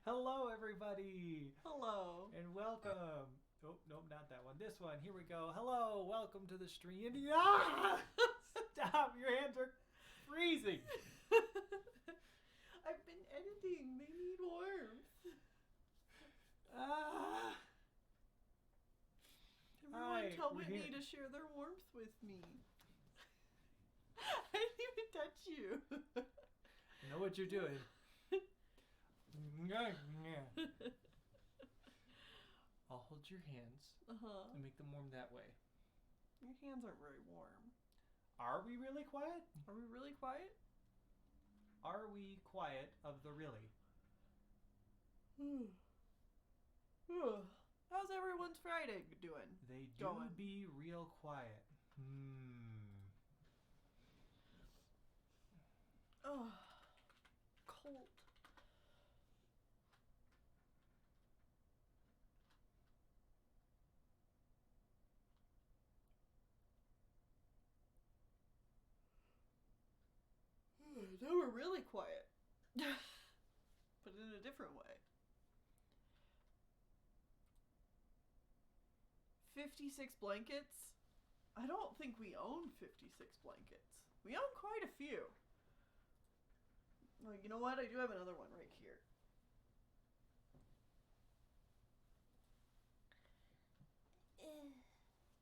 Hello, everybody. Hello. And welcome. Oh, nope, not that one. This one. Here we go. Hello, welcome to the stream. Ah! Stop, your hands are freezing. I've been editing. They need warmth. Ah. Everyone Hi, tell we're Whitney here. to share their warmth with me. I didn't even touch you. You know what you're doing. I'll hold your hands Uh-huh. and make them warm that way. Your hands aren't very warm. Are we really quiet? Are we really quiet? Are we quiet of the really? How's everyone's Friday doing? They do Going. be real quiet. Oh, cold. Now we're really quiet. But in a different way. 56 blankets? I don't think we own 56 blankets. We own quite a few. Well, you know what? I do have another one right here.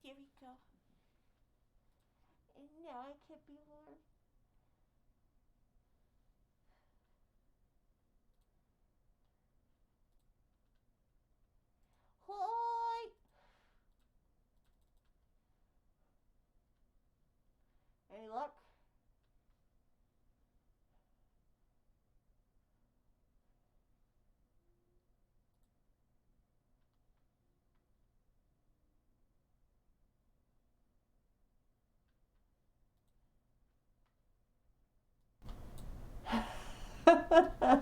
Here we go. And now I can be warm. Hoi! Any luck?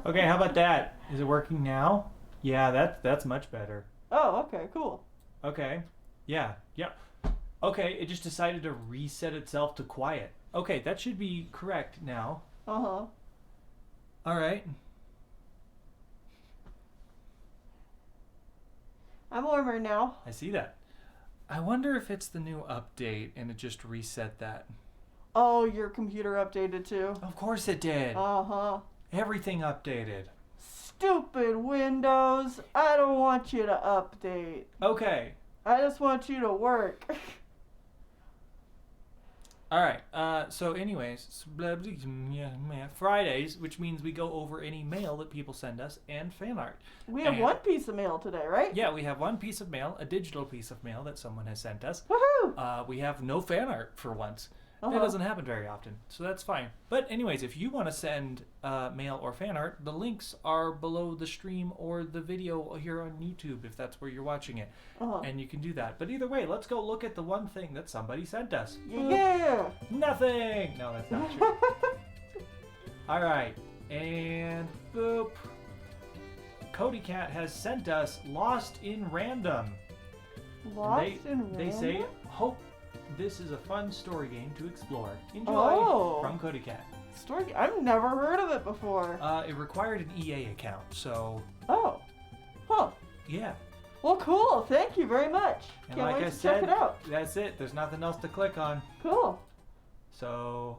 Okay, how about that? Is it working now? Yeah, that's much better. Oh, okay, cool. Okay. Yeah. Okay, it just decided to reset itself to quiet. Okay, that should be correct now. Uh-huh. All right. I'm warmer now. I see that. I wonder if it's the new update and it just reset that. Oh, your computer updated too? Of course it did. Uh-huh. Everything updated. Stupid Windows. I don't want you to update. Okay. I just want you to work. All right. So anyways, Fridays, which means we go over any mail that people send us and fan art. We have And- one piece of mail today, right? Yeah, we have one piece of mail, a digital piece of mail that someone has sent us. Woohoo! We have no fan art for once. Uh-huh. That doesn't happen very often, so that's fine. But anyways, if you want to send mail or fan art, the links are below the stream or the video here on YouTube, if that's where you're watching it. Uh-huh. And you can do that. But either way, let's go look at the one thing that somebody sent us. Yeah! Nothing! No, that's not true. All right, and boop. Cody Cat has sent us Lost in Random. Lost in They say, Random? hope this is a fun story game to explore. Enjoy. Oh. From Cody Cat. Story. I've never heard of it before. It required an EA account, so Oh. Huh. yeah. Well, cool. Thank you very much. And Can't like wait I to said, check it out. that's it. There's nothing else to click on. Cool. So,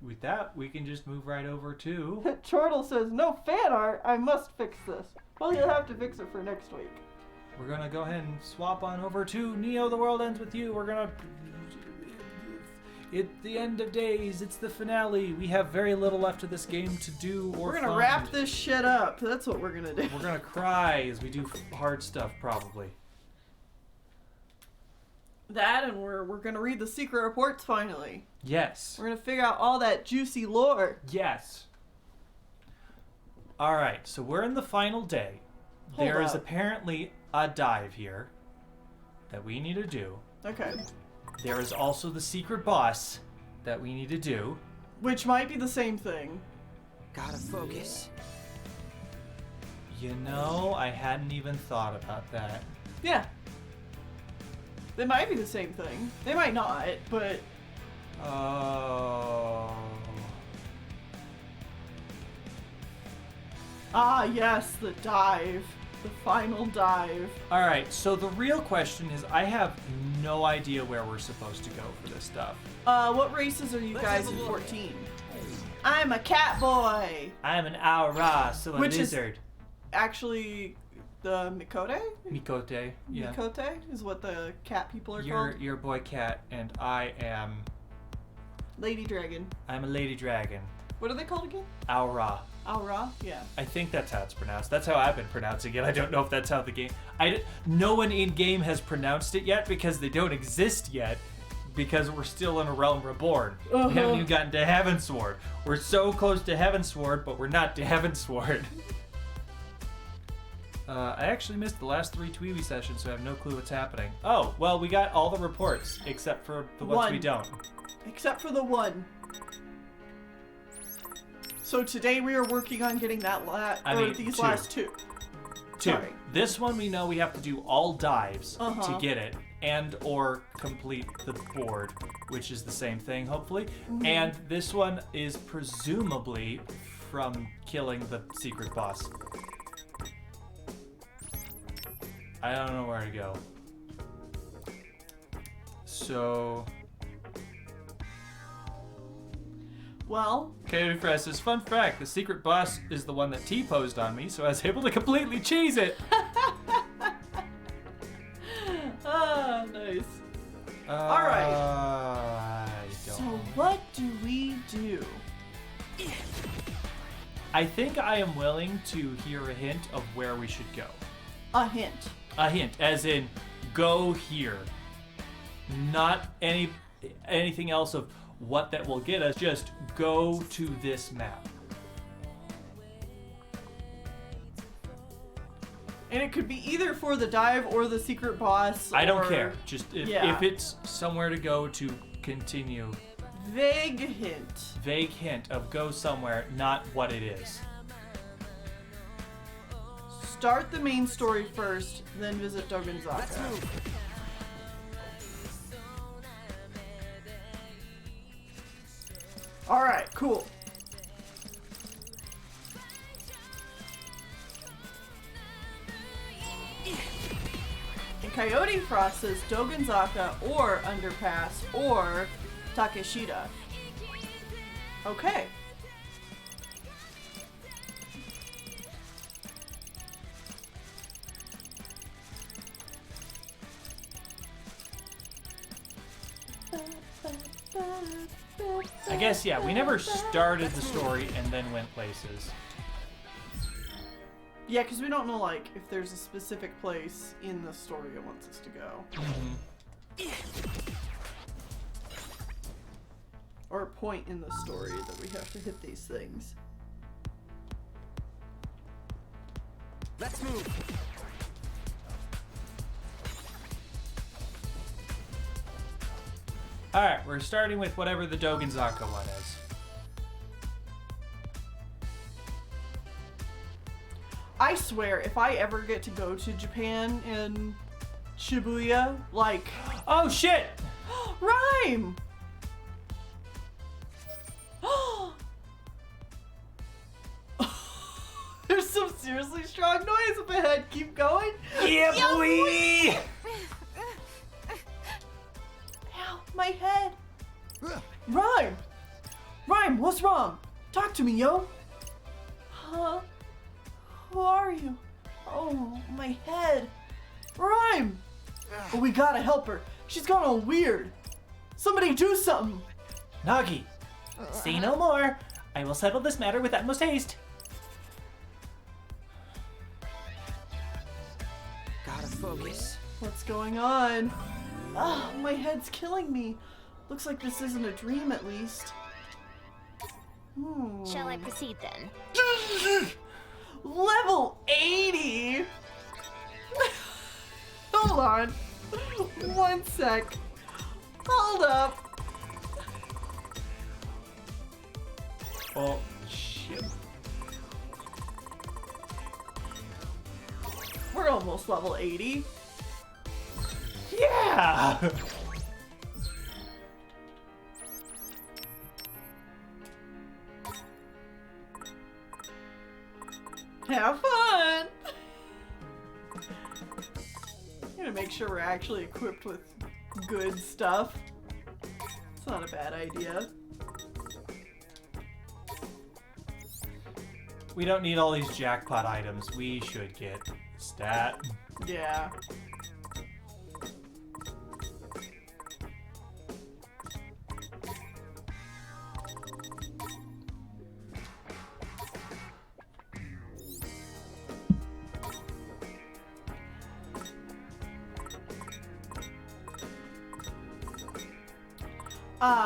with that, we can just move right over to. Chortle says, no fan art. I must fix this. Well, you'll have to fix it for next week. We're gonna go ahead and swap on over to Neo. The World Ends with You. We're gonna. It's the end of days. It's the finale. We have very little left of this game to do or We're gonna find. wrap this shit up. That's what we're gonna do. We're gonna cry as we do hard stuff, probably. That, and we're gonna read the secret reports finally. Yes. We're gonna figure out all that juicy lore. Yes. All right. So we're in the final day. Hold There is up. apparently a dive here that we need to do. Okay. There is also the secret boss that we need to do. Which might be the same thing. Gotta focus. You know, I hadn't even thought about that. Yeah. They might be the same thing. They might not, but Oh. Ah, yes, the dive. The final dive. All right, so the real question is, I have no idea where we're supposed to go for this stuff. What races are you guys in 14? I'm a cat boy. I'm an Aura, so a Which is- lizard. Actually, the Mikote? Mikote, yeah. Mikote is what the cat people are called. You're a boy cat, and I am... Lady dragon. I'm a lady dragon. What are they called again? Aura. Aura? Yeah. I think that's how it's pronounced. That's how I've been pronouncing it. I don't know if that's how the game... No one in-game has pronounced it yet because they don't exist yet. Because we're still in a realm reborn. We haven't even gotten to Heavensward. We're so close to Heavensward, but we're not to Heavensward. I actually missed the last 3 Tweeby sessions, so I have no clue what's happening. Oh, well, we got all the reports, except for the ones we don't. Except for the one. So today we are working on getting that these two. last 2. 2. Sorry. This one we know we have to do all dives to Uh-huh. get it, and or complete the board, which is the same thing, hopefully. And this one is presumably from killing the secret boss. I don't know where to go. So... Well, Coyote Fresh says, fun fact, the secret boss is the one that T-posed on me, so I was able to completely cheese it. ah, nice. All right. So what do we do? I think I am willing to hear a hint of where we should go. A hint. A hint, as in, go here. Not anything else of what that will get us, just go to this map. And it could be either for the dive or the secret boss. I don't or care. Just if it's somewhere to go to continue. Vague hint. Vague hint of go somewhere, not what it is. Start the main story first, then visit Dogonzaka. Let's move. Alright, cool. And Coyote Frost says Dogonzaka or Underpass or Takeshita. Okay. I guess, yeah, we never started the story and then went places. Yeah, because we don't know, like, if there's a specific place in the story it wants us to go. Or a point in the story that we have to hit these things. Let's move. Alright, we're starting with whatever the Dogonzaka one is. I swear, if I ever get to go to Japan and Shibuya, like... Oh shit! Rhyme! There's some seriously strong noise up ahead. Keep going. Yeah, boy! Ow, my head. Rhyme! Rhyme, what's wrong? Talk to me, yo. Huh? Who are you? Oh, my head. Rhyme! Oh, we gotta help her. She's gone all weird. Somebody do something. Nagi, say no more. I will settle this matter with utmost haste. Gotta focus. What's going on? Ah, my head's killing me. Looks like this isn't a dream, at least. Shall I proceed then? Level 80? Hold on. 1 sec. Hold up. Oh, shit. We're almost level 80. Yeah! have fun. I'm gonna make sure we're actually equipped with good stuff. It's not a bad idea. We don't need all these jackpot items. We should get stat. Yeah.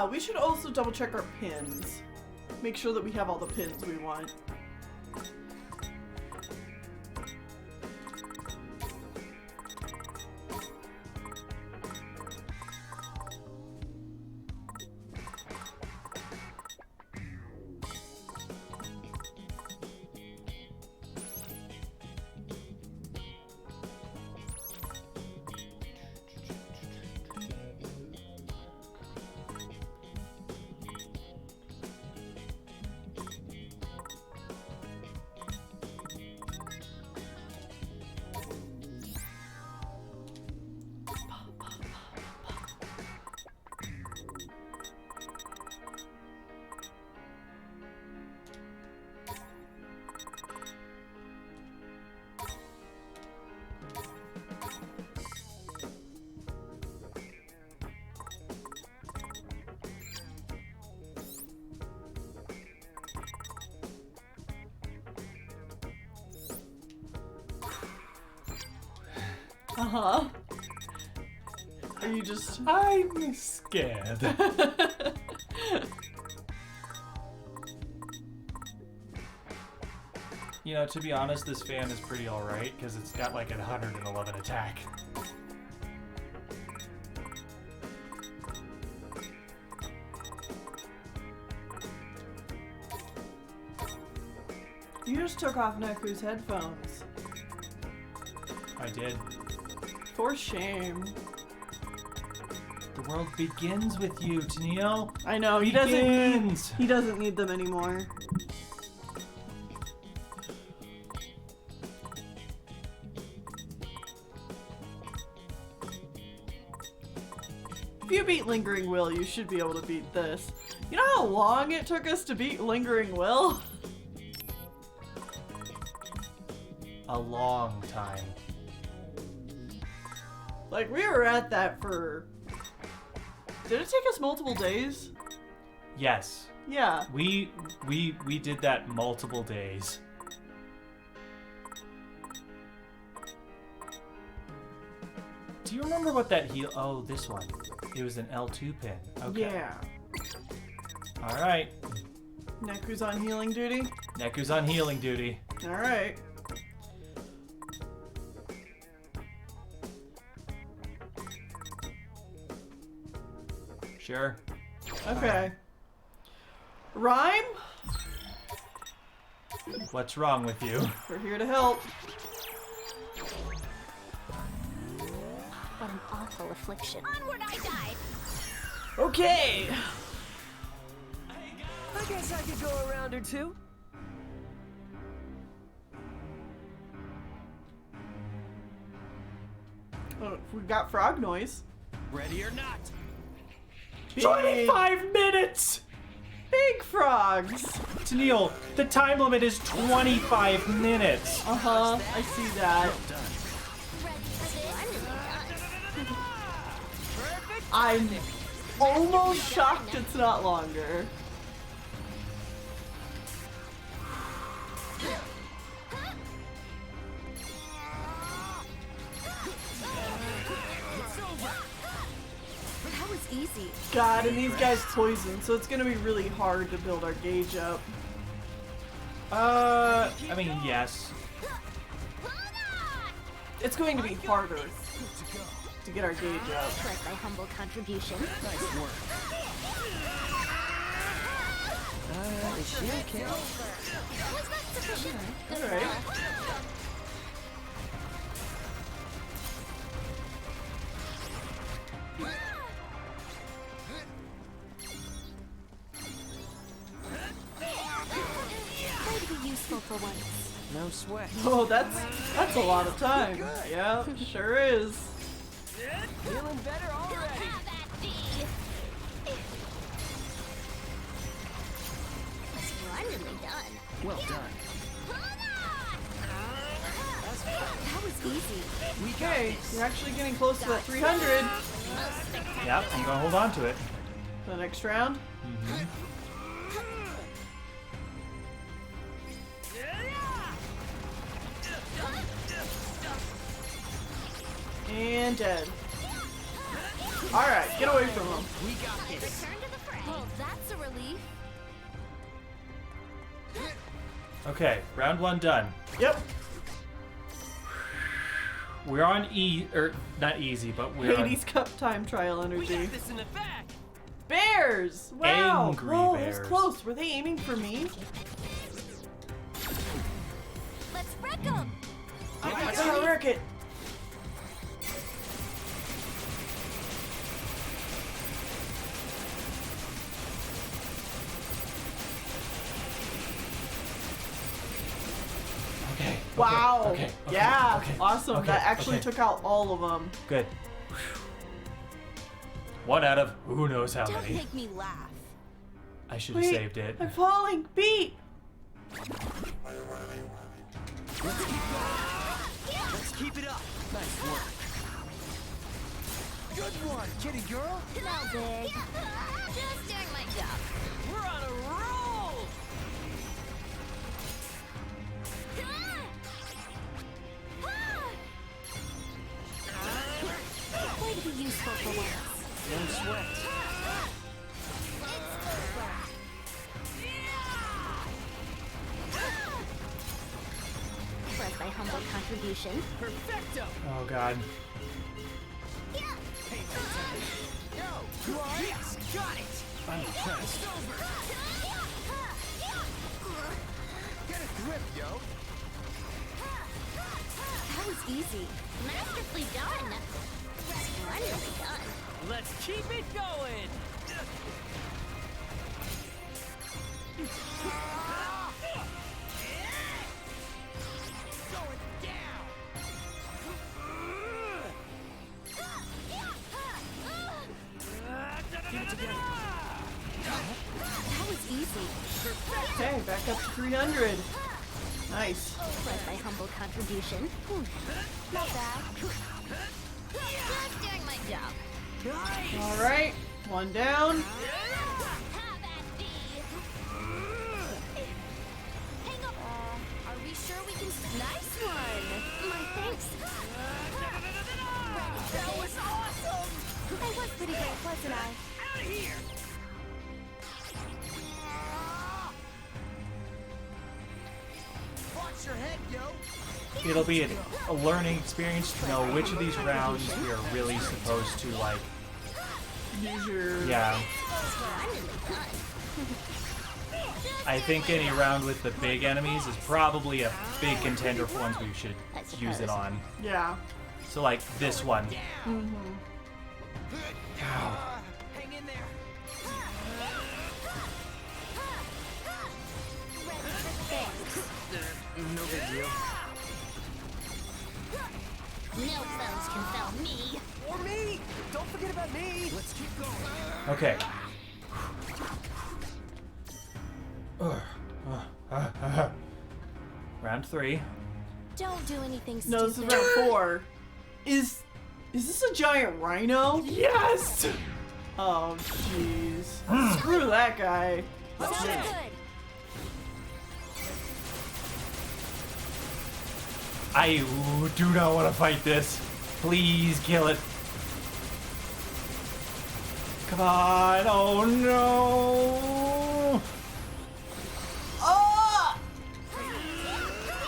We should also double check our pins. Make sure that we have all the pins we want. Uh-huh. Are you just... I'm scared. You know, to be honest, this fan is pretty alright, because it's got like a 111 attack. You just took off Neku's headphones. I did. For shame. The world begins with you, Tennille. I know, he doesn't need them anymore. If you beat Lingering Will, you should be able to beat this. You know how long it took us to beat Lingering Will? A long time. Like, we were at that for... Did it take us multiple days? Yes. Yeah. We did that multiple days. Do you remember what that heal? Oh, this one. It was an L2 pin. Okay. Yeah. All right. Neku's on healing duty? Neku's on healing duty. Alright. Sure. Okay. Rhyme? What's wrong with you? We're here to help. What an awful affliction. Onward I die! Okay. I guess I could go a round or two. Oh, we've got frog noise. Ready or not? Big, 25 minutes! big frogs. Tennille, the time limit is 25 minutes. Uh-huh, I see that. I'm almost shocked it's not longer. That was easy. God, and these guys poison, so it's gonna be really hard to build our gauge up. I mean, yes. It's going to be harder to get our gauge up. Like my humble contribution. Nice work. Is she okay? Was that sufficient? Alright. Might be useful for once. No sweat. Oh, that's a lot of time. Yeah, sure is. Feeling better already. Splendidly done. Well done. That was easy. Okay, you're actually getting close to that 300. Yep, I'm gonna hold on to it. The next round. And dead. Alright, get away from him. We got this. Return to the fray. Well, that's a relief. Okay, round 1 done. Yep. We're on not easy, but we're on Hades Cup time trial We energy. got this in the bag. Bears! Wow! Angry Whoa, bears. that was close. Were they aiming for me? Let's wreck 'em. I gotta wreck it. Okay. Wow. Okay. Yeah. Okay. Awesome. Okay, That actually okay. took out all of them. Good. 1 out of who knows how Don't many. make me laugh. I should have Wait, saved it. I'm falling. Beat. Let's keep it up. Nice work. Good one, kitty girl. No big. Just doing my job. We're on a roll. Way to be useful for once. No sweat. For my humble contribution. Perfecto. Oh god. Yo, you all right? Yes, got it. I'm impressed. Get a grip, yo. That was easy. Masterfully done. Splendidly done. Let's keep it going. Going down. Get it together. That was easy. Okay, back up to 300. Nice. For my humble contribution. Not bad. Just doing my job. All right, 1 down. Have at thee. Hang up. Are we sure we can? Nice one. My thanks. That was awesome. I was pretty great, wasn't I? Out of here. Watch your head, yo. It'll be a learning experience to know which of these rounds we are really supposed to like. Use your. Yeah. Splendidly done. I think any round with the big enemies is probably a big contender for ones we should I use it suppose. on. Yeah. So like this one. Hang in there. No big deal. No foes can fell me. Or me. Don't forget about me. Let's keep going. Okay. Round 3. Don't do anything No, this is stupid. round 4. Is this a giant rhino? Yes! Oh, jeez. Screw that guy. Sounds good. I do not want to fight this. Please kill it. Come on. Oh no. Oh!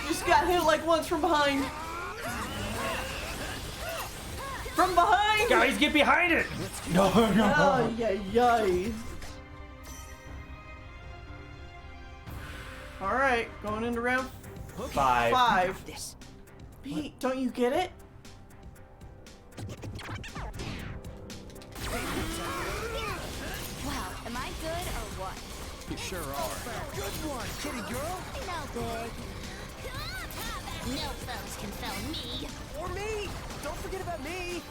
Just got hit like once from behind. From behind! Guys, get behind it. No, no. Oh, yay. Alright, going into round 5. 5. This. Pete, don't you get it? Wow, am I good or what? You sure are. Good one, kitty girl. No big. No foes can foul me. Or me! Don't forget about me!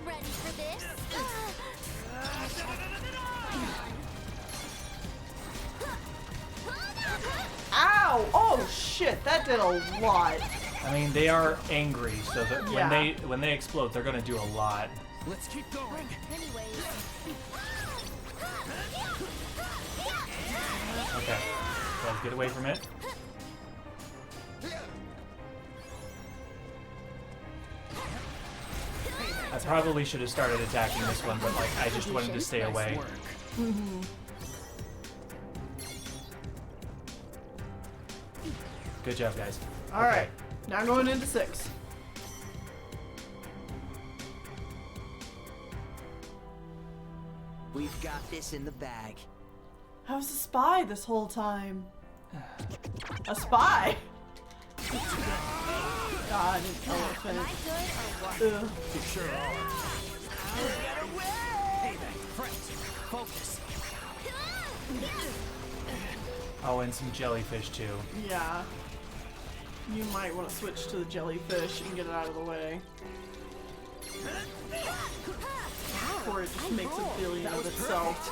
Ready for this? Ow! Oh shit, that did a lot. I mean, they are angry, so that Yeah. when they explode, they're gonna do a lot. Let's keep going. Anyways. Okay, let's get away from it. I probably should have started attacking this one, but like I just wanted to stay away. Work. Good job, guys. All right, now going into 6. We've got this in the bag. I was a spy this whole time. A spy? God, an elephant. Am I good or what? Ugh. You sure are. Hey there, friends. Focus. Oh, and some jellyfish too. Yeah. You might want to switch to the jellyfish and get it out of the way. Before it just makes a billion of itself.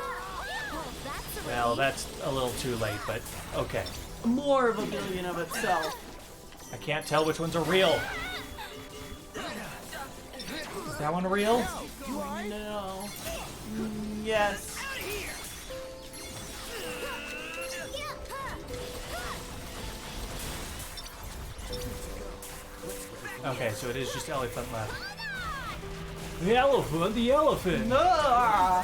Well, that's a Well, relief. that's a little too late, but okay. More of a billion of itself. I can't tell which ones are real. Is that one real? No. Yes. Okay, so it is just elephant left. The elephant, the elephant. No.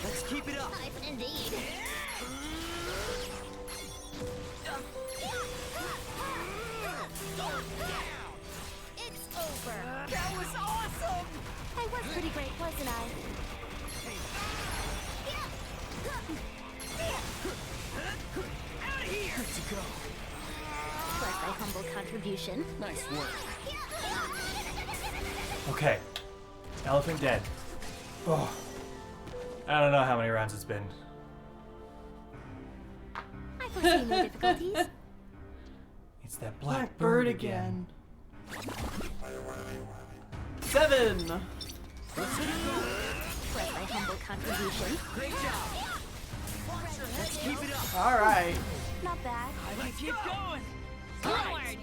Let's keep it up. Life indeed. It's over. That was awesome! I was pretty great, wasn't I? Out of here! Good to go. Plus my humble contribution. Nice work. Okay. Elephant dead. Oh. I don't know how many rounds it's been. I foresee no difficulties. It's that Black bird again. 7. Plus my humble contribution. Great job. Let's keep it up. All right. Not bad. Let's keep going. Forward.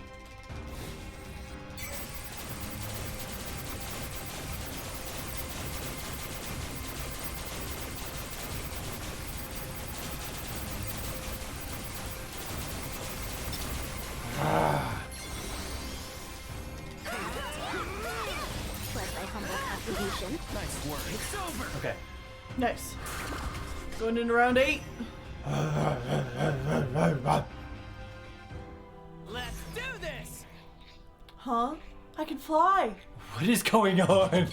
Plus my humble contribution. Nice work. It's over. Okay. Nice. Going into round 8. Let's do this. Huh? I can fly. What is going on?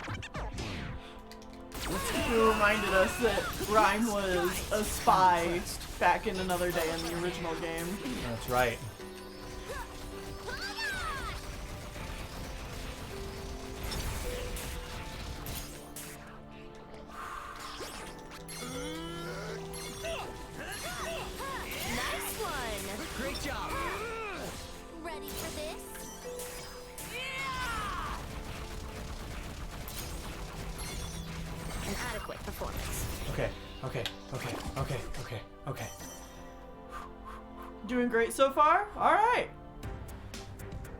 You reminded us that Rhyme was a spy back in Another Day in the original game. That's right. Nice one. Great job. Ready for this? An adequate performance. Okay. Okay. Okay. Okay. Okay. Okay. Doing great so far? All right.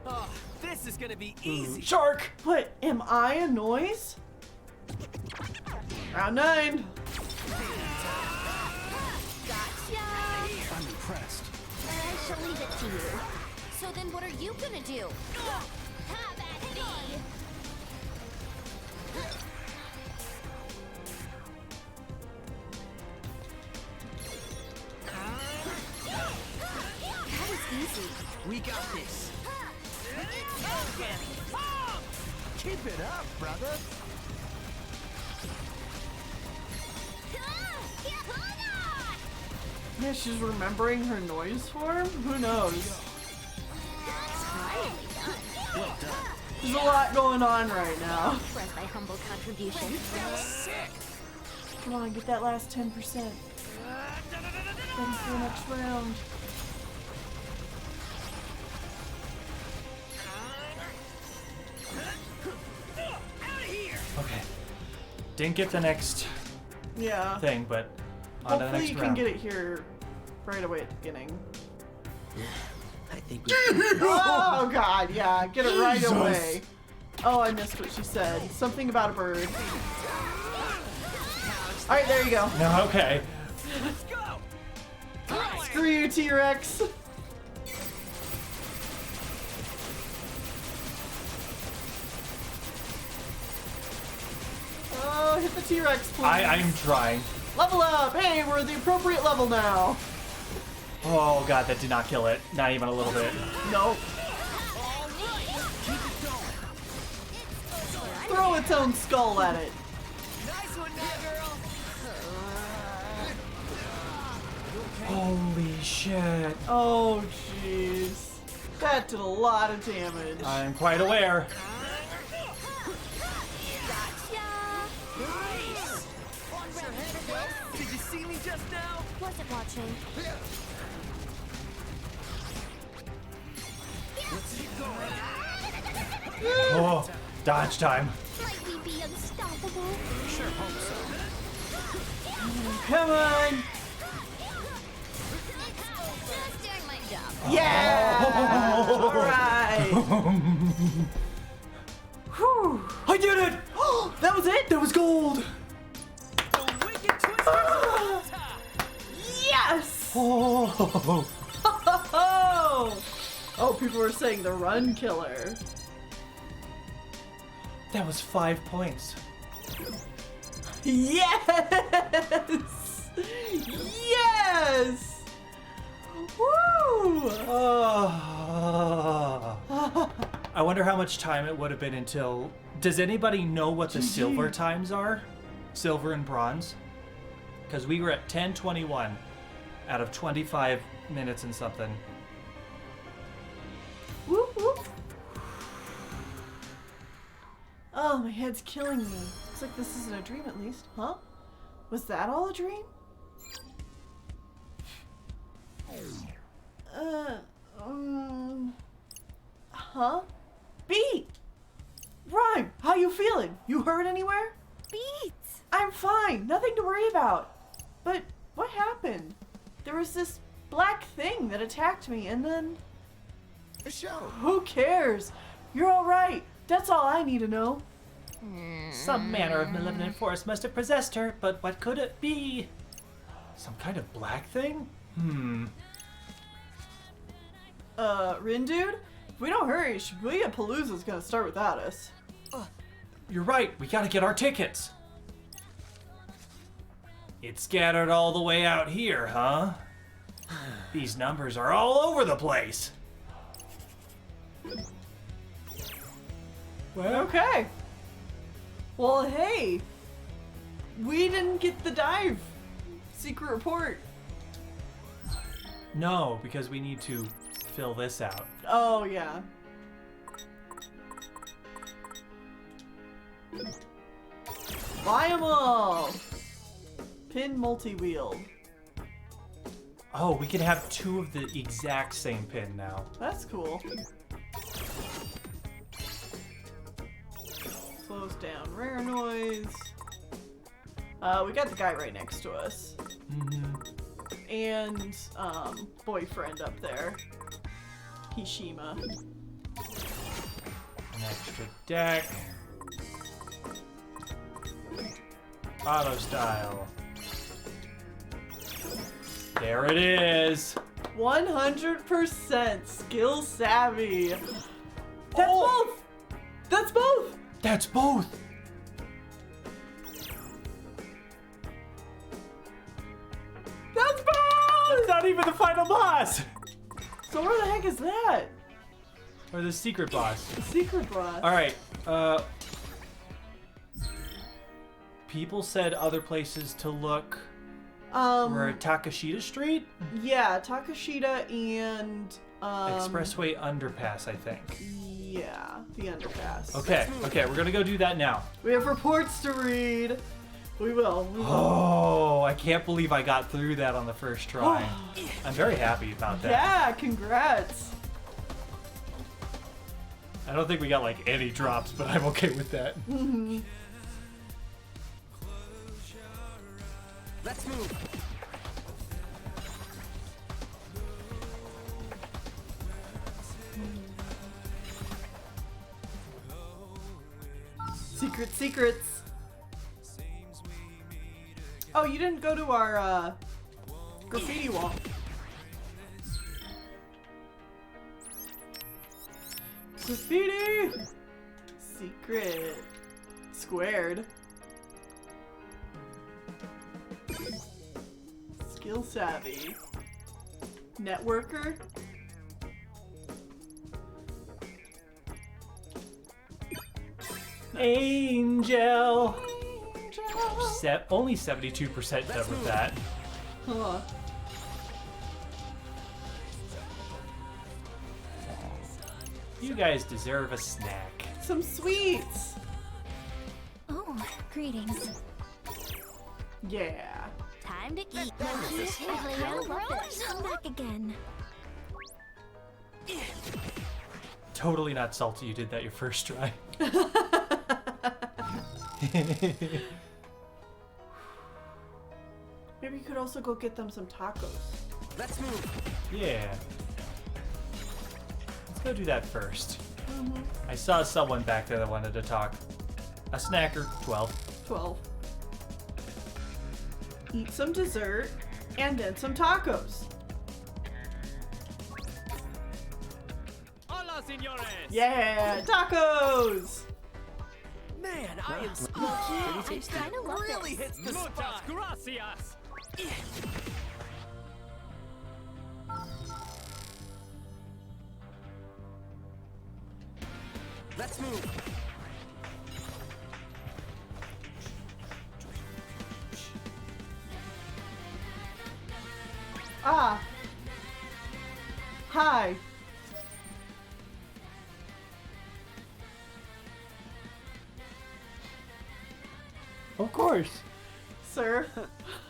Oh, this is gonna be easy. Shark! What, am I a noise? Round 9. Gotcha. I'm impressed. I shall leave it to you. So then what are you gonna do? Have at me. That was easy. We got this. Keep it up, brother. Yeah, she's remembering her noise form? Who knows? Entirely done. Well done. There's a lot going on right now. Impressed by humble contribution. Come on, get that last 10%. Ready for the next round. Okay. Didn't get the next Yeah. thing, but on to the Hopefully next you round. can get it here right away at the beginning. I think we Oh god, yeah, get it right away. Oh, I missed what she said. Something about a bird. Alright, there you go. No, okay. Screw you, T-Rex. Oh, hit the T-Rex, please. I'm trying. Level up! Hey, we're the appropriate level now. Oh god, that did not kill it. Not even a little bit. Nope. Throw its own skull at it. Nice one, girl. Holy shit. Oh, jeez. That did a lot of damage. I'm quite aware. Nice. Did you see me just now? Wasn't watching. Oh, dodge time. Might we be unstoppable? Sure hope so. Come on. Just doing my job. Yeah! Alright. Whew. I did it! That was it? That was gold! The wicked twisters on top. Yes! Oh. Oh, people were saying the run killer. That was 5 points. Yes! Yes! Woo! I wonder how much time it would have been until... Does anybody know what the silver times are? Silver and bronze? Because we were at 10:21 out of 25 minutes and something. Whoop, whoop. Oh, my head's killing me. Looks like this isn't a dream at least. Huh? Was that all a dream? Huh? B! Rhyme, how you feeling? You hurt anywhere? Beats! I'm fine, nothing to worry about. But what happened? There was this black thing that attacked me and then... A show. Who cares? You're alright. That's all I need to know. Some manner of malevolent force must have possessed her, but what could it be? Some kind of black thing? Rin dude? If we don't hurry, Shibuya Palooza's gonna start without us. You're right, we gotta get our tickets. It's scattered all the way out here, huh? These numbers are all over the place. Well, Okay. Well, hey. We didn't get the dive secret report. no, because we need to fill this out. Oh, yeah. Buy 'em all. Pin multi-wheel. Oh, we can have 2 of the exact same pin now. That's cool. Slows down rare noise. We got the guy right next to us. And, boyfriend up there. Hishima. An extra deck. Auto style. There it is. 100% skill savvy. That's Oh! both! That's both! That's both. That's both! That's not even the final boss. So where the heck is that? Or the secret boss. The secret boss. All right. People said other places to look. We're at Takashita Street? Yeah, Takashita and Expressway Underpass, I think. Yeah, the underpass. Okay, we're gonna go do that now. We have reports to read. We will. Oh, I can't believe I got through that on the first try. I'm very happy about that. Yeah, congrats. I don't think we got like any drops, but I'm okay with that. Let's move. Secrets. Oh, you didn't go to our graffiti wall. Graffiti! Secret. Squared. Skill savvy. Networker. Angel. Only 72% done with that. Huh. You guys deserve a snack. Some sweets. Oh, greetings. Yeah. Time to eat, monkeys. Hello, rollers. I'm back again. Totally not salty you did that your first try. Maybe you could also go get them some tacos. Let's move. Yeah. Let's go do that first. I saw someone back there that wanted to talk. A snacker, 12. 12. Eat some dessert and then some tacos. Hola, señores. Yeah, tacos. Man, I am I kind of love really this. hits the spot. Gracias. Let's move. Ah. Hi. Of course. Sir.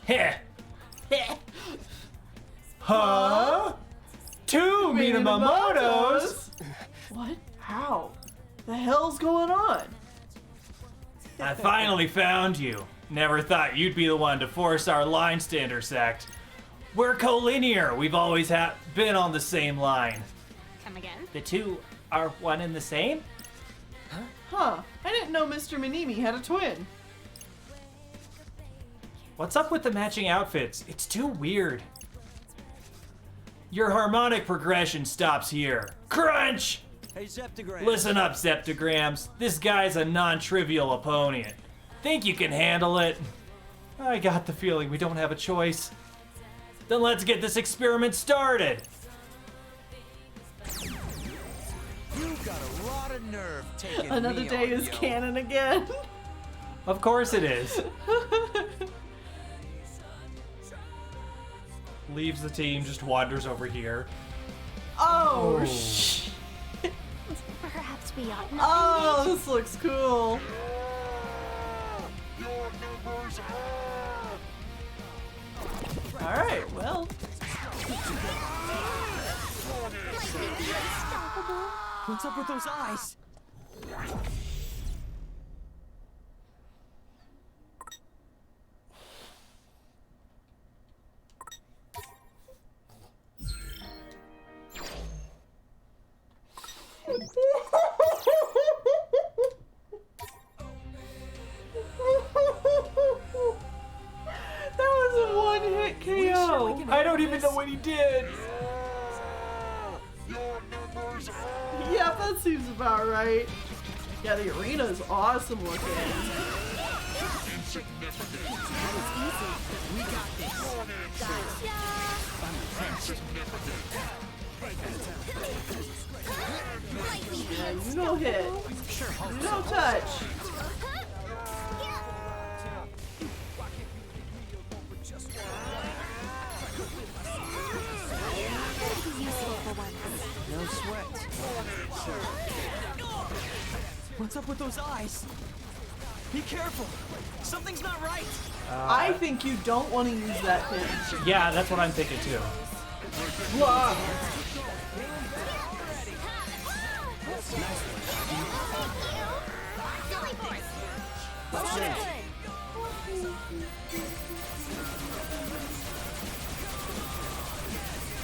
Heh. Huh? Two Minamotos? What? How? The hell's going on? I finally found you. Never thought you'd be the one to force our lines to intersect. We're collinear. We've always been on the same line. Come again? The two are one and the same? Huh. I didn't know Mr. Minimi had a twin. What's up with the matching outfits? It's too weird. Your harmonic progression stops here. Crunch! Hey, Septagram. Listen up, Septagrams. This guy's a non-trivial opponent. Think you can handle it? I got the feeling we don't have a choice. Then let's get this experiment started. You've got a lot of nerve taking Another me day on, is yo. canon again. Of course it is. Leaves the team, just wanders over here. Oh, Oh. shit. Perhaps we ought not. Oh, this looks cool. Alright, well. What's up with those eyes? That was a one-hit KO. I don't even know what he did. Yeah, that seems about right. Yeah, the arena is awesome looking. Yeah, you no hit. You no touch. No sweat. What's up with those eyes? Be careful. Something's not right. I think you don't want to use that pin. Yeah, that's what I'm thinking too. Blah.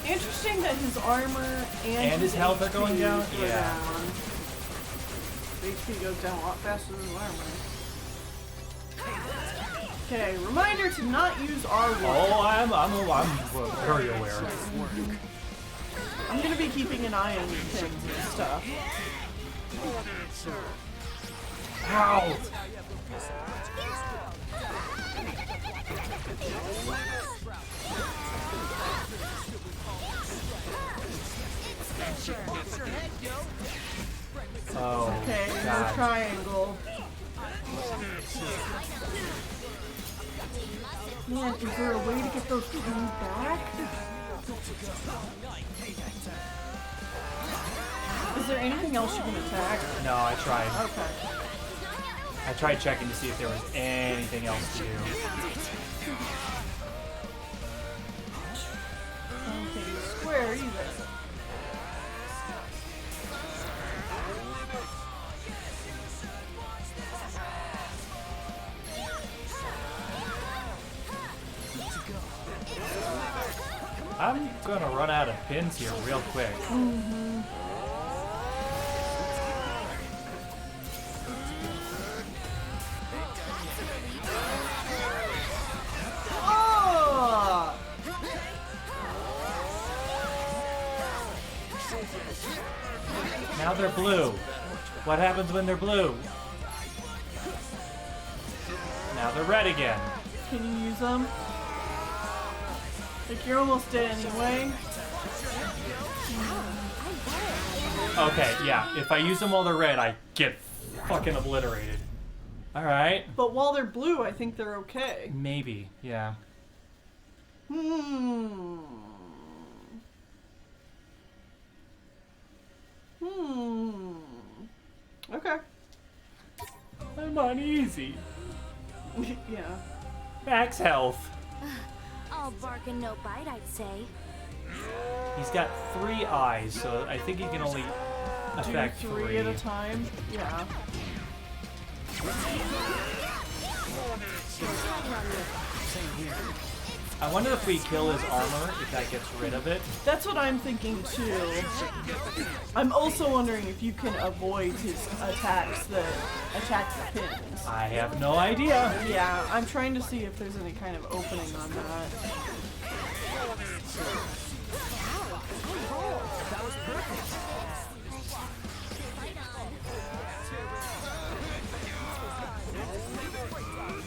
Interesting that his armor and his health are going down? go Yeah. down. HP goes down a lot faster than his armor. Okay, reminder to not use R1. Oh, I'm very aware. I'm gonna be keeping an eye on these pins and stuff. Ow! Oh, Okay, no God. triangle. Man, is there a way to get those pins back? Is there anything else you can attack? No, I tried. Okay. I tried checking to see if there was anything else to do. Okay, square either. I'm gonna run out of pins here real quick. Oh! Now they're blue. What happens when they're blue? Now they're red again. Can you use them? Like, you're almost dead anyway. Okay, yeah. If I use them while they're red, I get fucking obliterated. Alright. But while they're blue, I think they're okay. Maybe, yeah. Hmm. Okay. I'm uneasy. Yeah. Max health. All bark and no bite, I'd say. He's got 3 eyes, so I think he can only affect Do 3. 3 at a time. Yeah. I wonder if we kill his armor, if that gets rid of it. That's what I'm thinking too. I'm also wondering if you can avoid his attacks that attack the pins. I have no idea. Yeah, I'm trying to see if there's any kind of opening on that.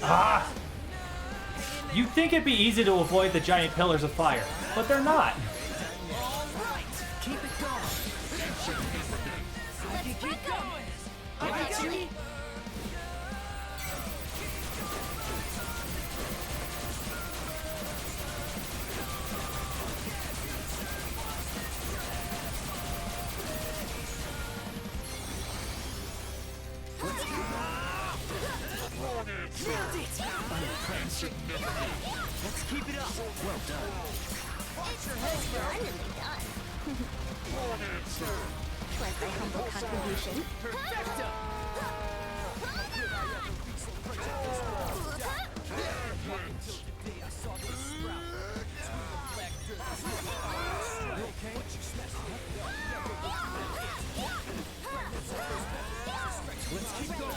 Ah! You'd think it'd be easy to avoid the giant pillars of fire, but they're not. Keep it going. I can keep going. I got you. Nailed it! Let's keep it up. Well done. Splendidly done. Was my humble contribution. Perfecto! Let's keep going.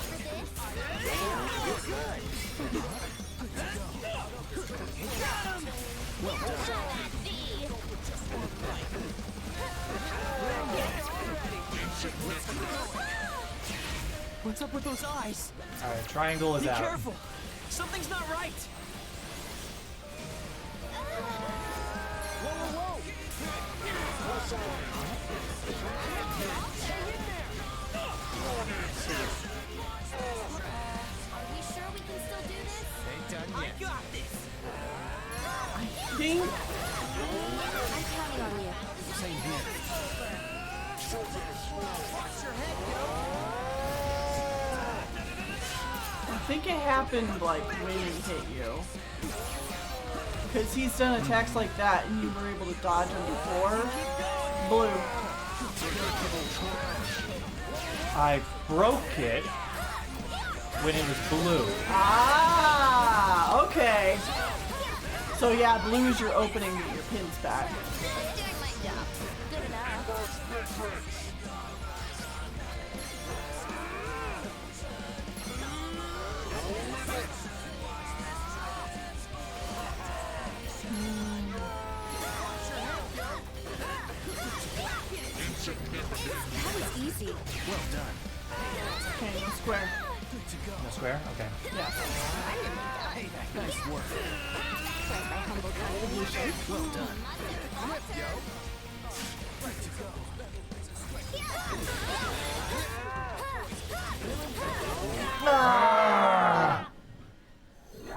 Well done. What's up with those eyes? Alright, triangle is Be out. careful. Something's not right. Whoa, whoa, Are we sure we can still do this? Ain't done yet. I got this. I think I think it happened like when he hit you. Because he's done attacks like that and you were able to dodge him before. Blue. I broke it when it was blue. Ah, okay. So yeah, blue is your opening to get your pins back. Just doing my job. Good enough. That was easy. Well done. Okay, no square. No square? Okay. Yeah. Nice work. That's my humble contribution. Well done.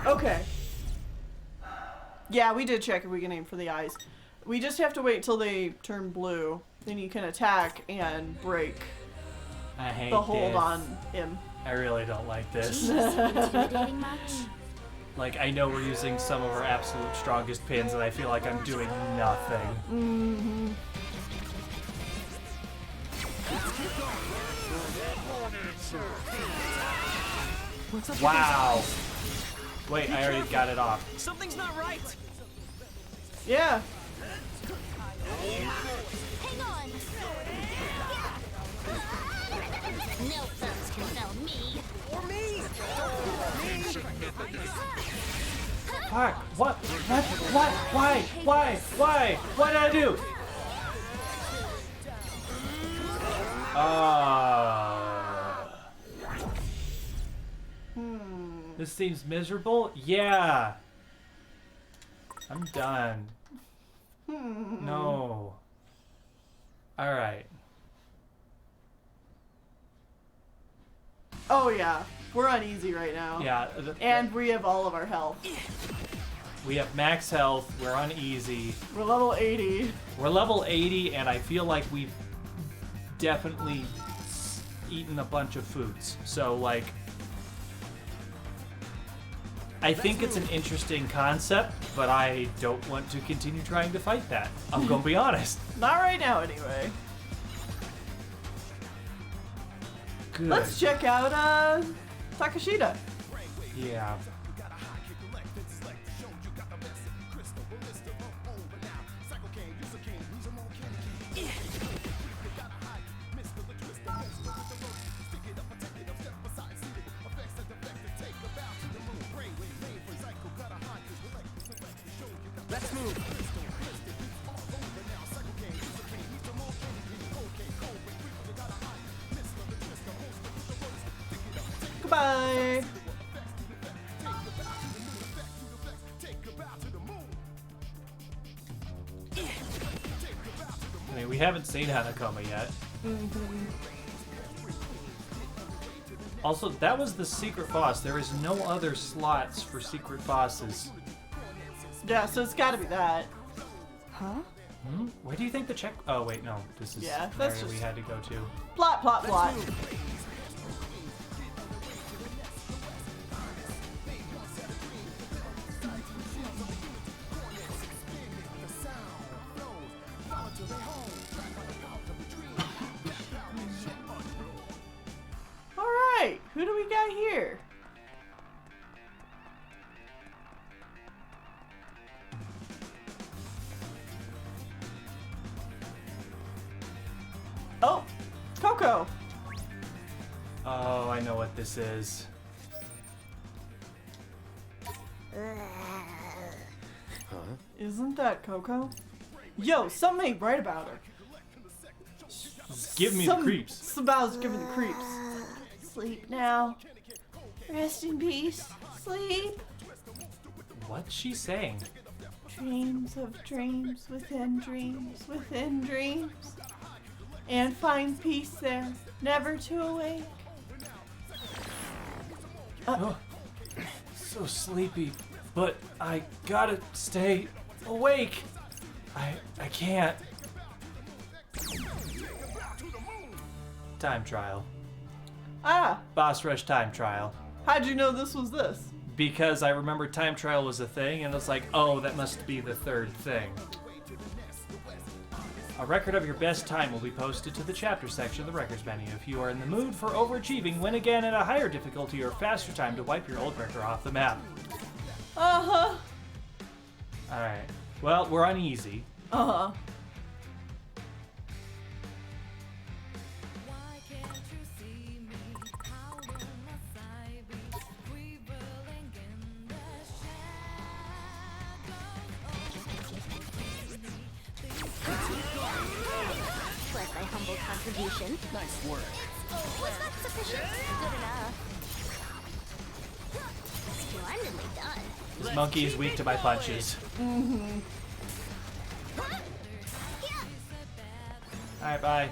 Okay. Yeah, we did check if we can aim for the eyes. We just have to wait till they turn blue. Then you can attack and break I hate the hold this. on him. I really don't like this. Intimidating much? Like, I know we're using some of our absolute strongest pins, and I feel like I'm doing nothing. What's up? Wow. Wait, I already got it off. Something's not right. Yeah. Hang on! No thumbs can fell me. Or me. Fuck. What? Why? What did I do? This seems miserable? Yeah. I'm done. No. Alright. Oh yeah. We're on easy right now. Yeah. And we have all of our health. We have max health. We're on easy. We're level 80. We're level 80, and I feel like we've definitely eaten a bunch of foods. So, like, I think it's an interesting concept, but I don't want to continue trying to fight that. I'm gonna be honest. Not right now, anyway. Good. Let's check out Takashita. Yeah. Let's move. Goodbye. I mean, we haven't seen Hanakoma yet. Also, that was the secret boss. There is no other slots for secret bosses. Yeah, so it's gotta be that. Huh? Where do you think the check? Oh wait, no. This is Yeah, the that's area we just- had to go to. Plot, plot, plot. Alright, who do we got here? Oh, Coco. Oh, I know what this is. Isn't that Coco? Yo, something ain't right about her. Give me the creeps. Somebody's giving the creeps. Sleep now. Rest in peace. Sleep. What's she saying? Dreams of dreams within dreams within dreams. And find peace there, never to awake. Oh, so sleepy, but I gotta stay awake. I can't. Time trial. Ah, Boss rush time trial. how'd you know this was this? Because I remember time trial was a thing, and it's like, oh, that must be the third thing. A record of your best time will be posted to the chapter section of the records menu. If you are in the mood for overachieving, win again at a higher difficulty or faster time to wipe your old record off the map. Uh-huh. Alright. Well, we're on easy. Uh-huh. Plus my humble contribution. Nice work. Was that sufficient? Good enough. Splendidly done. This monkey is weak to my punches. Mm-hmm. Alright, bye.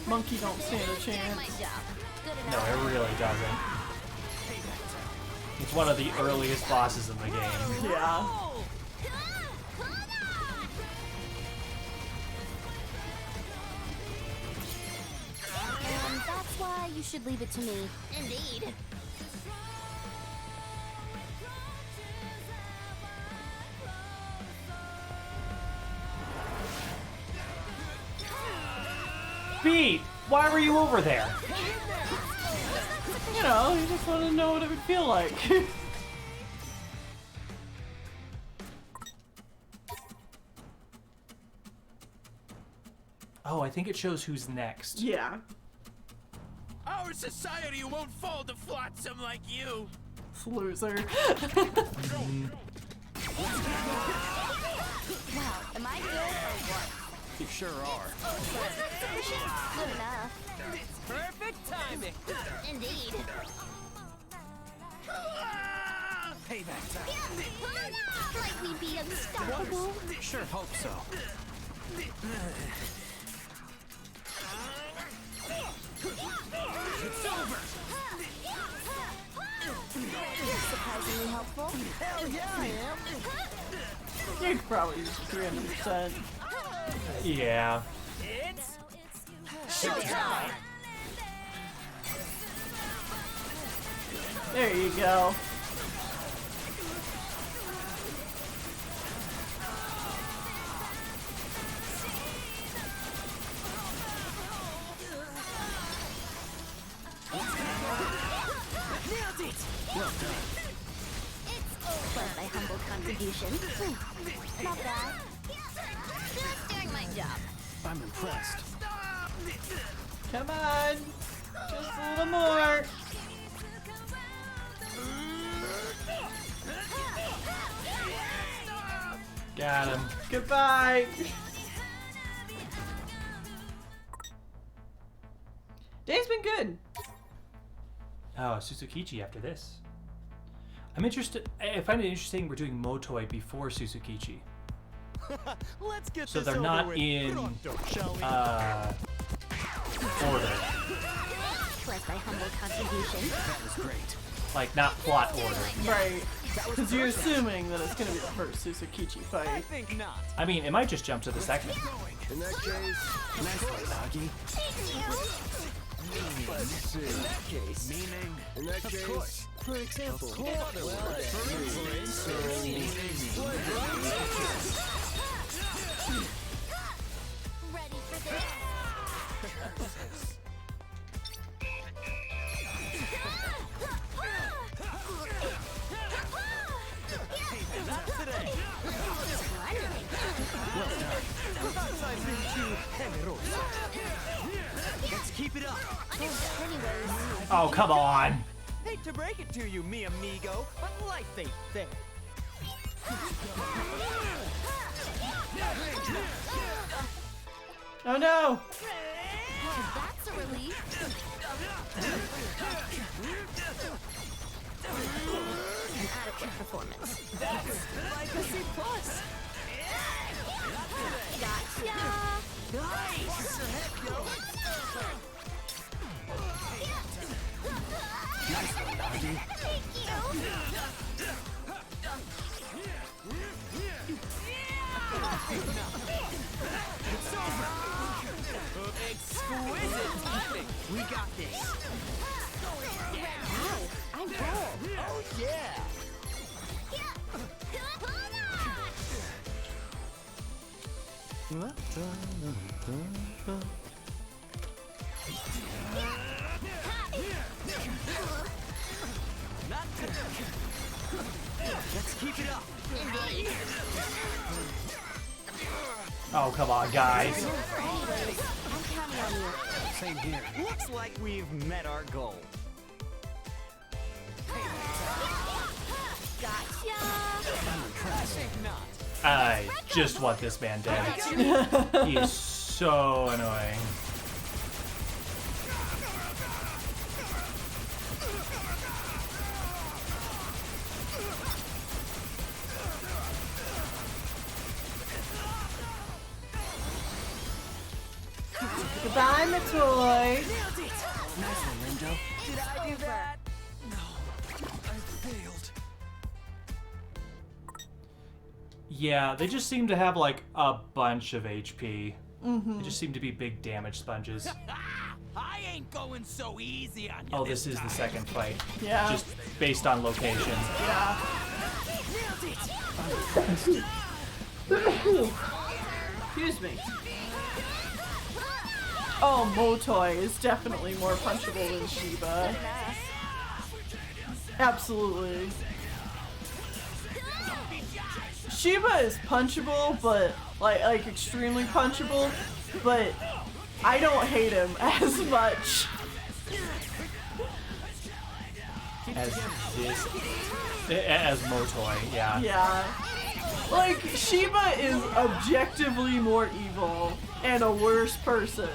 Monkey don't stand a Doing my chance. job. Good No, enough. it really doesn't. It's one of the earliest bosses in the game. Yeah. And that's why you should leave it to me. Indeed. Beat! Why were you over there? You know, you just want to know what it would feel like. Oh, I think it shows who's next. Yeah. Our society won't fall to flotsam like you. Loser. Wow, am I good or what? You sure are. Good enough. Perfect timing. Indeed. Payback time. Like we'd be unstoppable. Sure hope so. It's over. Surprisingly helpful. Hell yeah, I am. You could probably use 300%. Yeah. It's Showtime. There you go. Nailed it. Well done. Plus my humble contribution. Not bad. Just doing my job. I'm impressed. Come on. Just a little more. Got him. Goodbye. Day's been good. Oh, Suzukichi after this. I'm interested. I find it interesting we're doing Motoi before Suzukichi. Let's get So this they're over not with. in Pronto, shall we? order. Plus my humble contribution. That was great. Like, not plot order. Right. Because you're assuming that it's going to be the first Suzukichi I fight. think not. I mean, it might just jump to the second. In that case, nice one, Doggy. In that case, meaning. In that case, course. For example, in other words, for instance, Ready for this? not today. Sometimes I've been too generoso. Let's keep it up. Anyways, Oh, come on. Hate to break it to you, mi amigo, but life ain't fair. Oh no! that's a relief. An adequate performance. Like a C+. Gotcha. Nice. Exquisite timing. We got this. Wow, I'm cool. Oh yeah. Not good. Let's keep it up. Oh, come on, guys. I'm counting on you. Same here. Looks like we've met our goal. Gotcha. I think not. I just want this man dead. He is so annoying. Goodbye, my toy. Nailed it. Nice one, Lindo. Did I do that? No. I failed. Yeah, they just seem to have like a bunch of HP. They just seem to be big damage sponges. I ain't going so easy on you. Oh, this is the second fight. Yeah. Just based on location. Yeah. Excuse me. Oh, Motoi is definitely more punchable than Shiba. Absolutely. Shiba is punchable, but like extremely punchable, but I don't hate him as much. As Motoi, yeah. Yeah. Like, Shiba is objectively more evil and a worse person.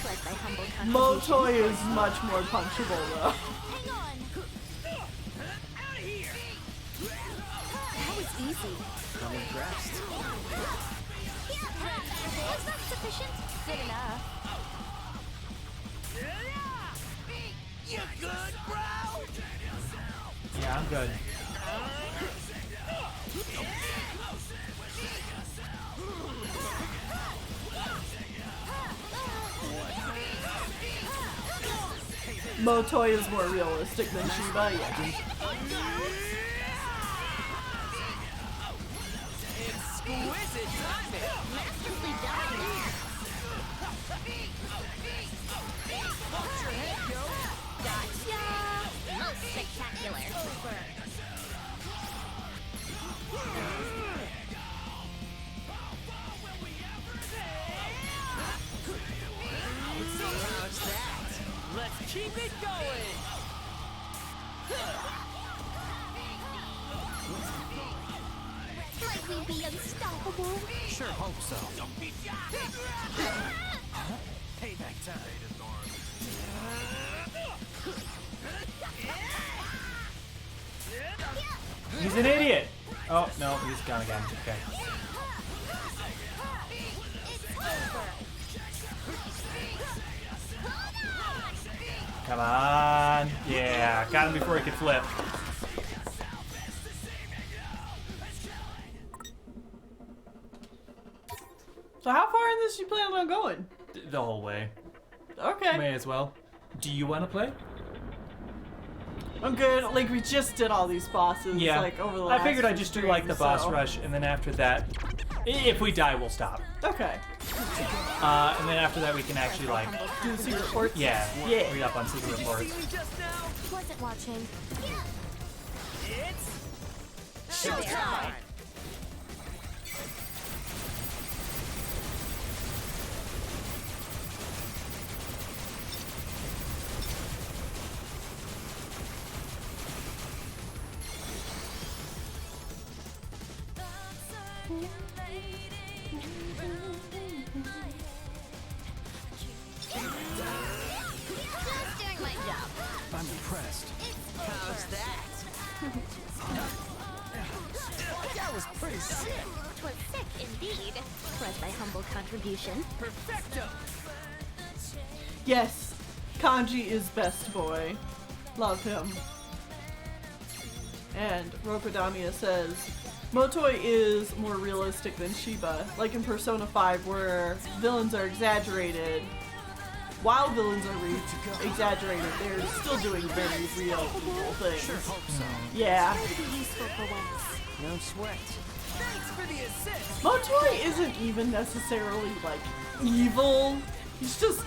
Plus my humble Motoi is much more punchable though. Hang on. That was easy. I'm impressed. Was that sufficient? Good enough. You good, bro? Yeah, I'm good. Motoi is more realistic than Shiba, yeah. Exquisite timing. Masterfully done. Gotcha. Most spectacular. How's that? Let's keep it going. Like we'd be unstoppable. Sure hope so. Payback time. He's an idiot! Oh, no, he's gone again. Okay. Come on. Yeah, got him before he could flip. So how far in this you plan on going? The whole way. Okay. May as well. Do you want to play? I'm good. Like, we just did all these bosses, Yeah. like, over the I last figured I'd few just do like the streams, boss so- rush, and then after that, if we die, we'll stop. Okay. And then after that, we can actually like, Do the secret reports? yeah, Yeah. read up on secret reports. See me just now? Wasn't watching. It's showtime. Just doing my job. I'm impressed. How's that? That was pretty sick. Twas sick indeed. Was my humble contribution. Perfecto. Yes. Kanji is best boy. Love him. And Rokodamia says, Motoi is more realistic than Shiba, like in Persona 5 where villains are exaggerated. While villains are exaggerated, they're still doing very real evil things. Sure hope so. Yeah. Pretty useful for once. No sweat. Thanks for the assist. Motoi isn't even necessarily like evil. He's just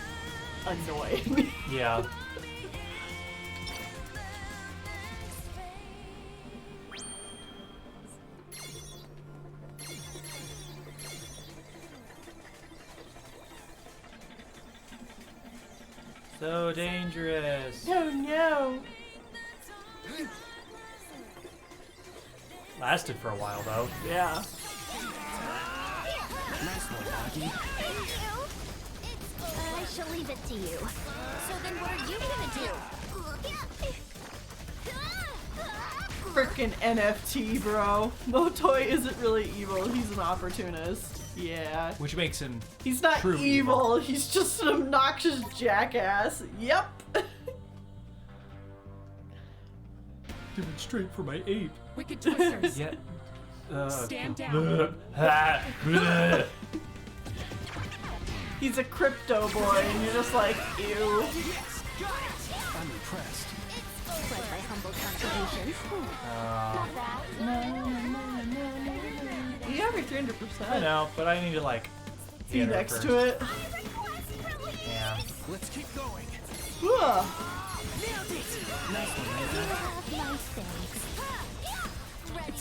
annoying. Yeah. So dangerous. Oh no. Lasted for a while though. Yeah. Nice one, Doggy. I shall leave it to you. So then what are you gonna do? Frickin' NFT, bro. Motoi isn't really evil, he's an opportunist. Yeah. Which makes him He's not true evil, he's just an obnoxious jackass. Yep. demonstrate for my ape. Wicked Twisters. Yeah. Stand down. He's a crypto boy, and you're just like, ew. I'm impressed. But my humble contributions. Not bad. You have your 300%. I know, but I need to like Be hit her next first. to it. Yeah. Let's keep going. Ugh. Nice one, Nathan. Nice things.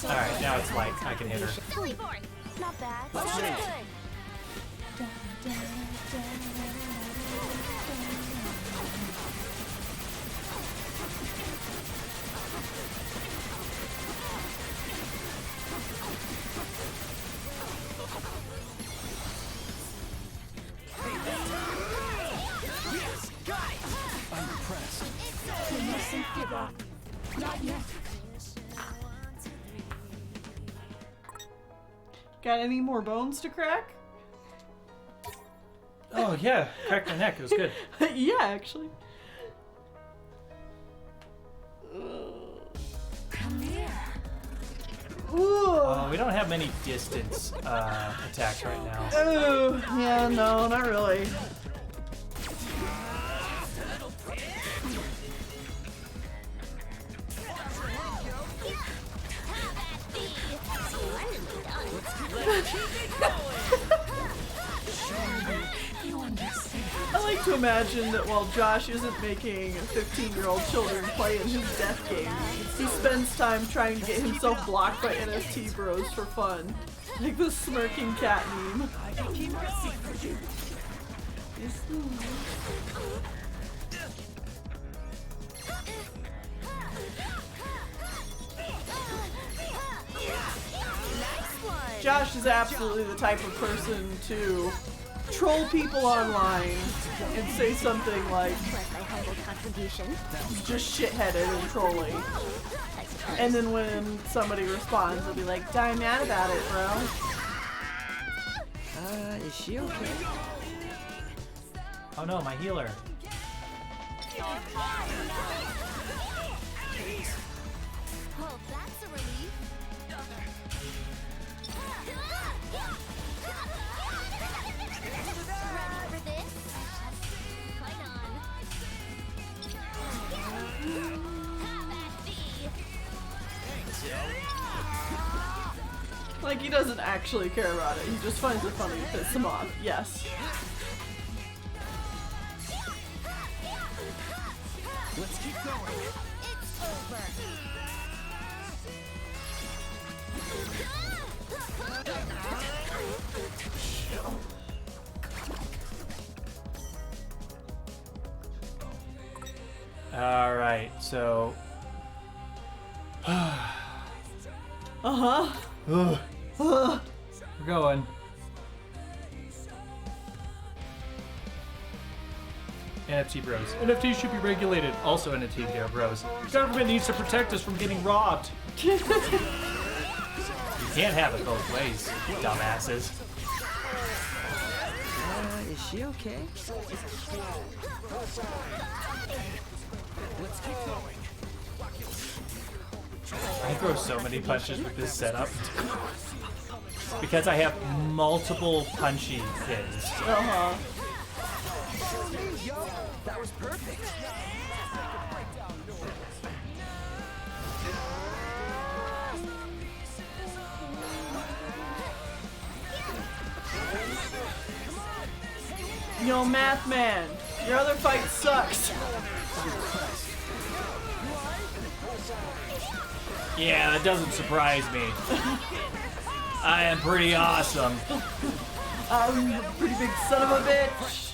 All right, now it's like I can hit her. Silly boy. Not bad. Let's Sounds see. good. I'm impressed. Not yet. Got any more bones to crack? Oh yeah, cracked my neck. It was good. Yeah, actually. Come here. Ooh. We don't have many distance attacks right now. Oh, yeah, no, not really. I like to imagine that while Josh isn't making 15-year-old children play in his death game, he spends time trying to get himself blocked by NFT bros for fun. Like the smirking cat meme. Josh is absolutely the type of person to troll people online and say something like Plus my humble contribution. just shitheaded and trolling. And then when somebody responds, they'll be like, "Die mad about it, bro." Is she okay? Oh no, my healer. Well, that's a relief. Ready for this? Fight on. Have at thee. Like, he doesn't actually care about it. He just finds it funny to piss him off. Yes. Let's keep going. It's over. All right, so. Uh-huh. Ugh, Ugh. we're going. NFT bros. NFTs should be regulated. Also NFT bros. The government needs to protect us from getting robbed. You can't have it both ways, dumbasses. Is she okay? Let's keep going. I throw so many punches with this setup. Because I have multiple punchy hits. Uh-huh. That was perfect. Yo, Math Man, your other fight sucks. Yeah, that doesn't surprise me. I am pretty awesome. I'm a pretty big son of a bitch.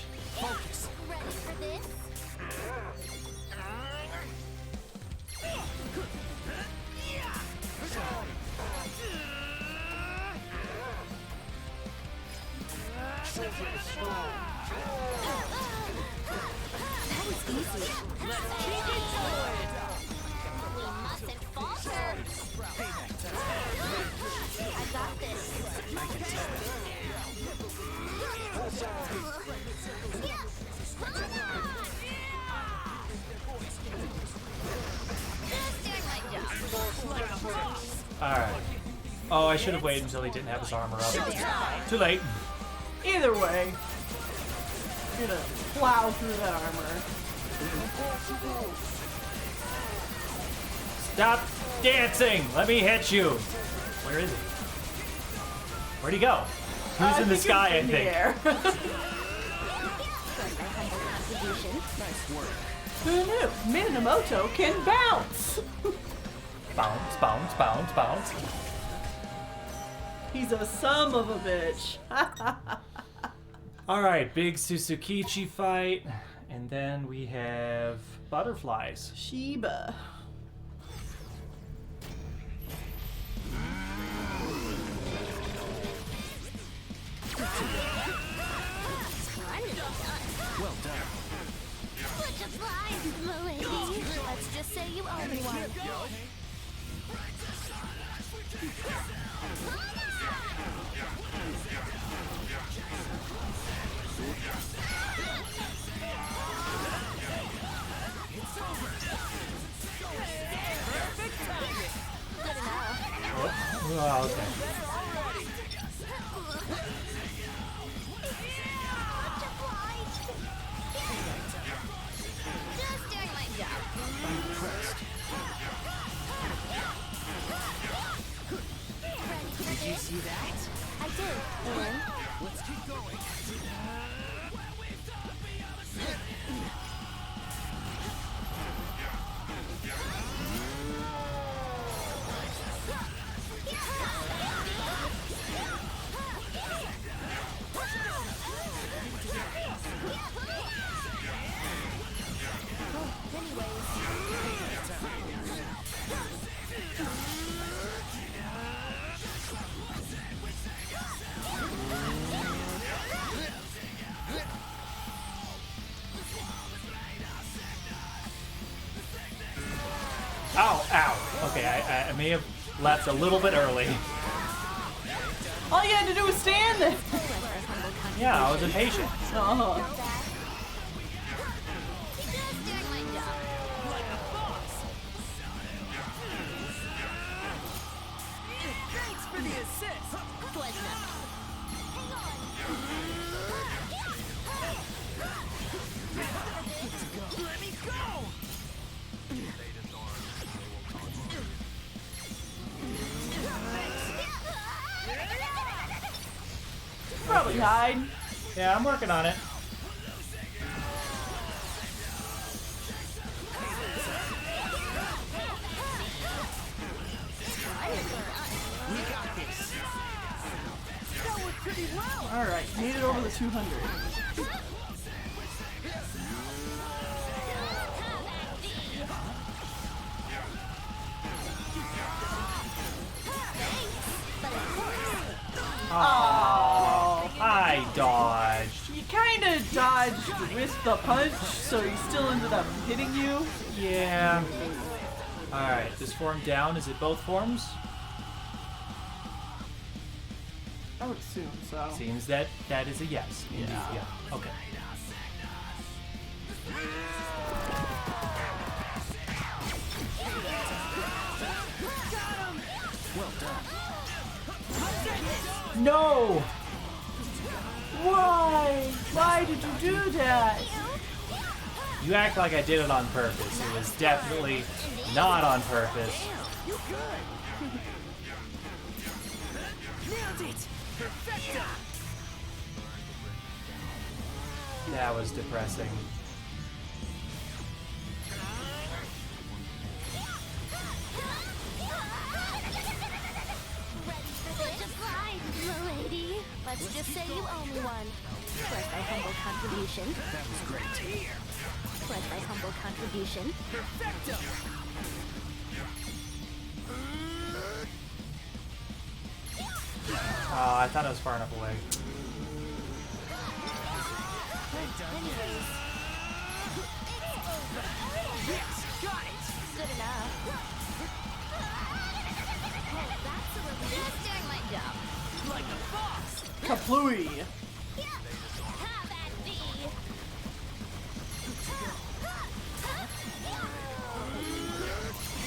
Ready for this? That was easy. We mustn't falter. I got this. Just doing my job. Alright. Oh, I should have waited until he didn't have his armor up. Too late. Either way, you're gonna plow through that armor. Stop dancing! Let me hit you! Where is he? Where'd he go? Who's in the sky, I think? Air. Contribution. Who knew? Minamoto can bounce! Bounce, bounce, bounce, bounce. He's a son of a bitch. Alright, big Suzukichi fight. And then we have butterflies. Sheba. Well done. Butterflies, milady. Let's just say you owe me one. Good enough. Oh, okay. Just doing my job. Did you see that? I did. And Let's keep going. Ow, ow. Okay, I may have left a little bit early. All you had to do was stand there. Yeah, I was impatient. Uh-huh. just doing my job. Thanks for the assist. Was nothing. Let me go. Probably hide. Yeah, I'm working on it. We got this. That worked pretty well. Alright, made it over the 200. Oh, I dodged. You kind of dodged with the punch, so he still ended up hitting you. Yeah. Alright, this form down. Is it both forms? I would assume so. Seems that that is a yes. Indeed, Yeah. Okay. No! Why? Why did you do that? You act like I did it on purpose. It was definitely not on purpose. Nailed it! Perfecto! That was depressing. Such a pride, milady. Let's just say you owe me one. Plus thy humble contribution. That was great. Plus thy humble contribution. Perfecto! Oh, I thought I was far enough away. Anyways. Yes, got it! Good enough. Oh, that's a relief. Just doing my job. Like a boss! Kaplooey. Have at thee.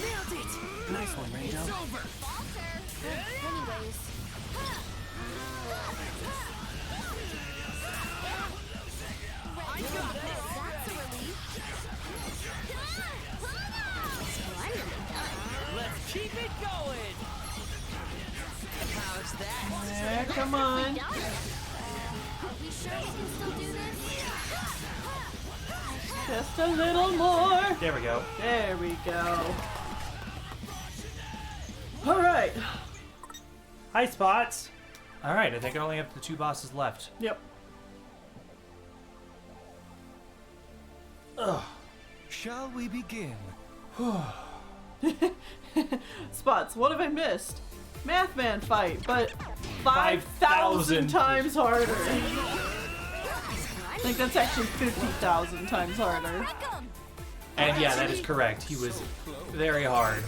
Nailed it! Nice one, Rainbow. It's over! Anyways. I got this! That's a relief. So I'm nearly done. Let's keep it going! How's that? Yeah, come on. Done. Are we sure we can still do this? Just a little more. There we go. There we go. All right. Hi, Spots. All right, I think I only have the 2 bosses left. Yep. Shall we begin? Spots, what have I missed? Math Man fight, but 5,000 5,000 times harder. I think that's actually 50,000 times harder. And yeah, that is correct. He was very hard.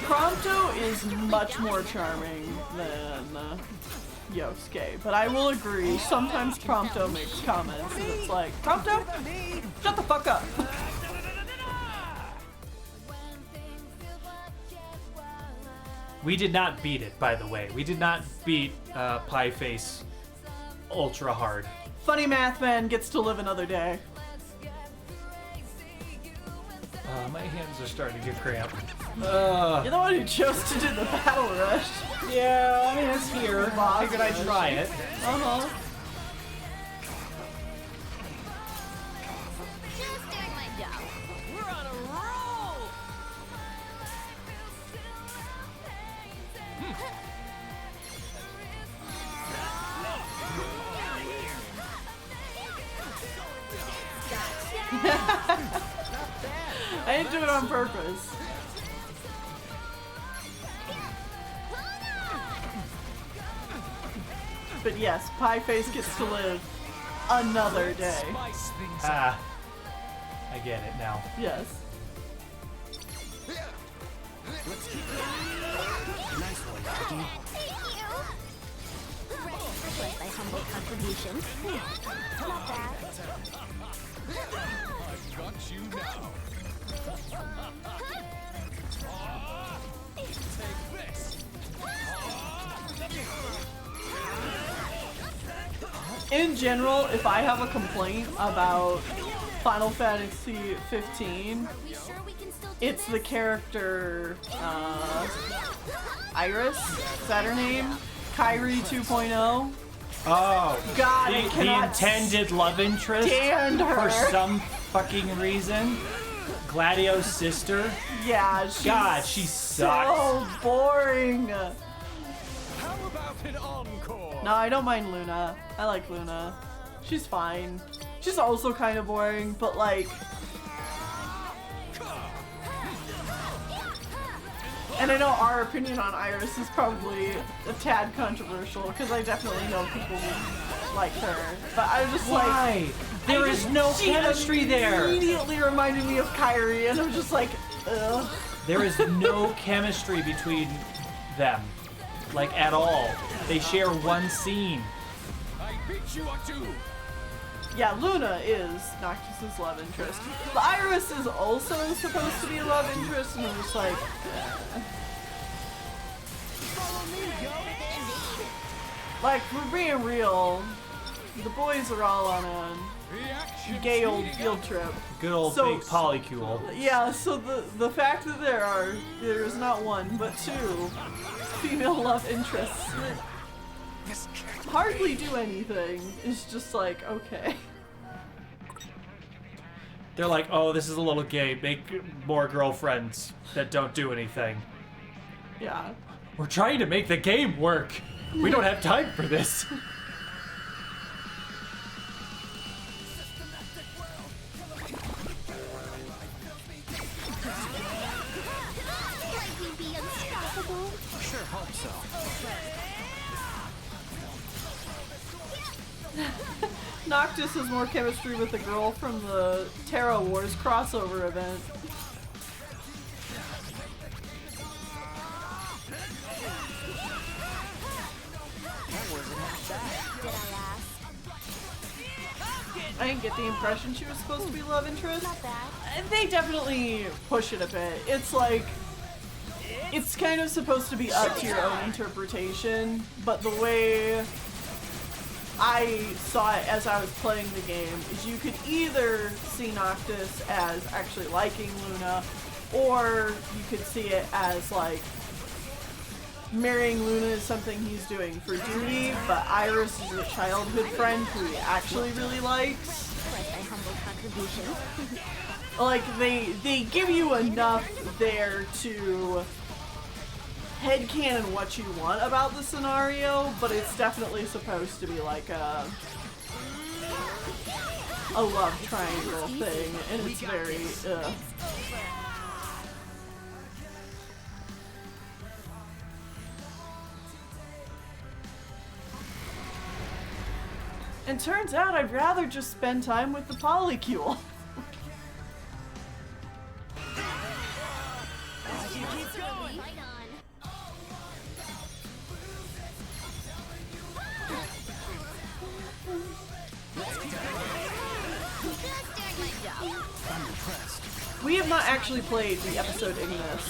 Prompto is much more charming than Yosuke, but I will agree, sometimes Prompto makes comments and it's like, Prompto, shut the fuck up. We did not beat it, by the way. We did not beat Pie Face ultra hard. Funny Math Man gets to live another day. My hands are starting to cramp. You're the one who chose to do the battle rush. Yeah, I mean, it's here. I figured I'd try it. Uh-huh. Just doing my job. We're on a roll! I didn't do it on purpose. But yes, Pie Face gets to live another day. Spice things up. Ah, I get it now. Yes. Let's keep it. Nice one, Rocky. Thank you. Ready for plus thy humble contribution. Not bad. I've got you now. Take this. In general, if I have a complaint about Final Fantasy 15, We sure we can still do it's this? the character Iris. Is that her name? Kyrie 2.0. Oh, God, I the cannot intended love interest stand her. for some fucking reason. Gladio's sister. Yeah, she's God, she sucks. so boring. How about an encore? No, I don't mind Luna. I like Luna. She's fine. She's also kind of boring, but like... And I know our opinion on Iris is probably a tad controversial, because I definitely know people who like her. But I was just Why? There I is just- no she chemistry there. immediately reminded me of Kyrie, and I'm just like, ugh. There is no chemistry between them, like at all. They share one scene. I beat you a two. Yeah, Luna is Noctis's love interest. But Iris is also supposed to be a love interest, and I'm just like, like, we're being real. The boys are all on a gay old field trip. Good old So- big polycule. Yeah, so the fact that there's not one, but two female love interests that hardly do anything is just like, okay. They're like, oh, this is a little gay. Make more girlfriends that don't do anything. Yeah. We're trying to make the game work. We don't have time for this. Like we'd be unstoppable. Sure hope so. Noctis has more chemistry with the girl from the Terra Wars crossover event. Did I ask? I didn't get the impression she was supposed to be love interest. Not bad. They definitely push it a bit. It's like, it's kind of supposed to be up to your own interpretation, but the way I saw it as I was playing the game is you could either see Noctis as actually liking Luna, or you could see it as like marrying Luna is something he's doing for duty, but Iris is a childhood friend who he actually really likes. Like my humble contribution. Like, they give you enough there to headcanon what you want about the scenario, but it's definitely supposed to be like a love triangle thing, and it's very, And turns out I'd rather just spend time with the polycule. Right on. Just doing my job. I'm impressed. We have not actually played the episode Ignis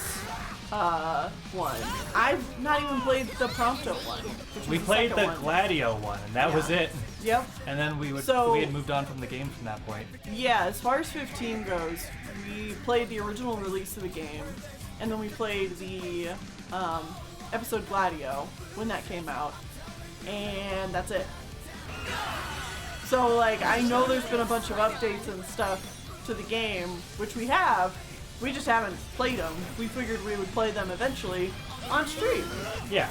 one. I've not even played the Prompto one. Which We was played second the one. Gladio one, and that was it. Yep. And then we So- had moved on from the game from that point. Yeah, as far as 15 goes, we played the original release of the game, and then we played the episode Gladio when that came out, and that's it. So, like, I know there's been a bunch of updates and stuff to the game, which we have. We just haven't played them. We figured we would play them eventually on stream. Yeah.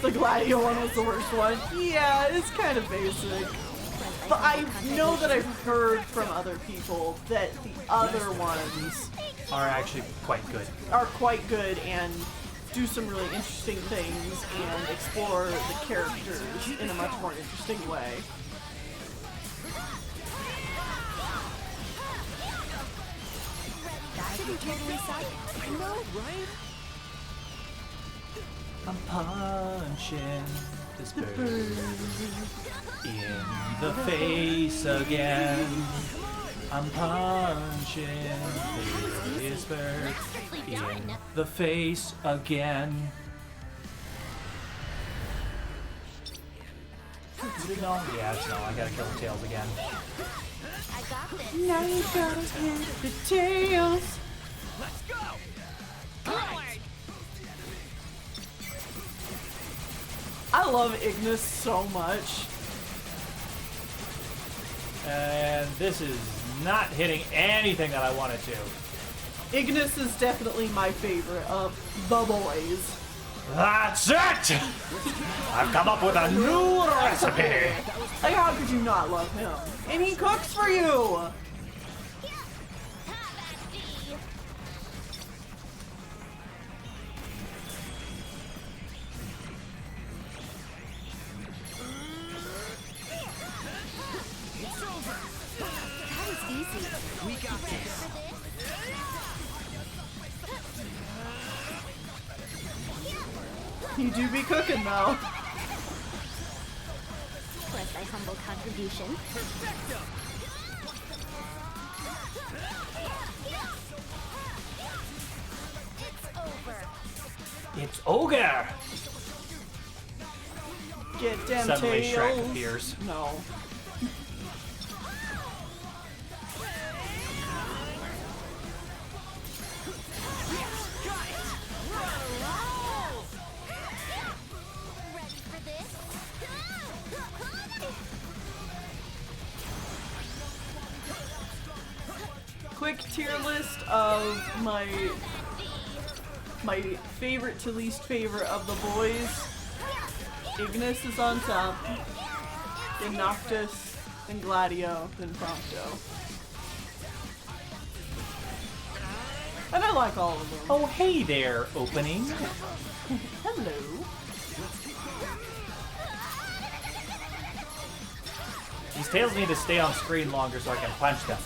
The Gladio one was the worst one. Yeah, it's kind of basic. But I know that I've heard from other people that the other ones Are actually quite good. are quite good and do some really interesting things and explore the characters in a much more interesting way. That didn't totally suck. I know, right? I'm punching this bird in the face again. I'm punching this bird in the face again. Is it no? Yeah, it's no. I gotta kill the tails again. I got this. Now you gotta hit the tails. I love Ignis so much. And this is not hitting anything that I wanted to. Ignis is definitely my favorite of the boys. That's it! I've come up with a new recipe! Like, how could you not love him? And he cooks for you! That was easy. We got this. You do be cooking though. Plus thy humble contribution. It's ogre. Get them Suddenly tails. Shrek appears. No. Ready for this? Quick tier list of my favorite to least favorite of the boys. Ignis is on top, then Noctis, then Gladio, then Prompto. And I like all of them. Oh, hey there, opening. Hello. These tails need to stay on screen longer so I can punch them.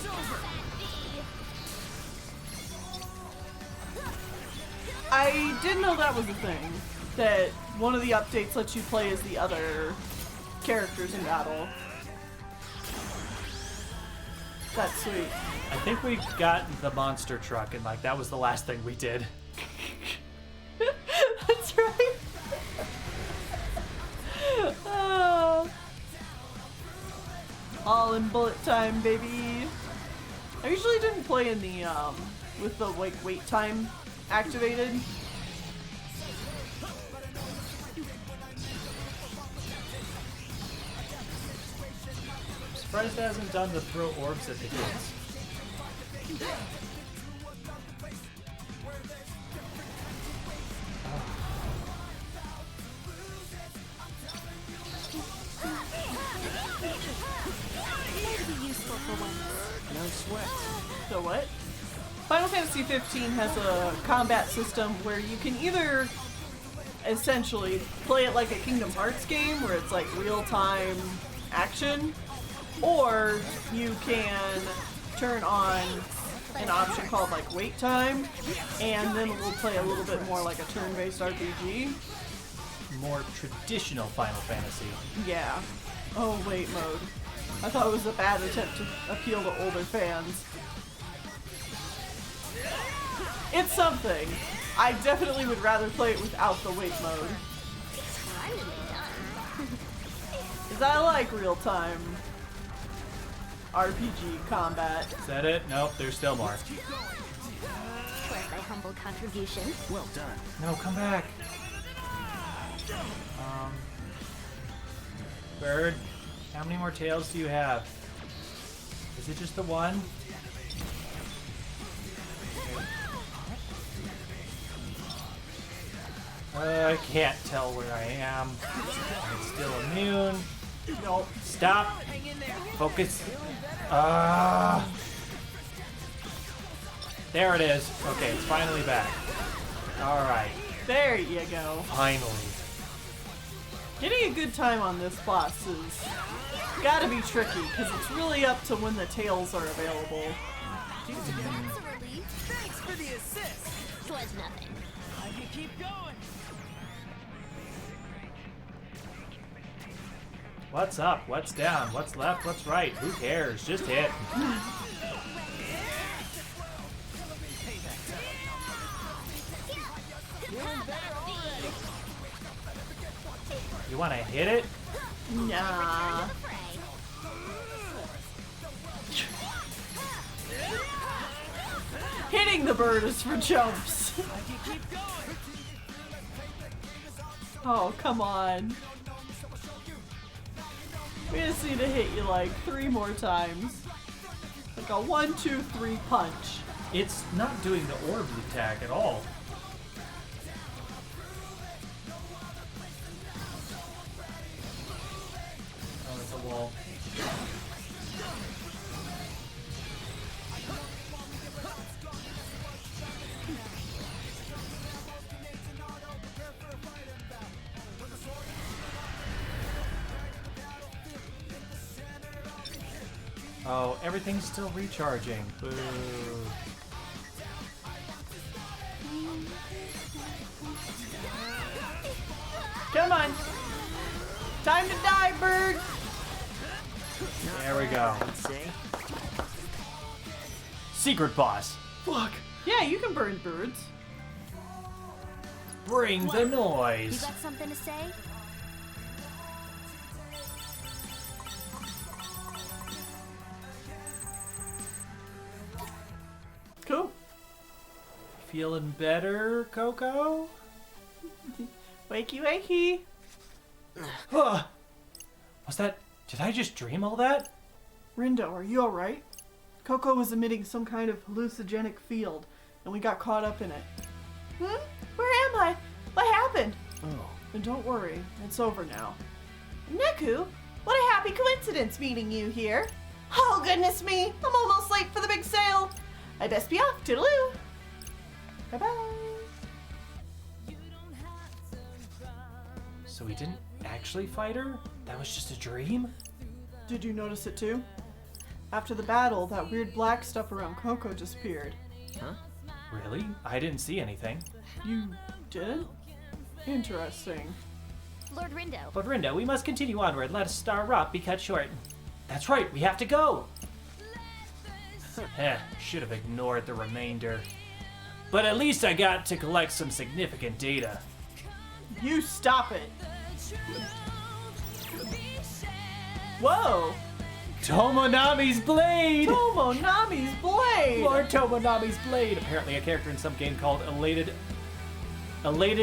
I didn't know that was a thing. That one of the updates lets you play as the other characters in battle. That's sweet. I think we got the monster truck, and like that was the last thing we did. That's right. All in bullet time, baby. I usually didn't play in the with the like wait time activated. I'm surprised it hasn't done the throw orbs at the kids. No sweat. So what? Final Fantasy 15 has a combat system where you can either essentially play it like a Kingdom Hearts game where it's like real-time action, or you can turn on an option called like wait time, and then it will play a little bit more like a turn-based RPG. More traditional Final Fantasy. Yeah. Oh, wait mode. I thought it was a bad attempt to appeal to older fans. It's something. I definitely would rather play it without the wait mode. Because I like real-time RPG combat. Is that it? Nope, there's still more. Plus thy humble contribution. Well done. No, come back. Bird, how many more tails do you have? Is it just the one? I can't tell where I am. I'm still immune. Nope. Stop. Focus. There it is. Okay, it's finally back. Alright, There you go. finally. Getting a good time on this boss is gotta be tricky, because it's really up to when the tails are available. That's a relief. Thanks for the assist. Twas nothing. I can keep going. What's up? What's down? What's left? What's right? Who cares? Just hit. You want to hit it? Nah. Hitting the bird is for jumps. Oh, come on. We just need to hit you like 3 more times. Like a 1, 2, 3 punch. It's not doing the orb attack at all. Oh, it's a wall. Oh, everything's still recharging. Boo. Time to die, bird! There we go. I'd say. Secret boss. Fuck. Yeah, you can burn birds. Bring the You noise. got something to say? Cool. Feeling better, Coco? Wakey, wakey. Huh. Was that... Did I just dream all that? Rindo, are you alright? Coco was emitting some kind of hallucinogenic field, and we got caught up in it. Where am I? What happened? Oh. And don't worry, it's over now. Neku, what a happy coincidence meeting you here. Oh, goodness me. I'm almost late for the big sale. I best be off. Toodaloo. Bye-bye. So we didn't actually fight her? That was just a dream? Did you notice it too? After the battle, that weird black stuff around Coco disappeared. Huh? Really? I didn't see anything. You didn't? Interesting. Lord Rindo. But Rindo, we must continue onward. Let a star up be cut short. That's right, we have to go! Should have ignored the remainder. But at least I got to collect some significant data. You stop it! Whoa! Tomonami's blade! Tomonami's blade! Lord Tomonami's blade! Apparently a character in some game called Elated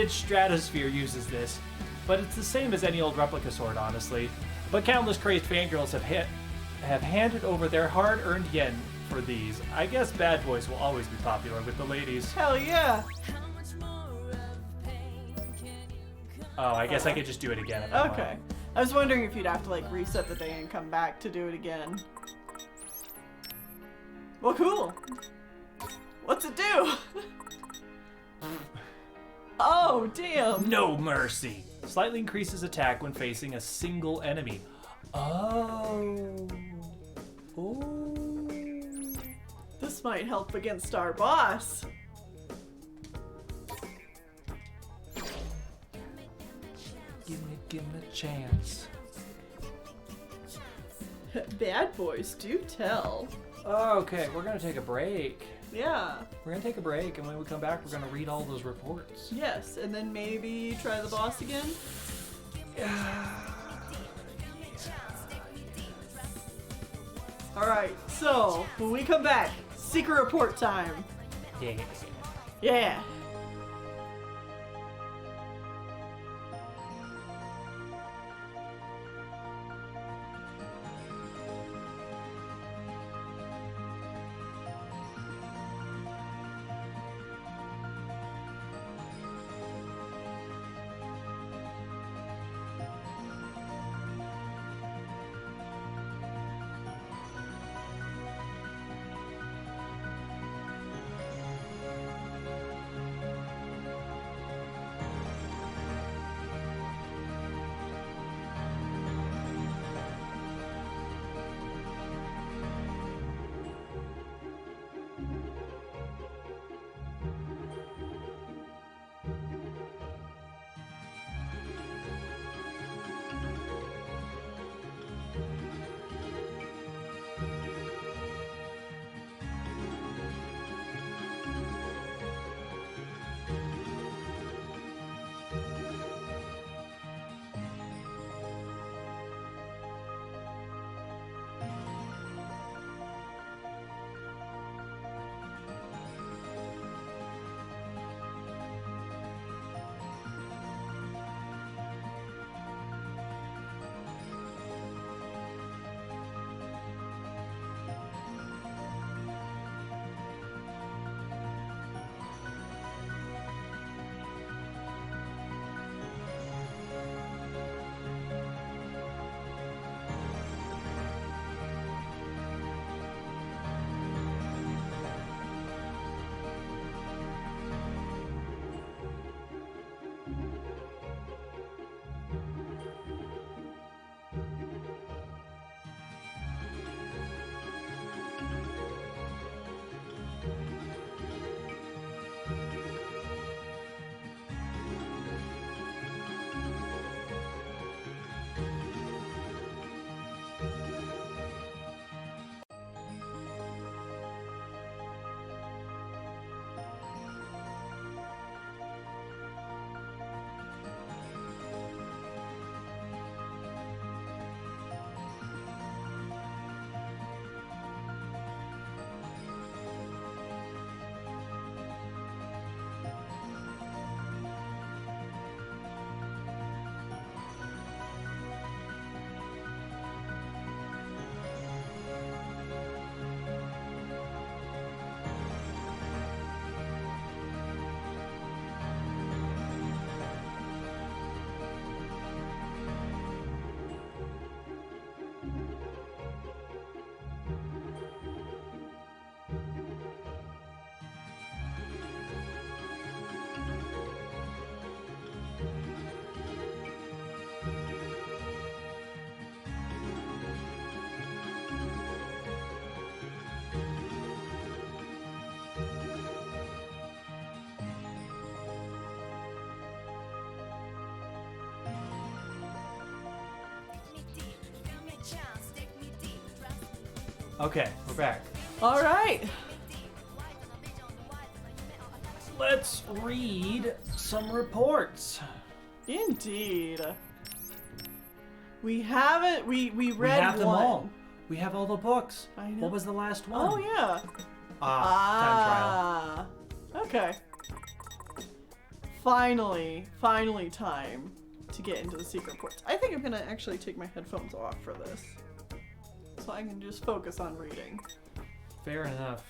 Stratosphere uses this. But it's the same as any old replica sword, honestly. But countless crazed fangirls have handed over their hard-earned yen for these. I guess bad boys will always be popular with the ladies. Hell yeah! Oh, I guess I could just do it again if I want. Okay. I was wondering if you'd have to like reset the day and come back to do it again. Well, cool. What's it do? Oh, damn. No mercy! Slightly increases attack when facing a single enemy. Oh. Ooh. This might help against our boss. Give me a chance. Bad boys do tell. Okay, we're gonna take a break. Yeah. We're gonna take a break, and when we come back, we're gonna read all those reports. Yes, and then maybe try the boss again. Alright, so when we come back, secret report time. Yeah. Yeah. Okay, we're back. All right. Let's read some reports. Indeed. We haven't. We read We have them one. all. We have all the books. I know. What was the last one? Oh yeah. Time trial. Okay. Finally time to get into the secret reports. I think I'm gonna actually take my headphones off for this, so I can just focus on reading. Fair enough.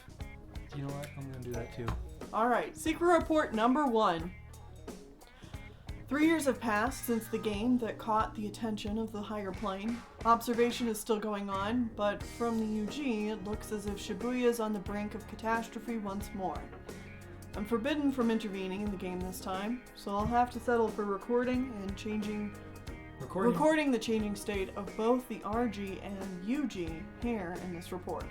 You know what? I'm gonna do that too. All right, secret report number 1. 3 years have passed since the game that caught the attention of the higher plane. Observation is still going on, but from the UG, it looks as if Shibuya is on the brink of catastrophe once more. I'm forbidden from intervening in the game this time, so I'll have to settle for recording the changing state of both the RG and UG here in this report.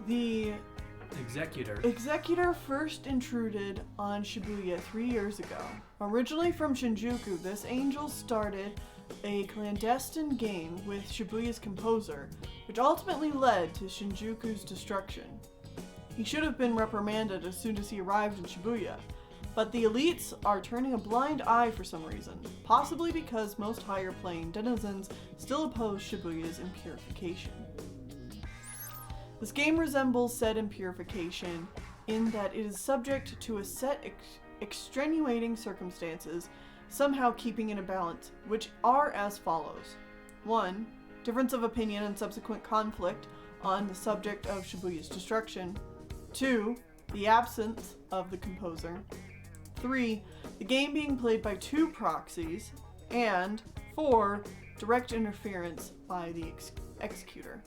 The Executor first intruded on Shibuya 3 years ago. Originally from Shinjuku, this angel started a clandestine game with Shibuya's composer, which ultimately led to Shinjuku's destruction. He should have been reprimanded as soon as he arrived in Shibuya, but the elites are turning a blind eye for some reason, possibly because most higher plane denizens still oppose Shibuya's impurification. This game resembles said impurification in that it is subject to a set extenuating circumstances, somehow keeping in a balance, which are as follows. 1. Difference of opinion and subsequent conflict on the subject of Shibuya's destruction. 2. The absence of the composer. 3. The game being played by 2 proxies. And 4. Direct interference by the Executor.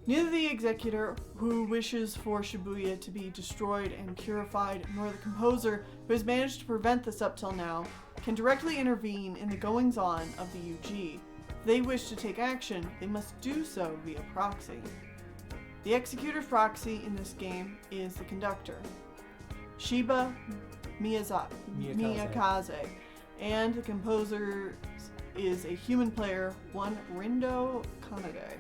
Neither the Executor, who wishes for Shibuya to be destroyed and purified, nor the composer, who has managed to prevent this up till now, can directly intervene in the goings-on of the UG. If they wish to take action, they must do so via proxy. The Executor's proxy in this game is the Conductor, Shiba Miyakaze, and the composer is a human player, one Rindo Kanade.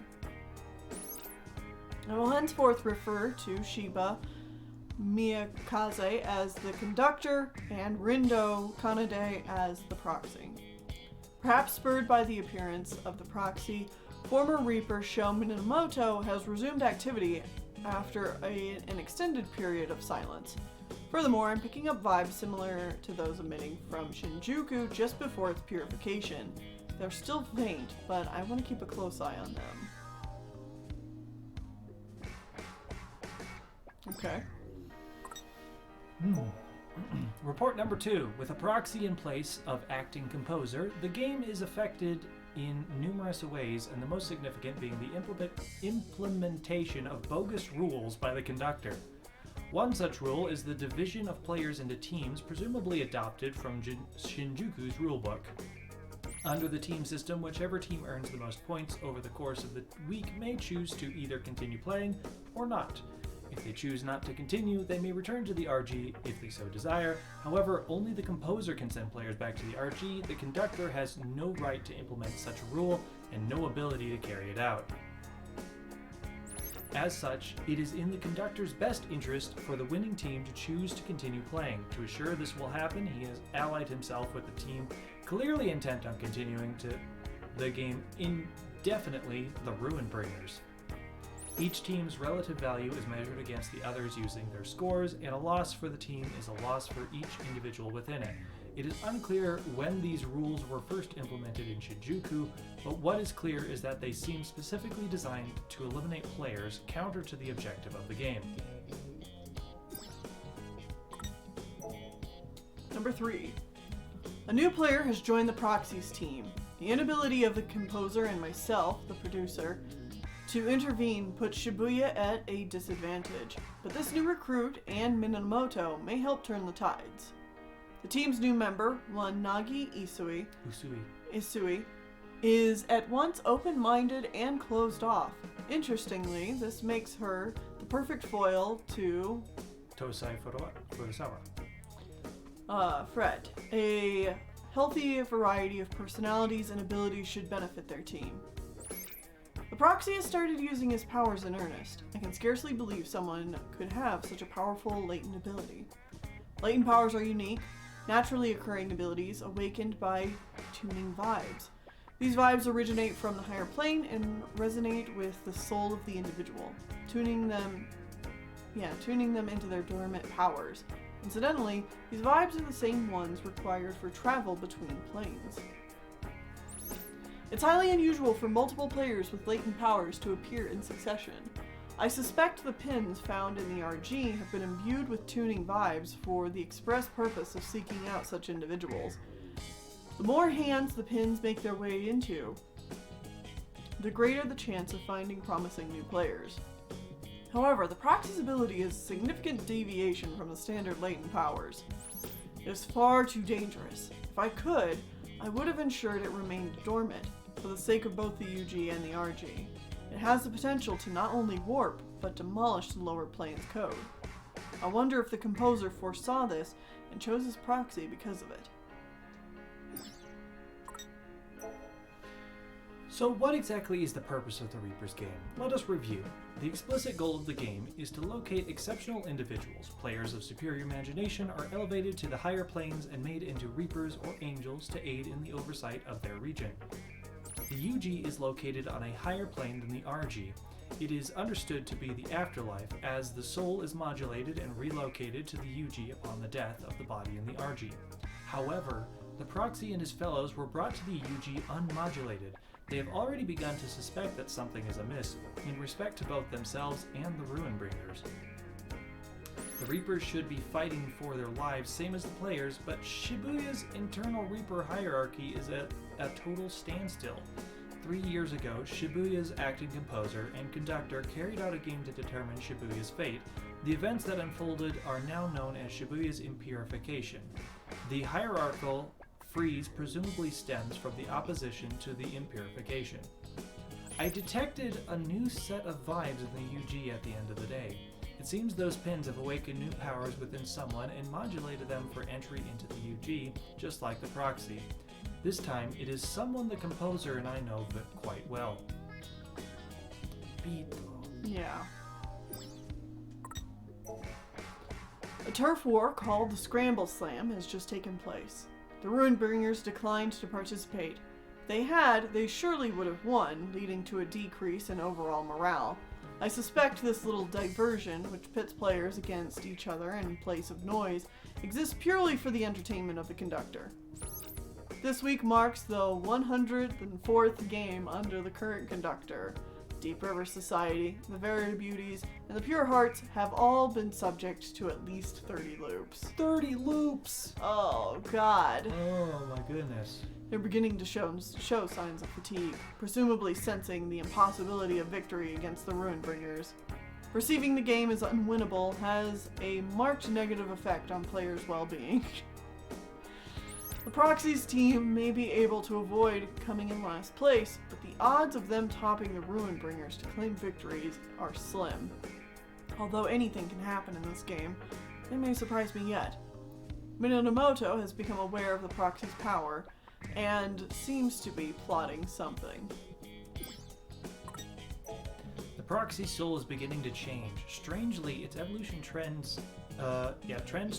I will henceforth refer to Shiba Miyakaze as the Conductor and Rindo Kanade as the proxy. Perhaps spurred by the appearance of the proxy, former Reaper Sho Minamoto has resumed activity after an extended period of silence. Furthermore, I'm picking up vibes similar to those emitting from Shinjuku just before its purification. They're still faint, but I want to keep a close eye on them. Okay. Report number 2. With a proxy in place of acting composer, the game is affected in numerous ways, and the most significant being the implementation of bogus rules by the Conductor. One such rule is the division of players into teams, presumably adopted from Shinjuku's rulebook. Under the team system, whichever team earns the most points over the course of the week may choose to either continue playing or not. If they choose not to continue, they may return to the RG if they so desire. However, only the composer can send players back to the RG. The Conductor has no right to implement such a rule and no ability to carry it out. As such, it is in the Conductor's best interest for the winning team to choose to continue playing. To assure this will happen, he has allied himself with the team clearly intent on continuing to the game indefinitely, the Ruin Bringers. Each team's relative value is measured against the others using their scores, and a loss for the team is a loss for each individual within it. It is unclear when these rules were first implemented in Shinjuku, but what is clear is that they seem specifically designed to eliminate players counter to the objective of the game. Number 3. A new player has joined the Proxies team. The inability of the composer and myself, the producer, to intervene puts Shibuya at a disadvantage, but this new recruit and Minamoto may help turn the tides. The team's new member, one Nagi Isui, is at once open-minded and closed off. Interestingly, this makes her the perfect foil to Tosai Furusawa. Fred, a healthy variety of personalities and abilities should benefit their team. The proxy has started using his powers in earnest. I can scarcely believe someone could have such a powerful latent ability. Latent powers are unique, naturally occurring abilities awakened by tuning vibes. These vibes originate from the higher plane and resonate with the soul of the individual, tuning them into their dormant powers. Incidentally, these vibes are the same ones required for travel between planes. It's highly unusual for multiple players with latent powers to appear in succession. I suspect the pins found in the RG have been imbued with tuning vibes for the express purpose of seeking out such individuals. The more hands the pins make their way into, the greater the chance of finding promising new players. However, the proxy's ability is a significant deviation from the standard latent powers. It is far too dangerous. If I could, I would have ensured it remained dormant, for the sake of both the UG and the RG. It has the potential to not only warp, but demolish the lower plane's code. I wonder if the composer foresaw this and chose his proxy because of it. So what exactly is the purpose of the Reaper's game? Let us review. The explicit goal of the game is to locate exceptional individuals. Players of superior imagination are elevated to the higher planes and made into Reapers or Angels to aid in the oversight of their region. The UG is located on a higher plane than the RG. It is understood to be the afterlife, as the soul is modulated and relocated to the UG upon the death of the body in the RG. However, the proxy and his fellows were brought to the UG unmodulated. They have already begun to suspect that something is amiss, in respect to both themselves and the Ruin Bringers. The Reapers should be fighting for their lives, same as the players, but Shibuya's internal Reaper hierarchy is at a total standstill. 3 years ago, Shibuya's acting composer and conductor carried out a game to determine Shibuya's fate. The events that unfolded are now known as Shibuya's impurification. The hierarchical freeze presumably stems from the opposition to the impurification. I detected a new set of vibes in the UG at the end of the day. It seems those pins have awakened new powers within someone and modulated them for entry into the UG, just like the proxy. This time, it is someone the composer and I know quite well. Beat. Yeah. A turf war called the Scramble Slam has just taken place. The Ruinbringers declined to participate. If they had, they surely would have won, leading to a decrease in overall morale. I suspect this little diversion, which pits players against each other in place of noise, exists purely for the entertainment of the conductor. This week marks the 104th game under the current conductor. Deep River Society, the Very Beauties, and the Pure Hearts have all been subject to at least 30 loops. 30 loops! Oh, God. Oh, my goodness. They're beginning to show signs of fatigue, presumably sensing the impossibility of victory against the Ruinbringers. Perceiving the game as unwinnable has a marked negative effect on players' well-being. The Proxy's team may be able to avoid coming in last place, but the odds of them topping the Ruinbringers to claim victories are slim. Although anything can happen in this game, they may surprise me yet. Minamoto has become aware of the Proxy's power, and seems to be plotting something. The Proxy's soul is beginning to change. Strangely, its evolution trends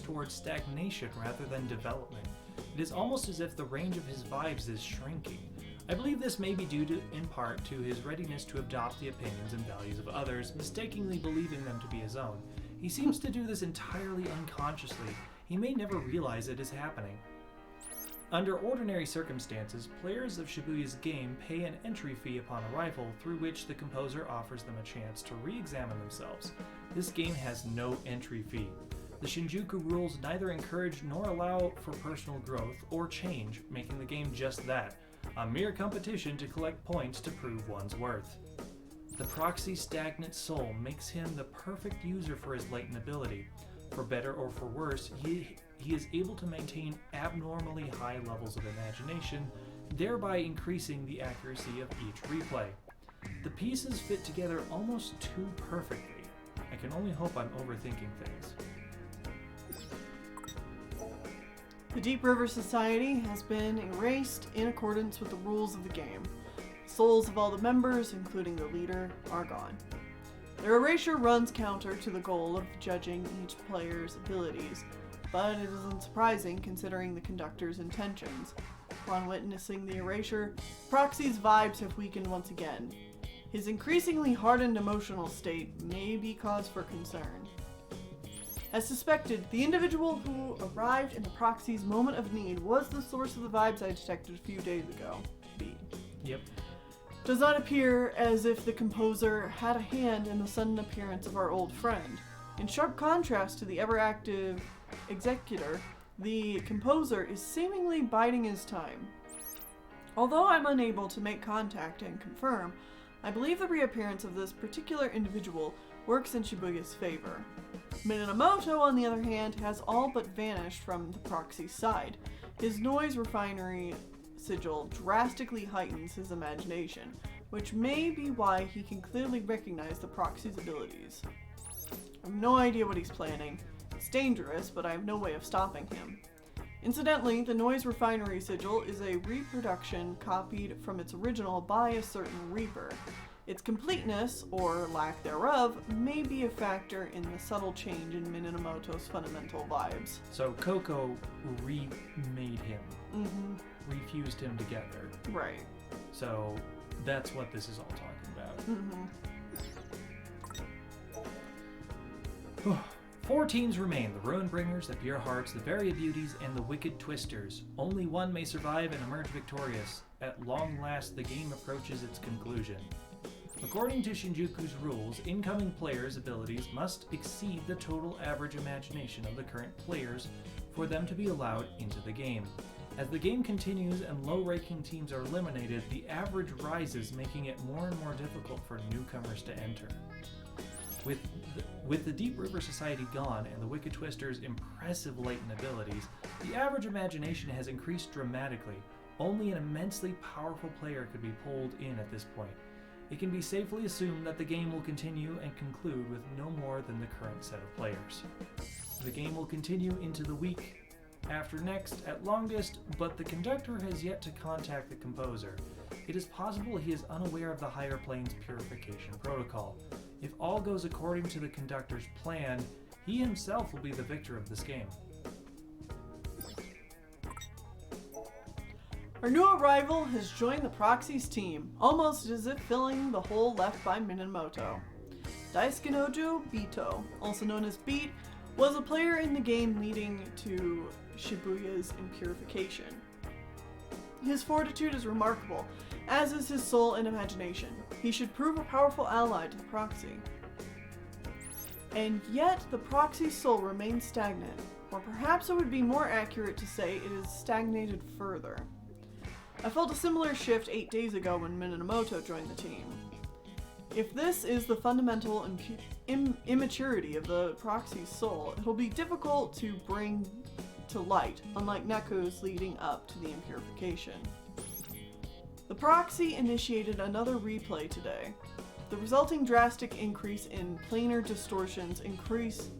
towards stagnation rather than development. It is almost as if the range of his vibes is shrinking. I believe this may be due in part to his readiness to adopt the opinions and values of others, mistakenly believing them to be his own. He seems to do this entirely unconsciously. He may never realize it is happening. Under ordinary circumstances, players of Shibuya's game pay an entry fee upon arrival, through which the composer offers them a chance to re-examine themselves. This game has no entry fee. The Shinjuku rules neither encourage nor allow for personal growth or change, making the game just that, a mere competition to collect points to prove one's worth. The Proxy's stagnant soul makes him the perfect user for his latent ability. For better or for worse, he is able to maintain abnormally high levels of imagination, thereby increasing the accuracy of each replay. The pieces fit together almost too perfectly. I can only hope I'm overthinking things. The Deep River Society has been erased in accordance with the rules of the game. The souls of all the members, including the leader, are gone. Their erasure runs counter to the goal of judging each player's abilities, but it isn't surprising considering the conductor's intentions. Upon witnessing the erasure, Proxy's vibes have weakened once again. His increasingly hardened emotional state may be cause for concern. As suspected, the individual who arrived in the Proxy's moment of need was the source of the vibes I detected a few days ago. B. Yep. Does not appear as if the composer had a hand in the sudden appearance of our old friend. In sharp contrast to the ever-active executor, the composer is seemingly biding his time. Although I'm unable to make contact and confirm, I believe the reappearance of this particular individual works in Shibuya's favor. Minamoto, on the other hand, has all but vanished from the Proxy's side. His noise refinery sigil drastically heightens his imagination, which may be why he can clearly recognize the Proxy's abilities. I have no idea what he's planning. It's dangerous, but I have no way of stopping him. Incidentally, the noise refinery sigil is a reproduction copied from its original by a certain Reaper. Its completeness, or lack thereof, may be a factor in the subtle change in Minamoto's fundamental vibes. So Coco remade him, refused him together. Right. So that's what this is all talking about. 4 teams remain: the Ruin Bringers, the Pure Hearts, the Very Beauties, and the Wicked Twisters. Only one may survive and emerge victorious. At long last, the game approaches its conclusion. According to Shinjuku's rules, incoming players' abilities must exceed the total average imagination of the current players for them to be allowed into the game. As the game continues and low-ranking teams are eliminated, the average rises, making it more and more difficult for newcomers to enter. With the Deep River Society gone and the Wicked Twisters' impressive latent abilities, the average imagination has increased dramatically. Only an immensely powerful player could be pulled in at this point. It can be safely assumed that the game will continue and conclude with no more than the current set of players. The game will continue into the week after next at longest, but the conductor has yet to contact the composer. It is possible he is unaware of the higher plane's purification protocol. If all goes according to the conductor's plan, he himself will be the victor of this game. Our new arrival has joined the Proxy's team, almost as if filling the hole left by Minamoto. Daisuke Bito, also known as Beat, was a player in the game leading to Shibuya's impurification. His fortitude is remarkable, as is his soul and imagination. He should prove a powerful ally to the Proxy. And yet, the Proxy's soul remains stagnant, or perhaps it would be more accurate to say it is stagnated further. I felt a similar shift 8 days ago when Minamoto joined the team. If this is the fundamental immaturity of the Proxy's soul, it'll be difficult to bring to light, unlike Neku's leading up to the impurification. The Proxy initiated another replay today. The resulting drastic increase in planar distortions indicates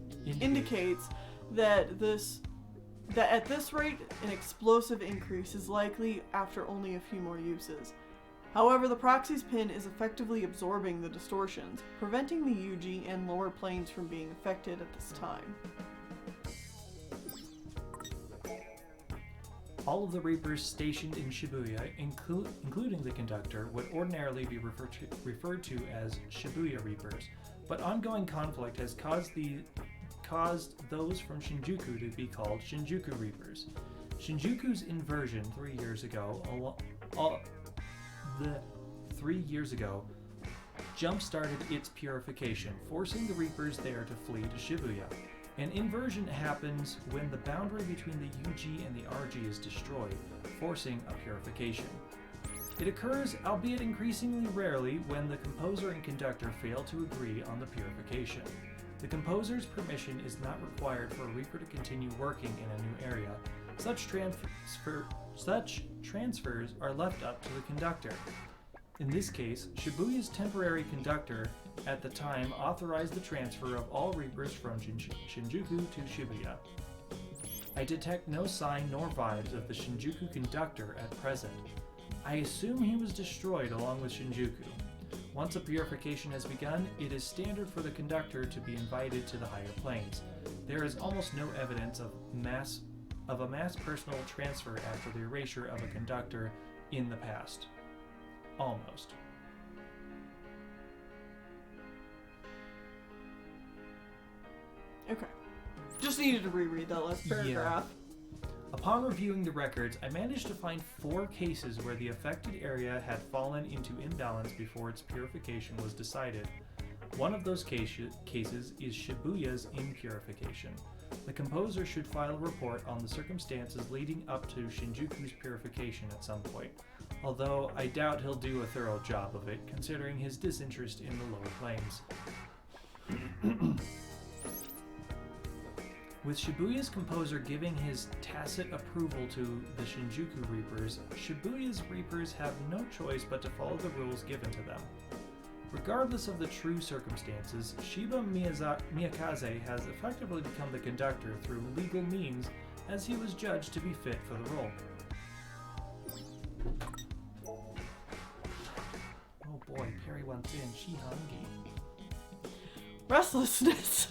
that at this rate, an explosive increase is likely after only a few more uses. However, the Proxy's pin is effectively absorbing the distortions, preventing the UG and lower planes from being affected at this time. All of the Reapers stationed in Shibuya, including the conductor, would ordinarily be referred to as Shibuya Reapers, but ongoing conflict has caused those from Shinjuku to be called Shinjuku Reapers. Shinjuku's inversion 3 years ago, jump-started its purification, forcing the Reapers there to flee to Shibuya. An inversion happens when the boundary between the UG and the RG is destroyed, forcing a purification. It occurs, albeit increasingly rarely, when the composer and conductor fail to agree on the purification. The composer's permission is not required for a Reaper to continue working in a new area. Such transfers are left up to the conductor. In this case, Shibuya's temporary conductor at the time authorized the transfer of all Reapers from Shinjuku to Shibuya. I detect no sign nor vibes of the Shinjuku conductor at present. I assume he was destroyed along with Shinjuku. Once a purification has begun, it is standard for the conductor to be invited to the higher planes. There is almost no evidence of a mass personal transfer after the erasure of a conductor in the past. Almost. Okay. Just needed to reread that last paragraph. Upon reviewing the records, I managed to find 4 cases where the affected area had fallen into imbalance before its purification was decided. One of those cases is Shibuya's impurification. The composer should file a report on the circumstances leading up to Shinjuku's purification at some point, although I doubt he'll do a thorough job of it, considering his disinterest in the lower planes. With Shibuya's composer giving his tacit approval to the Shinjuku Reapers, Shibuya's Reapers have no choice but to follow the rules given to them. Regardless of the true circumstances, Shiba Miyakaze has effectively become the conductor through legal means, as he was judged to be fit for the role. Oh boy, Perry wants in, she hungry. Restlessness.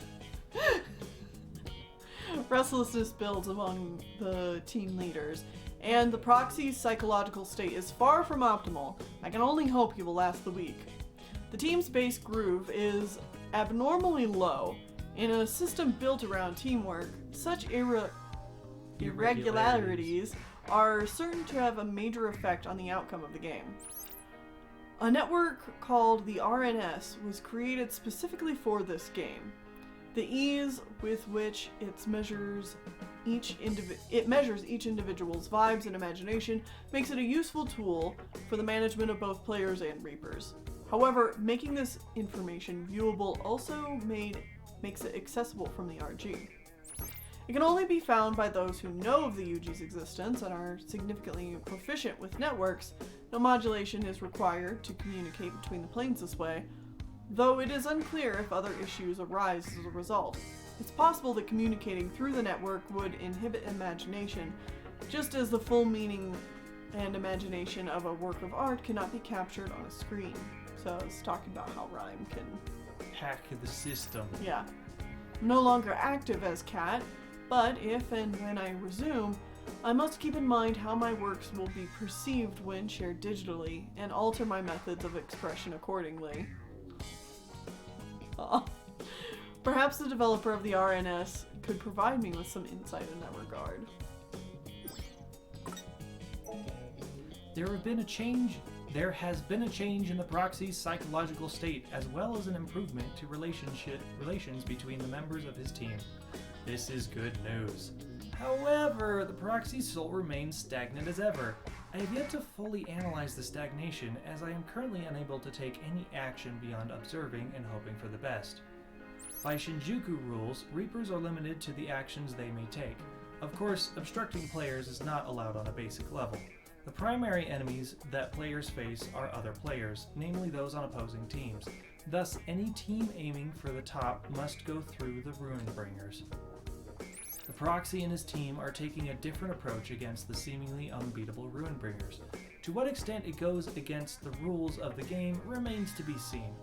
Restlessness builds among the team leaders, and the proxy's psychological state is far from optimal. I can only hope he will last the week. The team's base groove is abnormally low. In a system built around teamwork, such irregularities are certain to have a major effect on the outcome of the game. A network called the RNS was created specifically for this game. The ease with which it measures each individual's vibes and imagination makes it a useful tool for the management of both players and Reapers. However, making this information viewable also makes it accessible from the RG. It can only be found by those who know of the UG's existence and are significantly proficient with networks. No modulation is required to communicate between the planes this way, though it is unclear if other issues arise as a result. It's possible that communicating through the network would inhibit imagination, just as the full meaning and imagination of a work of art cannot be captured on a screen. So I was talking about how Rhyme can Hack the system. Yeah. I'm no longer active as Cat, but if and when I resume, I must keep in mind how my works will be perceived when shared digitally, and alter my methods of expression accordingly. Perhaps the developer of the RNS could provide me with some insight in that regard. There has been a change in the proxy's psychological state, as well as an improvement to relations between the members of his team. This is good news. However, the proxy's soul remains stagnant as ever. I have yet to fully analyze the stagnation, as I am currently unable to take any action beyond observing and hoping for the best. By Shinjuku rules, Reapers are limited to the actions they may take. Of course, obstructing players is not allowed on a basic level. The primary enemies that players face are other players, namely those on opposing teams. Thus, any team aiming for the top must go through the Ruinbringers. The Proxy and his team are taking a different approach against the seemingly unbeatable Ruinbringers. To what extent it goes against the rules of the game remains to be seen.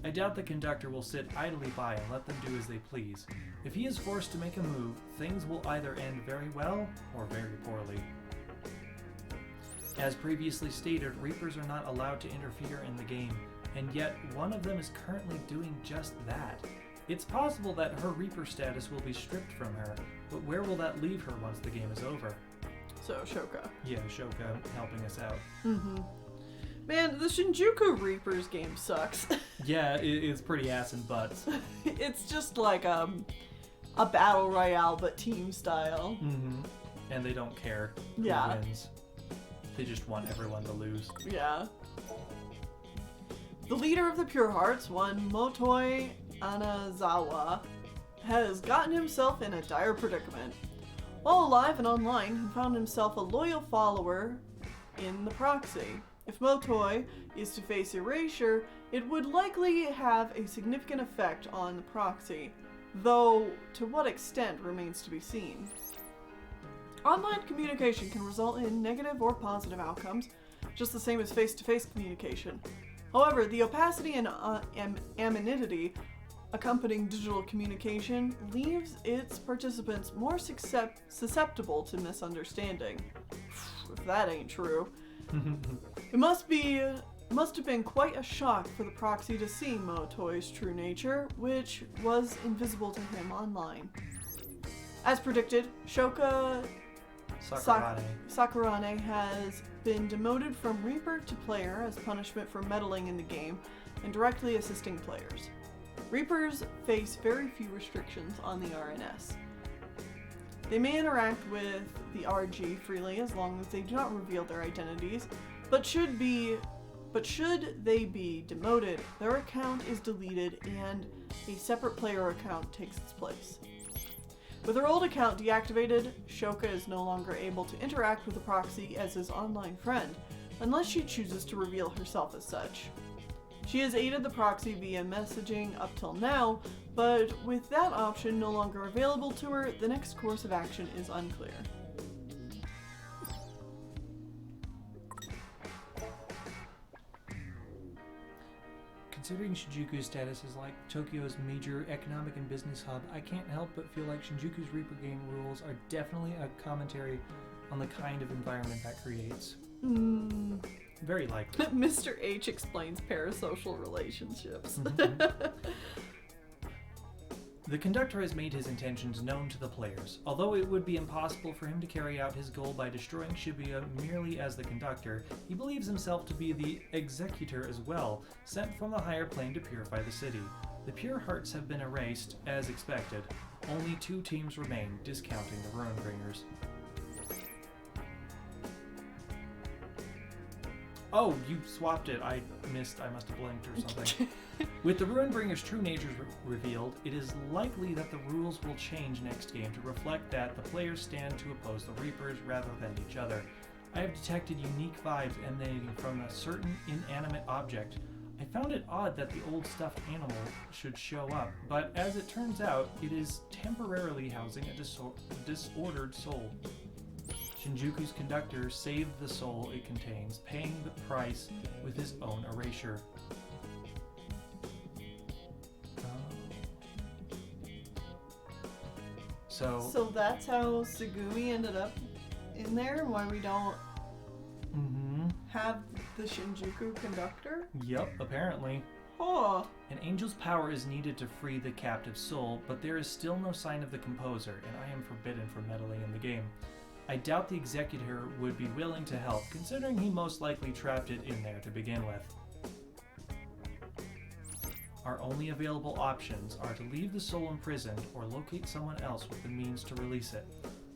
I doubt the conductor will sit idly by and let them do as they please. If he is forced to make a move, things will either end very well or very poorly. As previously stated, Reapers are not allowed to interfere in the game, and yet one of them is currently doing just that. It's possible that her Reaper status will be stripped from her, but where will that leave her once the game is over? So, Shoka. Yeah, Shoka helping us out. Mm-hmm. Man, the Shinjuku Reapers game sucks. Yeah, it's pretty ass and butts. It's just like a battle royale, but team style. Mm-hmm. And they don't care who wins. They just want everyone to lose. Yeah. The leader of the Pure Hearts, one Motoi Anazawa, has gotten himself in a dire predicament. While alive and online, he found himself a loyal follower in the Proxy. If Motoi is to face erasure, it would likely have a significant effect on the Proxy, though to what extent remains to be seen. Online communication can result in negative or positive outcomes, just the same as face-to-face communication. However, the opacity and anonymity accompanying digital communication leaves its participants more susceptible to misunderstanding. If that ain't true. It must have been quite a shock for the proxy to see Motoi's true nature, which was invisible to him online. As predicted, Shoka Sakurane has been demoted from Reaper to player as punishment for meddling in the game and directly assisting players. Reapers face very few restrictions on the RNS. They may interact with the RG freely as long as they do not reveal their identities, but should they be demoted, their account is deleted and a separate player account takes its place. With her old account deactivated, Shoka is no longer able to interact with the proxy as his online friend, unless she chooses to reveal herself as such. She has aided the proxy via messaging up till now, but with that option no longer available to her, the next course of action is unclear. Considering Shinjuku's status as like Tokyo's major economic and business hub, I can't help but feel like Shinjuku's Reaper game rules are definitely a commentary on the kind of environment that creates. Very likely. Mr. H explains parasocial relationships. The conductor has made his intentions known to the players. Although it would be impossible for him to carry out his goal by destroying Shibuya merely as the conductor, he believes himself to be the executor as well, sent from the higher plane to purify the city. The pure hearts have been erased, as expected. Only 2 teams remain, discounting the Ruinbringers. Oh, you swapped it. I must have blinked or something. With the Ruinbringer's true nature revealed, it is likely that the rules will change next game to reflect that the players stand to oppose the Reapers rather than each other. I have detected unique vibes emanating from a certain inanimate object. I found it odd that the old stuffed animal should show up, but as it turns out, it is temporarily housing a disordered soul. Shinjuku's conductor saved the soul it contains, paying the price with his own erasure. So that's how Tsugumi ended up in there, and why we don't have the Shinjuku conductor? Yep, apparently. Oh. An angel's power is needed to free the captive soul, but there is still no sign of the composer, and I am forbidden from meddling in the game. I doubt the executor would be willing to help, considering he most likely trapped it in there to begin with. Our only available options are to leave the soul imprisoned or locate someone else with the means to release it.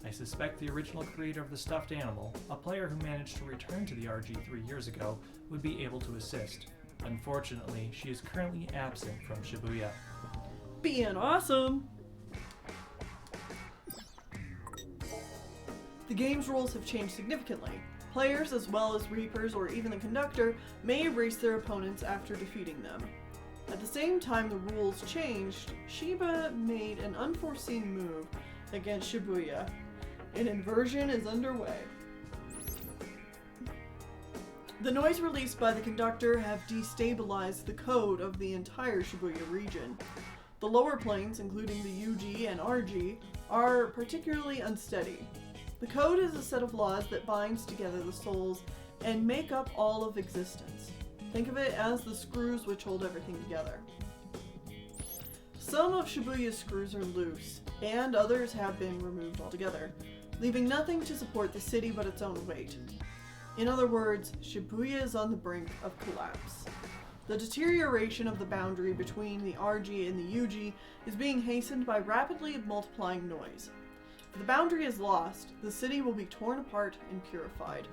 I suspect the original creator of the stuffed animal, a player who managed to return to the RG 3 years ago, would be able to assist. Unfortunately, she is currently absent from Shibuya. Being awesome! The game's rules have changed significantly. Players, as well as Reapers or even the conductor, may erase their opponents after defeating them. At the same time the rules changed, Shiba made an unforeseen move against Shibuya. An inversion is underway. The noise released by the conductor have destabilized the code of the entire Shibuya region. The lower planes, including the UG and RG, are particularly unsteady. The code is a set of laws that binds together the souls and make up all of existence. Think of it as the screws which hold everything together. Some of Shibuya's screws are loose, and others have been removed altogether, leaving nothing to support the city but its own weight. In other words, Shibuya is on the brink of collapse. The deterioration of the boundary between the RG and the UG is being hastened by rapidly multiplying noise. If the boundary is lost, the city will be torn apart and purified.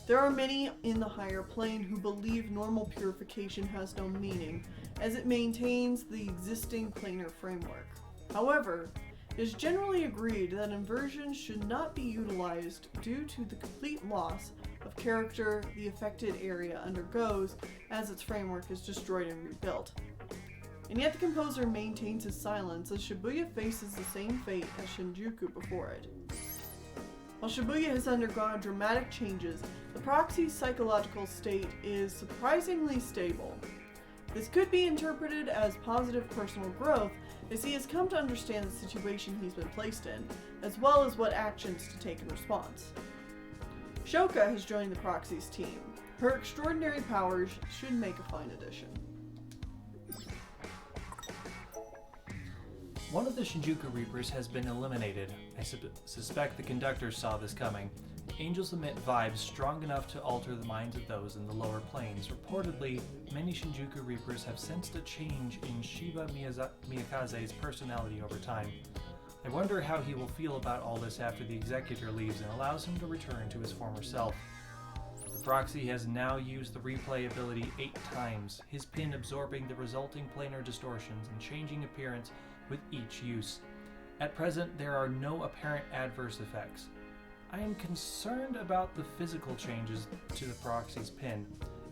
There are many in the higher plane who believe normal purification has no meaning, as it maintains the existing planar framework. However, it is generally agreed that inversion should not be utilized due to the complete loss of character the affected area undergoes as its framework is destroyed and rebuilt. And yet the composer maintains his silence as Shibuya faces the same fate as Shinjuku before it. While Shibuya has undergone dramatic changes, the proxy's psychological state is surprisingly stable. This could be interpreted as positive personal growth, as he has come to understand the situation he's been placed in, as well as what actions to take in response. Shoka has joined the proxy's team. Her extraordinary powers should make a fine addition. One of the Shinjuku Reapers has been eliminated. I suspect the conductors saw this coming. Angels emit vibes strong enough to alter the minds of those in the lower planes. Reportedly, many Shinjuku Reapers have sensed a change in Shiba Miyakaze's personality over time. I wonder how he will feel about all this after the Executor leaves and allows him to return to his former self. The proxy has now used the replay ability 8 times, his pin absorbing the resulting planar distortions and changing appearance with each use. At present, there are no apparent adverse effects. I am concerned about the physical changes to the proxy's pin.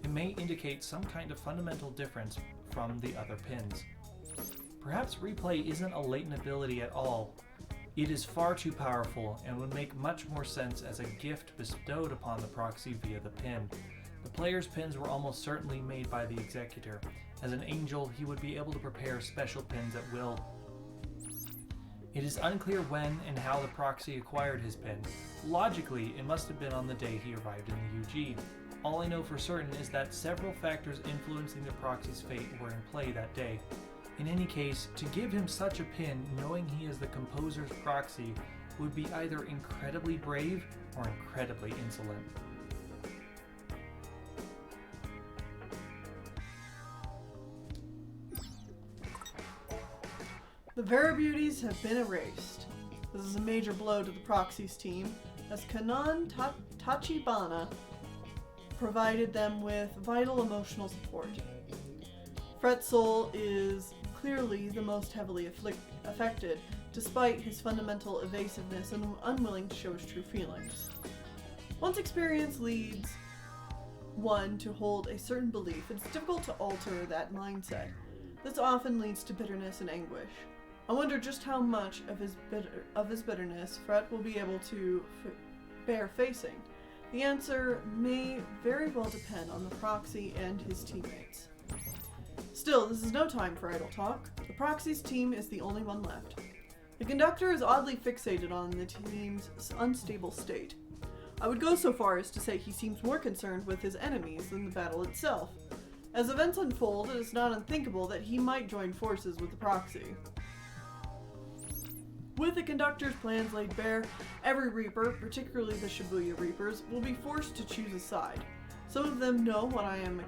It may indicate some kind of fundamental difference from the other pins. Perhaps replay isn't a latent ability at all. It is far too powerful and would make much more sense as a gift bestowed upon the proxy via the pin. The player's pins were almost certainly made by the Executor. As an angel, he would be able to prepare special pins at will. It is unclear when and how the proxy acquired his pin. Logically, it must have been on the day he arrived in the UG. All I know for certain is that several factors influencing the proxy's fate were in play that day. In any case, to give him such a pin, knowing he is the composer's proxy, would be either incredibly brave or incredibly insolent. The Vera Beauties have been erased. This is a major blow to the proxy's team, as Kanan Tachibana provided them with vital emotional support. Fretsoul is clearly the most heavily affected, despite his fundamental evasiveness and unwilling to show his true feelings. Once experience leads one to hold a certain belief, it's difficult to alter that mindset. This often leads to bitterness and anguish. I wonder just how much of his bitterness Fret will be able to bear facing. The answer may very well depend on the proxy and his teammates. Still, this is no time for idle talk. The proxy's team is the only one left. The conductor is oddly fixated on the team's unstable state. I would go so far as to say he seems more concerned with his enemies than the battle itself. As events unfold, it is not unthinkable that he might join forces with the proxy. With the conductor's plans laid bare, every Reaper, particularly the Shibuya Reapers, will be forced to choose a side. Some of them who know what I am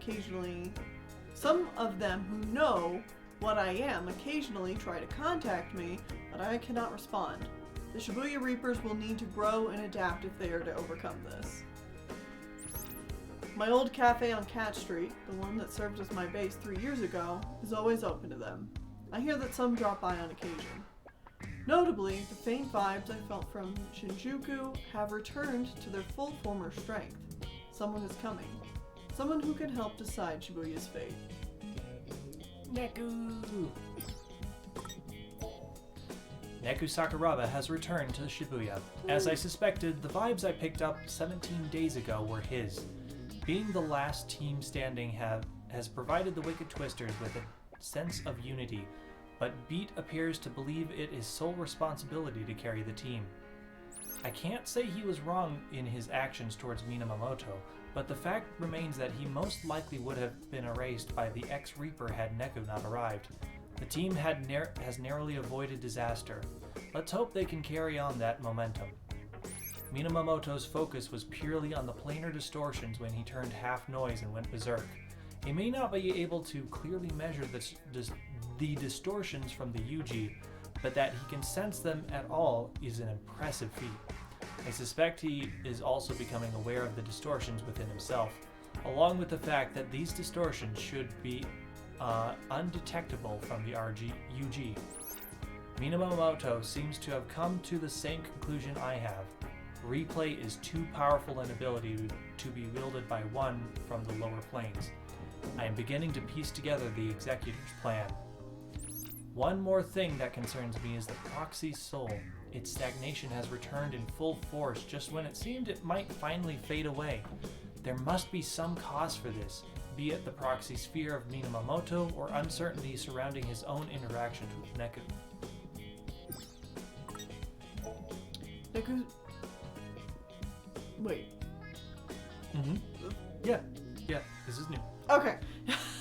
occasionally try to contact me, but I cannot respond. The Shibuya Reapers will need to grow and adapt if they are to overcome this. My old cafe on Cat Street, the one that served as my base 3 years ago, is always open to them. I hear that some drop by on occasion. Notably, the faint vibes I felt from Shinjuku have returned to their full former strength. Someone is coming. Someone who can help decide Shibuya's fate. Neku! Neku Sakuraba has returned to Shibuya. As I suspected, the vibes I picked up 17 days ago were his. Being the last team standing has provided the Wicked Twisters with a sense of unity, but Beat appears to believe it is sole responsibility to carry the team. I can't say he was wrong in his actions towards Minamoto, but the fact remains that he most likely would have been erased by the ex-Reaper had Neku not arrived. The team has narrowly avoided disaster. Let's hope they can carry on that momentum. Minamoto's focus was purely on the planar distortions when he turned half noise and went berserk. He may not be able to clearly measure the distortions from the UG, but that he can sense them at all is an impressive feat. I suspect he is also becoming aware of the distortions within himself, along with the fact that these distortions should be undetectable from the UG. Minamoto seems to have come to the same conclusion I have. Replay is too powerful an ability to be wielded by one from the lower planes. I am beginning to piece together the Executor's plan. One more thing that concerns me is the proxy's soul. Its stagnation has returned in full force just when it seemed it might finally fade away. There must be some cause for this, be it the proxy's fear of Minamoto or uncertainty surrounding his own interactions with Neku. Neku... Wait. Mm-hmm. Yeah, this is new. Okay.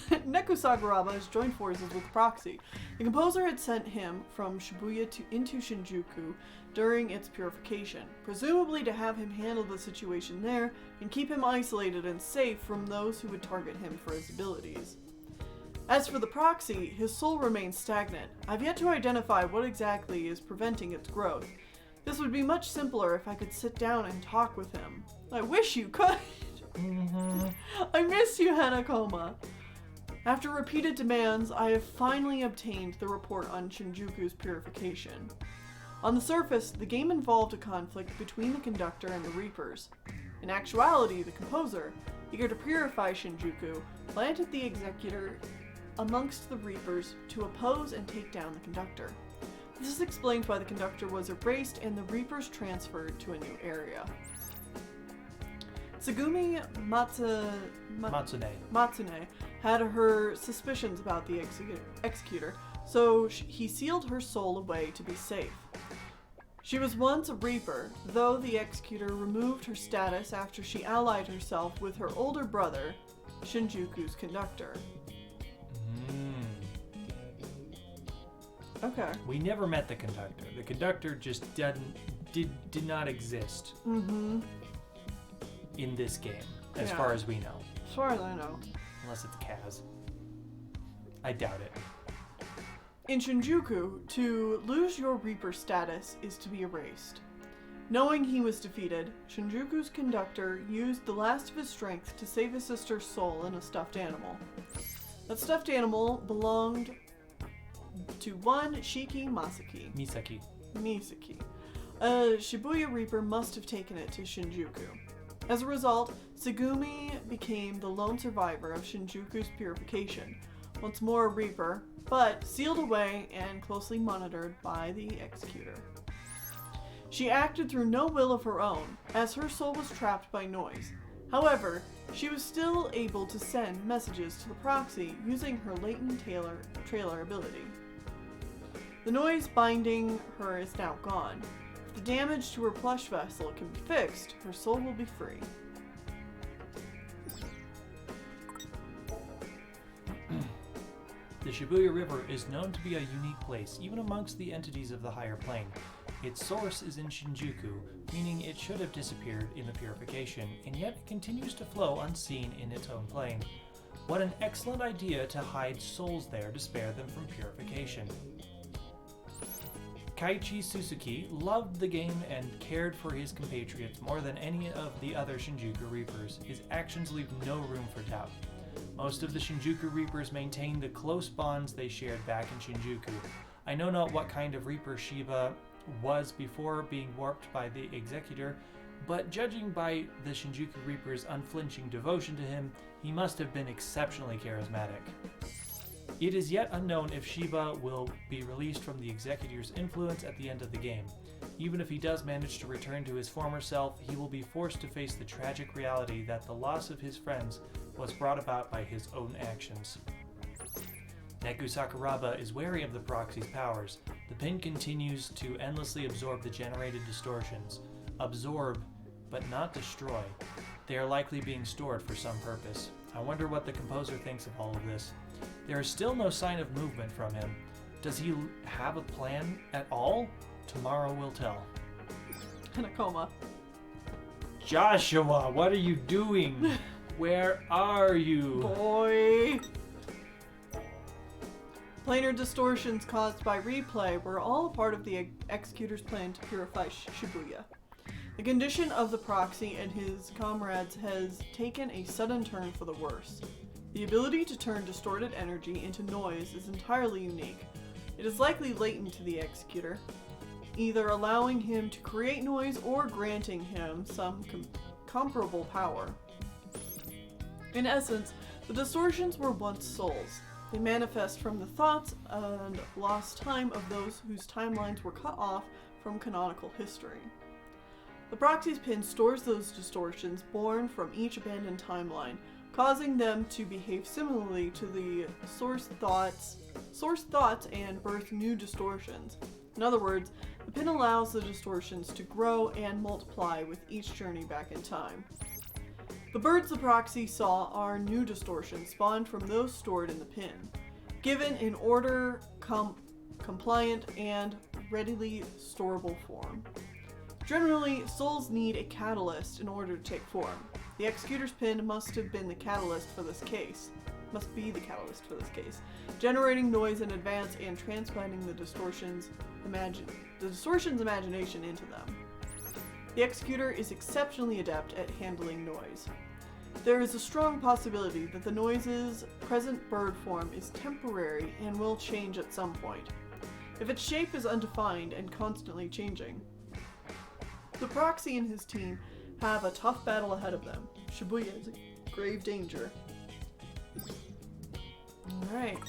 Neku Sakuraba has joined forces with Proxy. The composer had sent him from Shibuya into Shinjuku during its purification, presumably to have him handle the situation there and keep him isolated and safe from those who would target him for his abilities. As for the Proxy, his soul remains stagnant. I've yet to identify what exactly is preventing its growth. This would be much simpler if I could sit down and talk with him. I wish you could! I miss you, Hanakoma! After repeated demands, I have finally obtained the report on Shinjuku's purification. On the surface, the game involved a conflict between the conductor and the Reapers. In actuality, the composer, eager to purify Shinjuku, planted the executor amongst the Reapers to oppose and take down the conductor. This is explained why the conductor was erased and the Reapers transferred to a new area. Tsugumi Matsune had her suspicions about the executor, so he sealed her soul away to be safe. She was once a Reaper, though the executor removed her status after she allied herself with her older brother, Shinjuku's conductor. Okay. We never met the conductor. The conductor just did not exist in this game, as far as we know. As far as I know. Unless it's Kaz. I doubt it. In Shinjuku, to lose your Reaper status is to be erased. Knowing he was defeated, Shinjuku's conductor used the last of his strength to save his sister's soul in a stuffed animal. That stuffed animal belonged to one Shiki Misaki. A Shibuya Reaper must have taken it to Shinjuku. As a result, Tsugumi became the lone survivor of Shinjuku's purification, once more a Reaper, but sealed away and closely monitored by the executor. She acted through no will of her own, as her soul was trapped by noise. However, she was still able to send messages to the proxy using her latent trailer ability. The noise binding her is now gone. If the damage to her plush vessel can be fixed, her soul will be free. The Shibuya River is known to be a unique place, even amongst the entities of the higher plane. Its source is in Shinjuku, meaning it should have disappeared in the purification, and yet it continues to flow unseen in its own plane. What an excellent idea to hide souls there to spare them from purification. Kaiichi Suzuki loved the game and cared for his compatriots more than any of the other Shinjuku Reapers. His actions leave no room for doubt. Most of the Shinjuku Reapers maintain the close bonds they shared back in Shinjuku. I know not what kind of Reaper Shiba was before being warped by the Executor, but judging by the Shinjuku Reaper's unflinching devotion to him, he must have been exceptionally charismatic. It is yet unknown if Shiba will be released from the Executor's influence at the end of the game. Even if he does manage to return to his former self, he will be forced to face the tragic reality that the loss of his friends was brought about by his own actions. Neku Sakuraba is wary of the proxy's powers. The pin continues to endlessly absorb the generated distortions. Absorb, but not destroy. They are likely being stored for some purpose. I wonder what the composer thinks of all of this. There is still no sign of movement from him. Does he have a plan at all? Tomorrow will tell. In a coma. Joshua, what are you doing? Where are you? Boy! Planar distortions caused by replay were all a part of the Executor's plan to purify Shibuya. The condition of the proxy and his comrades has taken a sudden turn for the worse. The ability to turn distorted energy into noise is entirely unique. It is likely latent to the Executor, either allowing him to create noise or granting him some comparable power. In essence, the distortions were once souls. They manifest from the thoughts and lost time of those whose timelines were cut off from canonical history. The proxy's pin stores those distortions born from each abandoned timeline, causing them to behave similarly to the source thoughts and birth new distortions. In other words, the pin allows the distortions to grow and multiply with each journey back in time. The birds the proxy saw are new distortions spawned from those stored in the pin, given in order, compliant, and readily storable form. Generally, souls need a catalyst in order to take form. The executor's pin must be the catalyst for this case, generating noise in advance and transplanting the distortion's imagination into them. The executor is exceptionally adept at handling noise. There is a strong possibility that the noise's present bird form is temporary and will change at some point, if its shape is undefined and constantly changing. The proxy and his team have a tough battle ahead of them. Shibuya is in grave danger. Alright.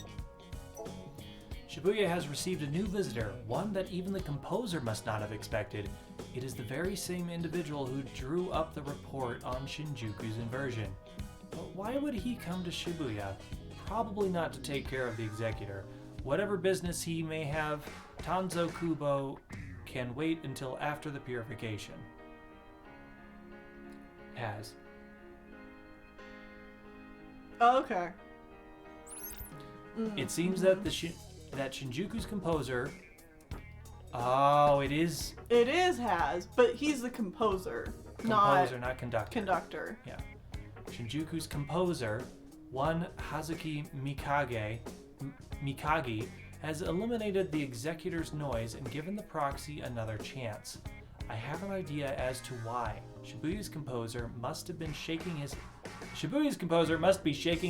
Shibuya has received a new visitor, one that even the composer must not have expected. It is the very same individual who drew up the report on Shinjuku's inversion. But why would he come to Shibuya? Probably not to take care of the executor. Whatever business he may have, Tanzo Kubo can wait until after the purification. Has. Oh, okay. It seems that that Shinjuku's composer... Oh, it is... It is Has, but he's the composer, Composer, not conductor. conductor. Yeah. Shinjuku's composer, one Hazuki Mikagi, has eliminated the executor's noise and given the proxy another chance. I have an idea as to why. Shibuya's composer must be shaking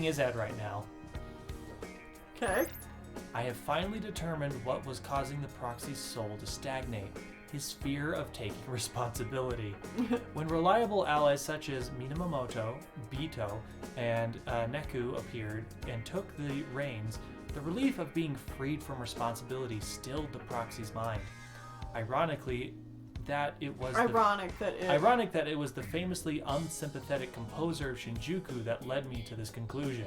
his head right now. Okay. I have finally determined what was causing the proxy's soul to stagnate. His fear of taking responsibility. When reliable allies such as Minamoto, Bito, and Neku appeared and took the reins, the relief of being freed from responsibility stilled the proxy's mind. Ironic that it was the famously unsympathetic composer of Shinjuku that led me to this conclusion.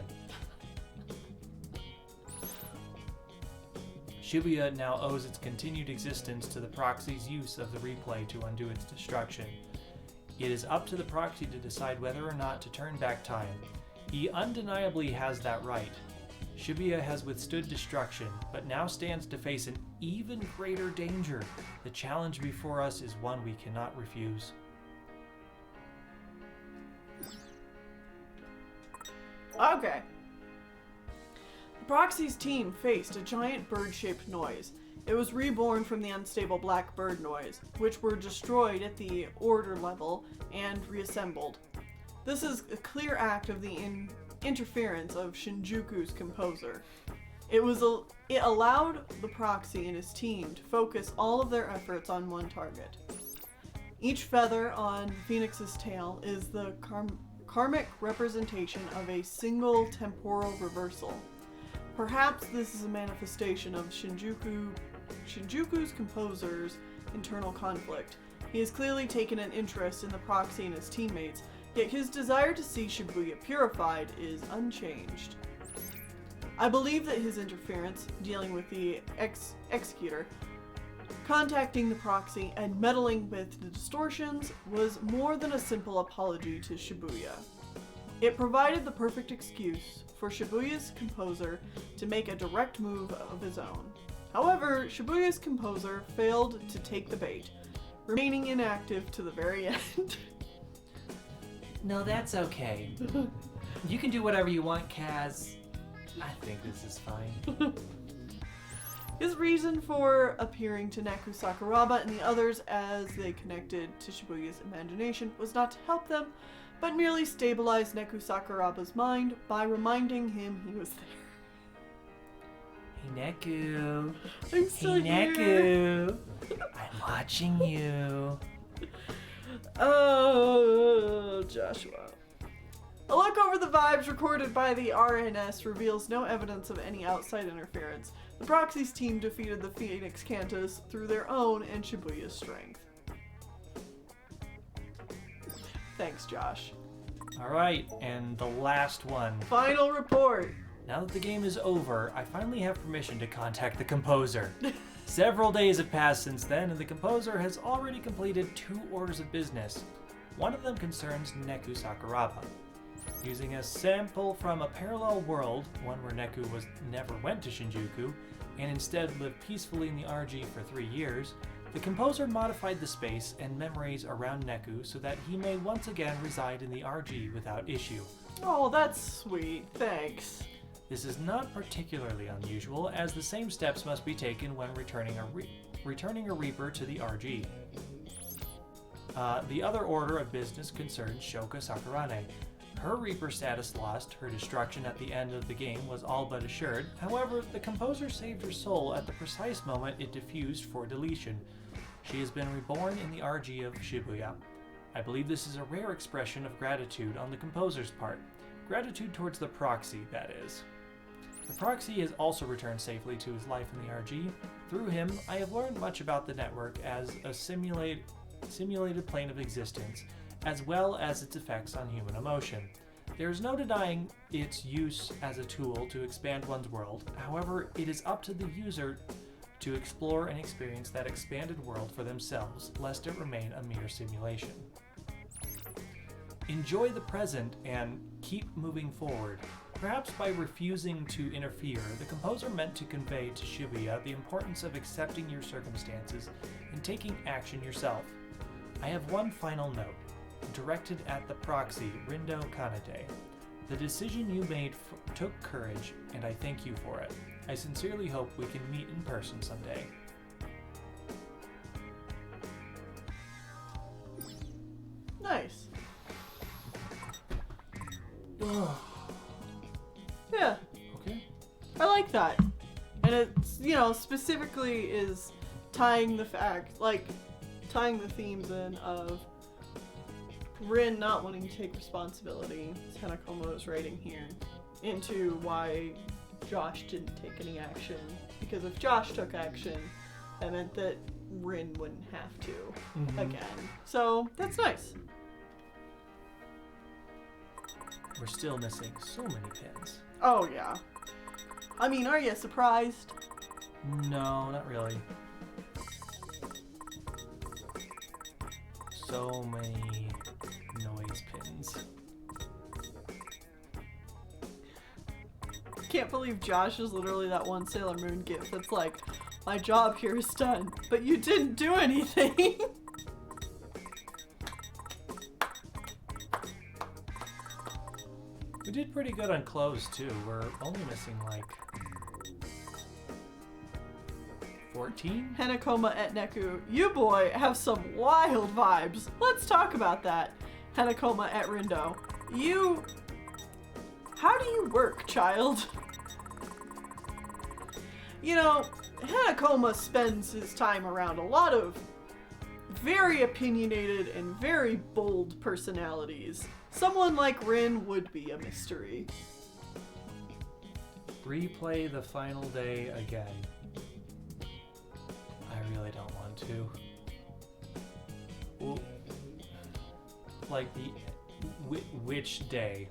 Shibuya now owes its continued existence to the proxy's use of the replay to undo its destruction. It is up to the proxy to decide whether or not to turn back time. He undeniably has that right. Shibuya has withstood destruction, but now stands to face an even greater danger. The challenge before us is one we cannot refuse. Okay. The proxy's team faced a giant bird-shaped noise. It was reborn from the unstable black bird noise, which were destroyed at the order level and reassembled. This is a clear act of the interference of Shinjuku's composer. It allowed the proxy and his team to focus all of their efforts on one target. Each feather on Phoenix's tail is the karmic representation of a single temporal reversal. Perhaps this is a manifestation of Shinjuku's composer's internal conflict. He has clearly taken an interest in the proxy and his teammates, yet his desire to see Shibuya purified is unchanged. I believe that his interference, dealing with the executor, contacting the proxy, and meddling with the distortions was more than a simple apology to Shibuya. It provided the perfect excuse for Shibuya's composer to make a direct move of his own. However, Shibuya's composer failed to take the bait, remaining inactive to the very end. No, that's okay. You can do whatever you want, Kaz. I think this is fine. His reason for appearing to Neku Sakuraba and the others as they connected to Shibuya's imagination was not to help them, but merely stabilize Neku Sakuraba's mind by reminding him he was there. Hey, Neku. I'm still Hey, here. Neku. I'm watching you. Oh, Joshua. A look over the vibes recorded by the RNS reveals no evidence of any outside interference. The Proxy's team defeated the Phoenix Cantos through their own and Shibuya's strength. Thanks, Josh. Alright, and the last one. Final report. Now that the game is over, I finally have permission to contact the composer. Several days have passed since then, and the composer has already completed 2 orders of business. One of them concerns Neku Sakuraba. Using a sample from a parallel world, one where Neku never went to Shinjuku, and instead lived peacefully in the RG for 3 years, the composer modified the space and memories around Neku so that he may once again reside in the RG without issue. Oh, that's sweet. Thanks. This is not particularly unusual, as the same steps must be taken when returning a Reaper to the RG. The other order of business concerns Shoka Sakurane. Her Reaper status lost, her destruction at the end of the game was all but assured. However, the composer saved her soul at the precise moment it diffused for deletion. She has been reborn in the RG of Shibuya. I believe this is a rare expression of gratitude on the composer's part. Gratitude towards the Proxy, that is. The Proxy has also returned safely to his life in the RG. Through him, I have learned much about the network as a simulated plane of existence, as well as its effects on human emotion. There is no denying its use as a tool to expand one's world. However, it is up to the user to explore and experience that expanded world for themselves, lest it remain a mere simulation. Enjoy the present and keep moving forward. Perhaps by refusing to interfere, the composer meant to convey to Shibuya the importance of accepting your circumstances and taking action yourself. I have one final note, directed at the Proxy, Rindo Kanade. The decision you made took courage, and I thank you for it. I sincerely hope we can meet in person someday. Nice. Yeah. Okay. I like that. And it's, specifically is tying the themes in of Rin not wanting to take responsibility, as Hanakoma is writing here, into why Josh didn't take any action. Because if Josh took action, that meant that Rin wouldn't have to again. So that's nice. We're still missing so many pins. Oh yeah. I mean, are you surprised? No, not really. So many noise pins. Can't believe Josh is literally that one Sailor Moon gif that's like, my job here is done, but you didn't do anything. We did pretty good on clothes too. We're only missing like 14? Hanakoma at Neku, you boy have some wild vibes. Let's talk about that. Hanakoma at Rindo, how do you work, child? Hanakoma spends his time around a lot of very opinionated and very bold personalities. Someone like Rin would be a mystery. Replay the final day again. I really don't want to. Well, like which day?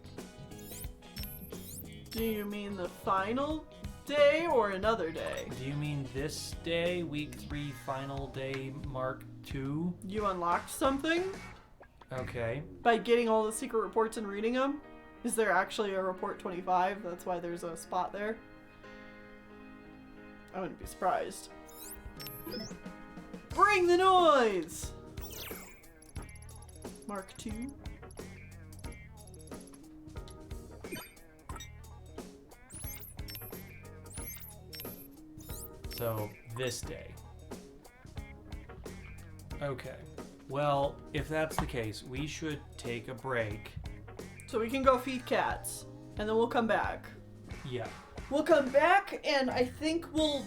Do you mean the final day or another day? Do you mean this day, week 3, final day, mark 2? You unlocked something? Okay. By getting all the secret reports and reading them? Is there actually a report 25? That's why there's a spot there. I wouldn't be surprised. Bring the noise! Mark 2. So, this day. Okay. Well, if that's the case, we should take a break. So we can go feed cats, and then we'll come back. Yeah. We'll come back, and I think we'll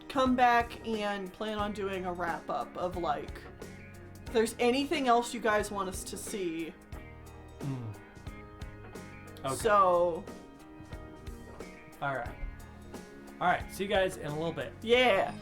come back and plan on doing a wrap-up of, like, if there's anything else you guys want us to see, Okay. So, All right. All right. See you guys in a little bit. yeah.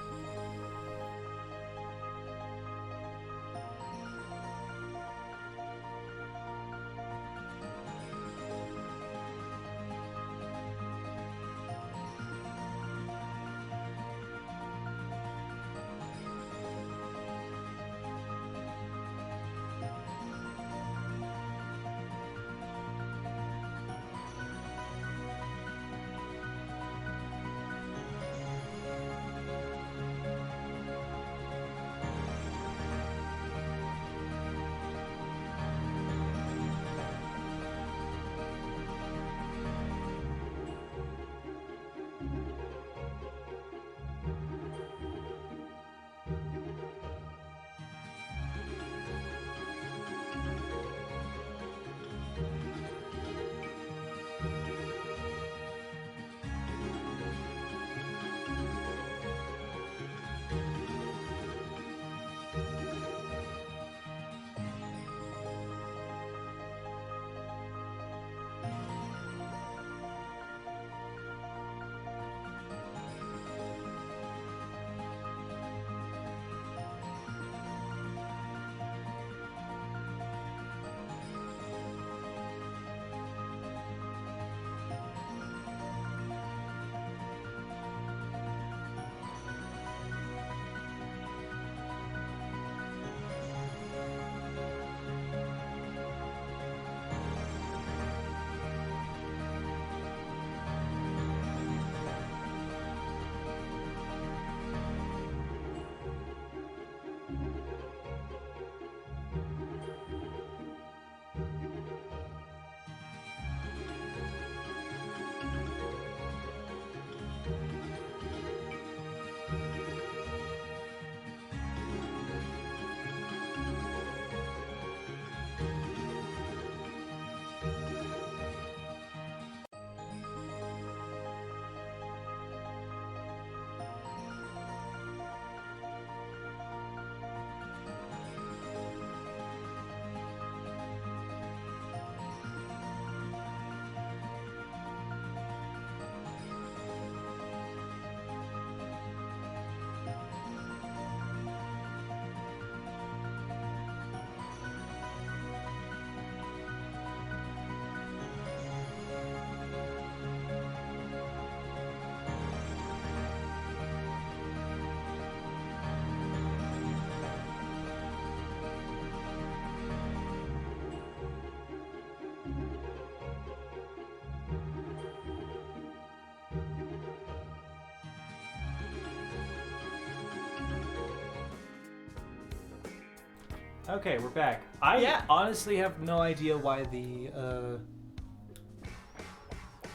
Okay, we're back. I Yeah. honestly have no idea why the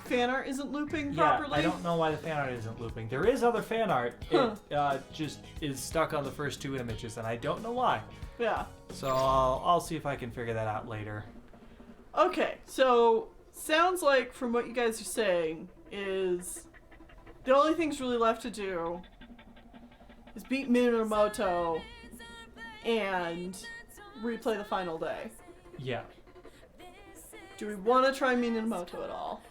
Fan art isn't looping yeah, properly. I don't know why the fan art isn't looping. There is other fan art. Huh. It just is stuck on the first two images, and I don't know why. Yeah. So I'll see if I can figure that out later. Okay, so sounds like from what you guys are saying is the only things really left to do is beat Minamoto and replay the final day. Yeah. Do we want to try Minamoto at all?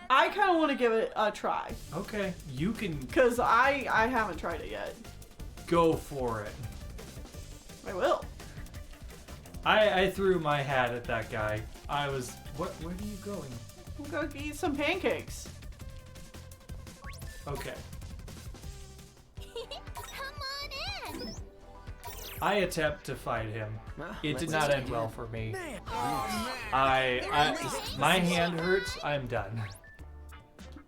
I kind of want to give it a try Okay, you can because I haven't tried it yet. go for it. I will. I threw my hat at that guy. I was where are you going? I'm gonna eat some pancakes. Okay. Come on in. I attempt to fight him. It did not end well for me. Man. My hand hurts. I'm done.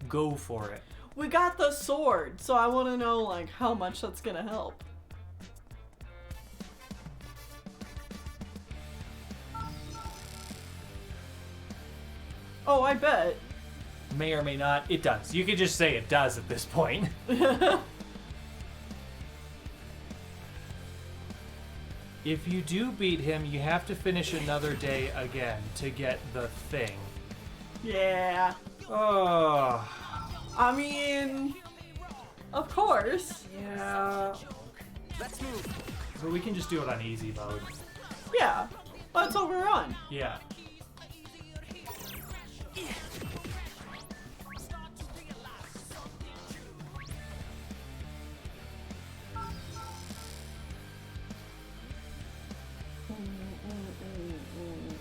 Go for it. We got the sword, so I want to know like how much that's gonna help. Oh, I bet. May or may not. It does. You could just say it does at this point. If you do beat him, you have to finish another day again to get the thing. Yeah. Oh. I mean, of course. Yeah. Let's move. But we can just do it on easy mode. Yeah. Let's overrun. Yeah.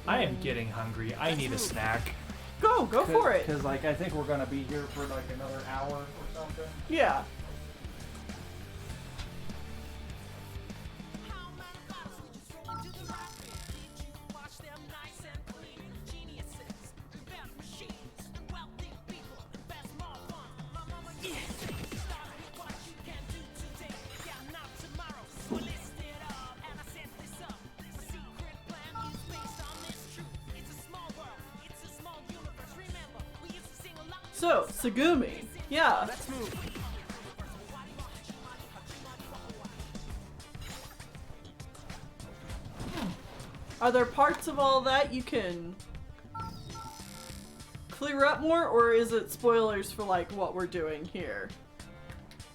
I am getting hungry. I need a snack. Go for it. Because, like, I think we're going to be here for, like, another hour or something. Yeah. So, Tsugumi. Yeah. Let's move. Are there parts of all that you can clear up more, or is it spoilers for like what we're doing here?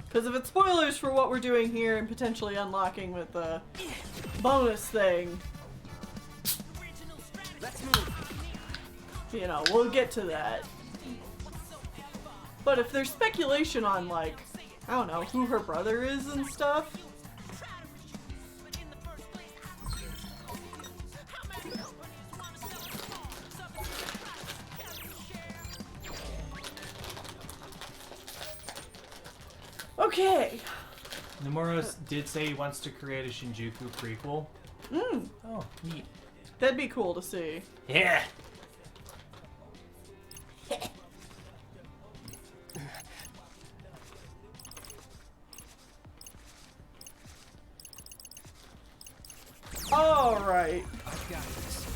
Because if it's spoilers for what we're doing here and potentially unlocking with the bonus thing, Let's move. you know, we'll get to that. But if there's speculation on like, I don't know, who her brother is and stuff. Okay. Nomura did say he wants to create a Shinjuku prequel. Oh, neat. That'd be cool to see. Yeah. All right. I've got this.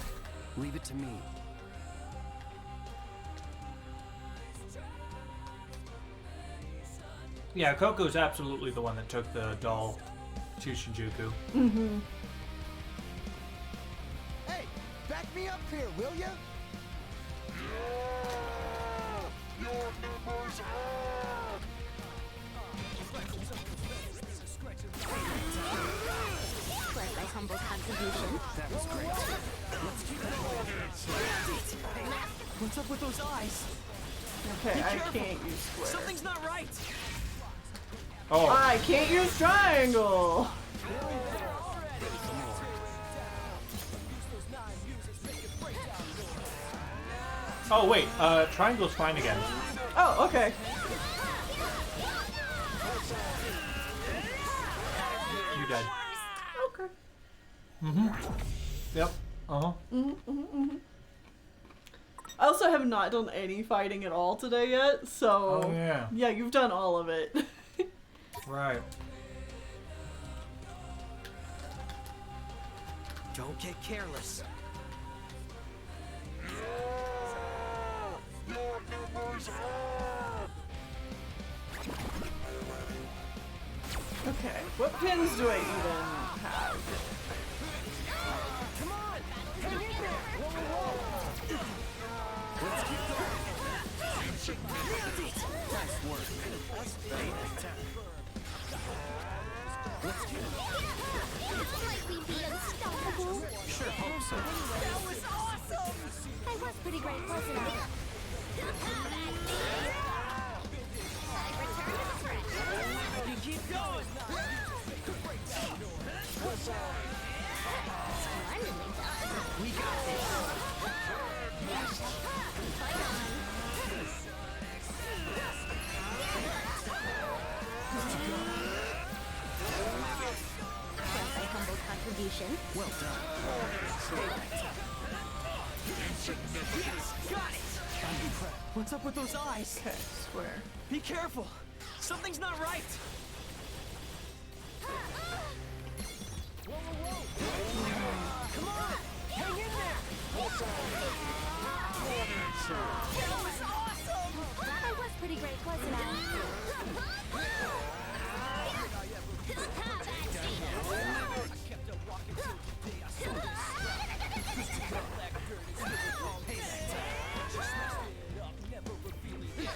Leave it to me. Yeah, Coco's absolutely the one that took the doll to Shinjuku. Mm-hmm. Hey, back me up here, will ya? Your numbers are... Was my humble contribution. That was great. Let's keep it going. What's up with those eyes? Okay, I can't use square. Something's not right. Oh, I can't use triangle. oh wait, triangle's fine again. Oh, okay. You're dead. Okay. Yep. Uh-huh. I also have not done any fighting at all today yet, so Oh, yeah. yeah, you've done all of it. Right. Don't get careless. Your numbers are... Okay, what pins do I even have? Come on. Hang in there. Let's keep going. Nailed it. Nice work. Let's keep Like we'd be unstoppable. Sure hope so. That was awesome! I was pretty great, wasn't I? I returned to the threat. You keep going. Splendidly done. We got this. Fight on. Was my humble contribution. Well done. Got it. What's up with those eyes? Okay, square. Be careful. Something's not right. Come on. Hang in there. That was awesome! I was pretty great, wasn't I?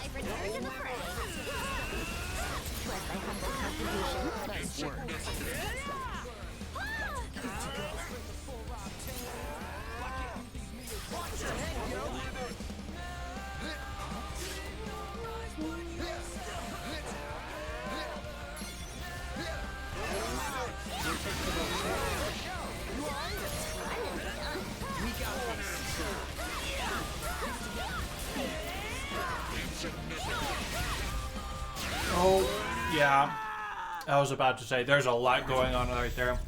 I've returned to the fray. Was my humble contribution. Nice work. Yeah, I was about to say, there's a lot going on right there.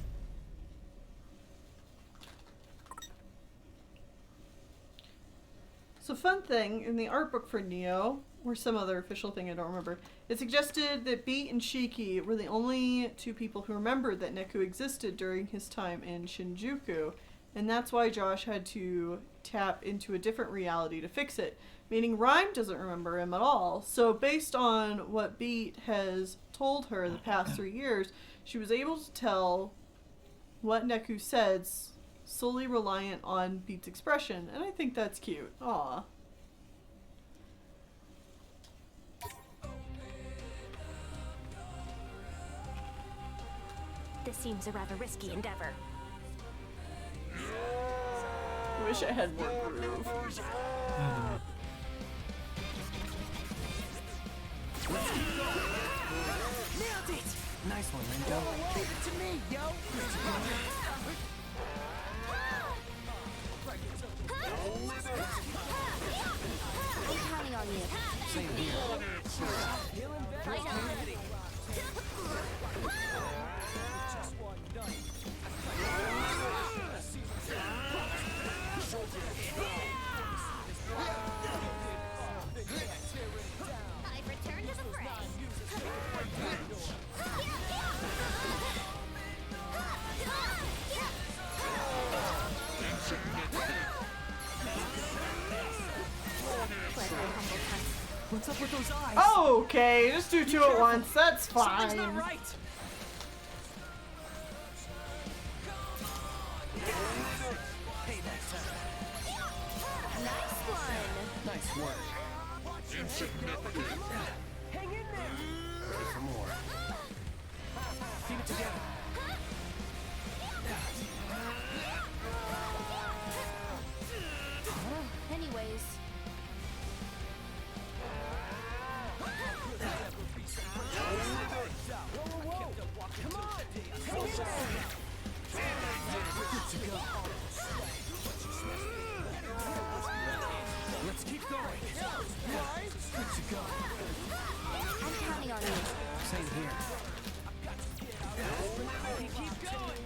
So fun thing, in the art book for Neo, or some other official thing I don't remember, it suggested that Beat and Shiki were the only two people who remembered that Neku existed during his time in Shinjuku, and that's why Josh had to tap into a different reality to fix it, meaning Rhyme doesn't remember him at all. So based on what Beat has told her the past 3 years, she was able to tell what Neku said solely reliant on Beat's expression, and I think that's cute. Aw. This seems a rather risky endeavor. I wish I had more groove. Nailed it! Nice one, Ringo. Leave it to me, yo! I'm counting on you. Same here. Right on. I've returned to the fray. What's up with those eyes? Oh, okay, just do two at once. That's Something's not fine. right. Hey, that's Nice one. nice work. Hang in there. Ready for more. Keep it together. Anyways. Come on. Hang in there. Good to go. Let's keep going. Good to go. I'm counting on you. Same here. Keep going.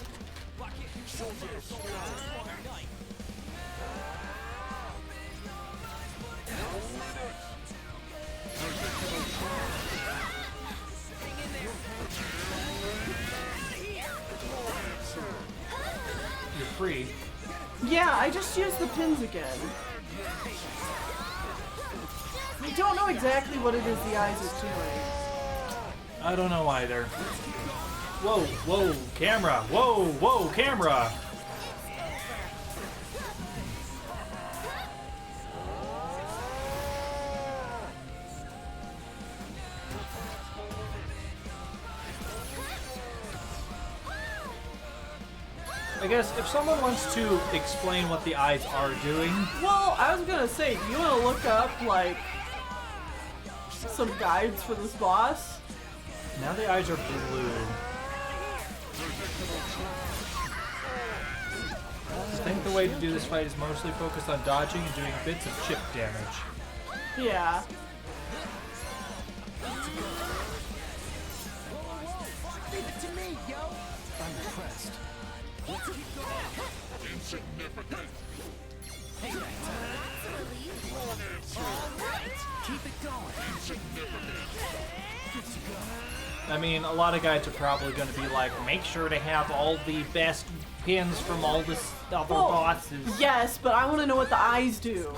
You're free. Yeah, I just used the pins again. I don't know exactly what it is the eyes are doing. I don't know either. Whoa, whoa, camera. Whoa, whoa, camera. I guess if someone wants to explain what the eyes are doing, Well, I was gonna say, do you want to look up, like, some guides for this boss? now the eyes are blue. I think the way to do this fight is mostly focused on dodging and doing bits of chip damage. Yeah. Leave it to me, yo. I'm impressed. Hey, keep it going. I mean, a lot of guys are probably going to be like, make sure to have all the best pins from all the other Well, bosses. Yes, but I want to know what the eyes do.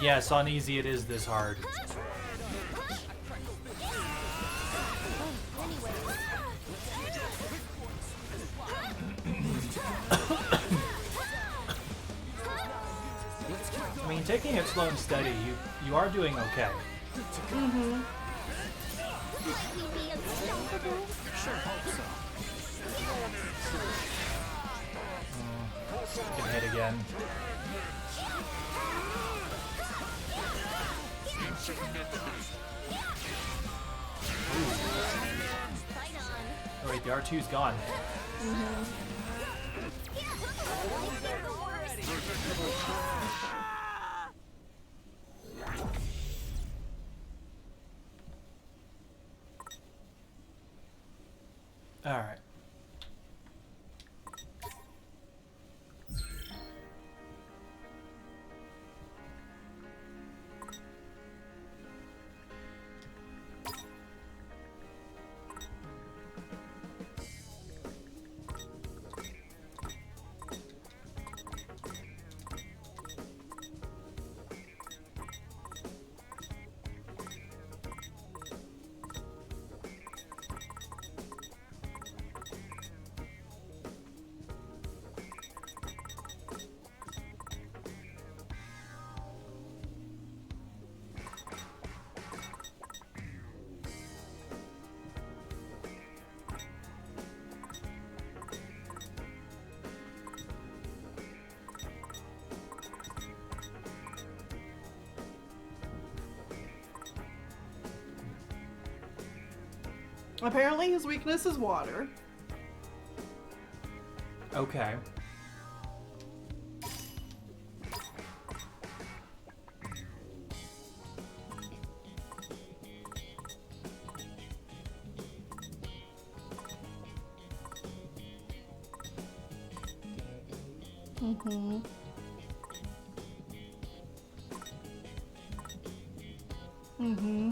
Yes, on easy it is this hard. I mean, taking it slow and steady, you are doing okay. Mm-hmm. Sure hope so. Can hit again. Oh wait, the R2's gone. All right. Apparently his weakness is water. Okay. Mm-hmm. Mm-hmm.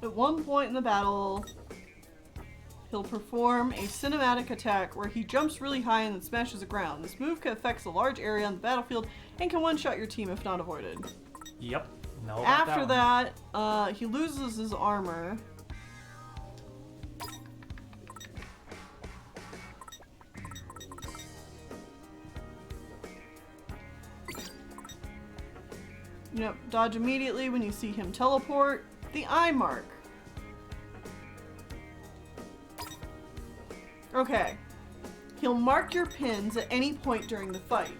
At one point in the battle, he'll perform a cinematic attack where he jumps really high and then smashes the ground. This move affects a large area on the battlefield and can one-shot your team if not avoided. Yep. No. After that, he loses his armor. Yep, dodge immediately when you see him teleport. The eye mark. Okay. He'll mark your pins at any point during the fight.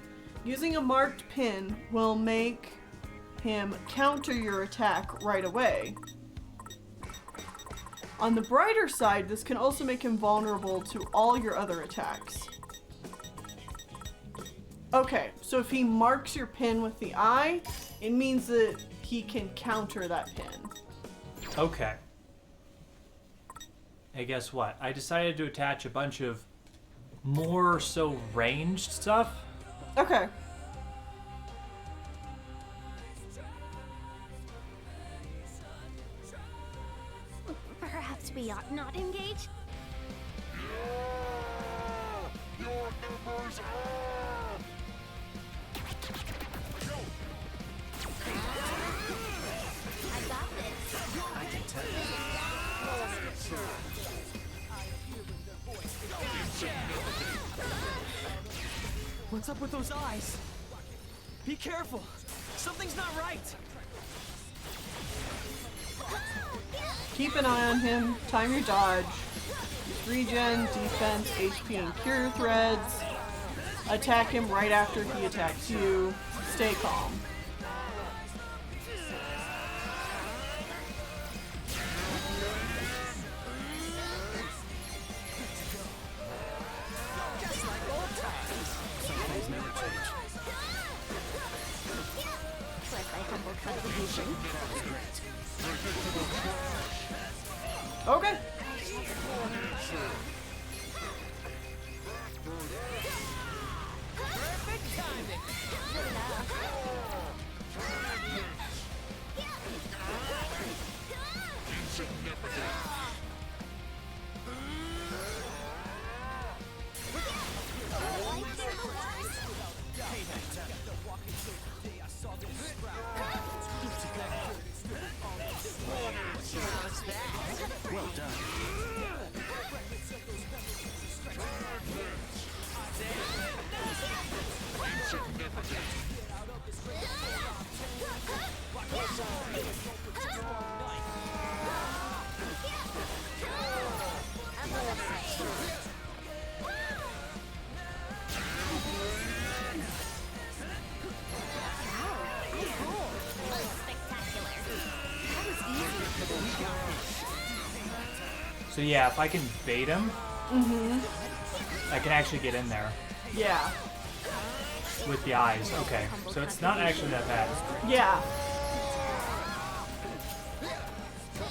Using a marked pin will make him counter your attack right away. On the brighter side, this can also make him vulnerable to all your other attacks. Okay, so if he marks your pin with the eye, it means that he can counter that pin. Okay. Hey, guess what? I decided to attach a bunch of more so ranged stuff. Okay. Perhaps we ought not engage? Your numbers up! I got this. I can tell. What's up with those eyes? Be careful. Something's not right. Keep an eye on him. Time your dodge. Use regen, defense, HP, and cure threads. Attack him right after he attacks you. Stay calm. Just like old times. Some things never change. Was thy humble contribution? Okay. Perfect timing. Well done. So yeah, if I can bait him, I can actually get in there Yeah. with the eyes. Okay, so it's not actually that bad. Yeah.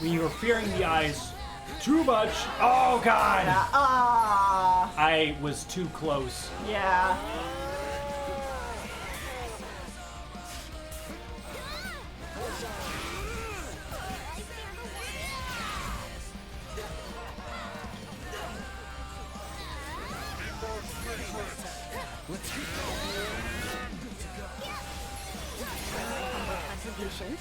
We were fearing the eyes too much. Oh god! Yeah. Ah. I was too close. Yeah. Contribution.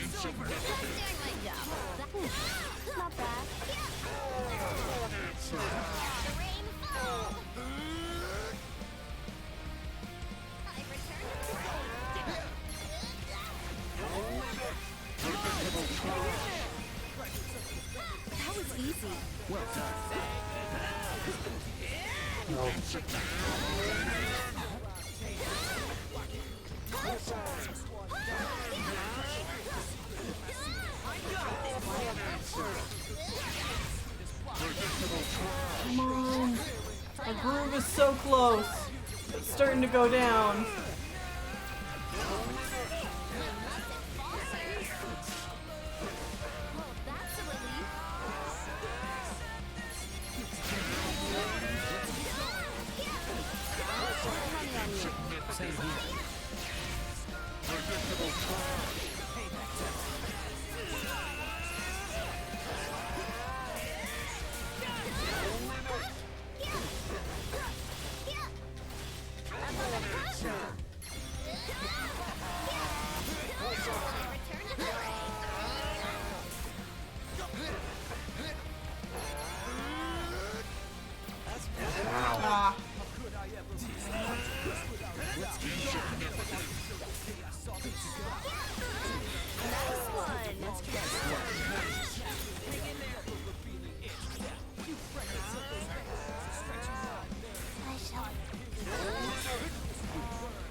Just doing my job. Not bad. The rain falls. I return to the rain. That was easy. Come on. Our groove is so close. It's starting to go down. Well, that's a relief. Honey on you. Same here. Ah. I shall.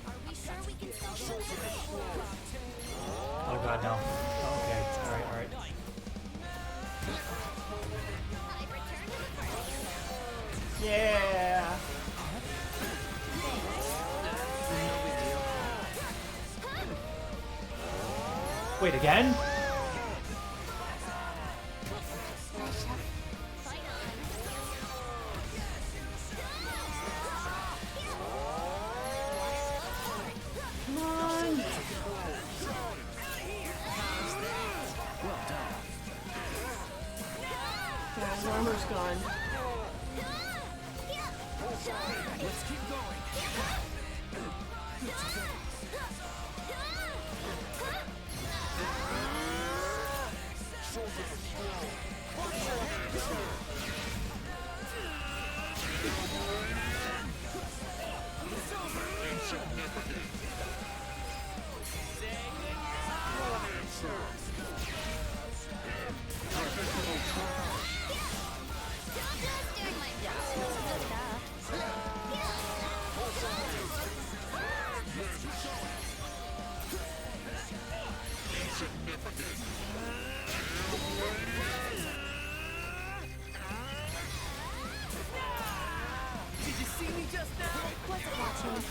Are we sure we can still do this? Oh god, no. Okay, alright, alright. I return to the party. Yeah. Wait, again? I shall. Fight Come on. Yeah, his armor's gone. Let's keep going. Just doing my job. Good enough. Did you see me just now? Wasn't watching.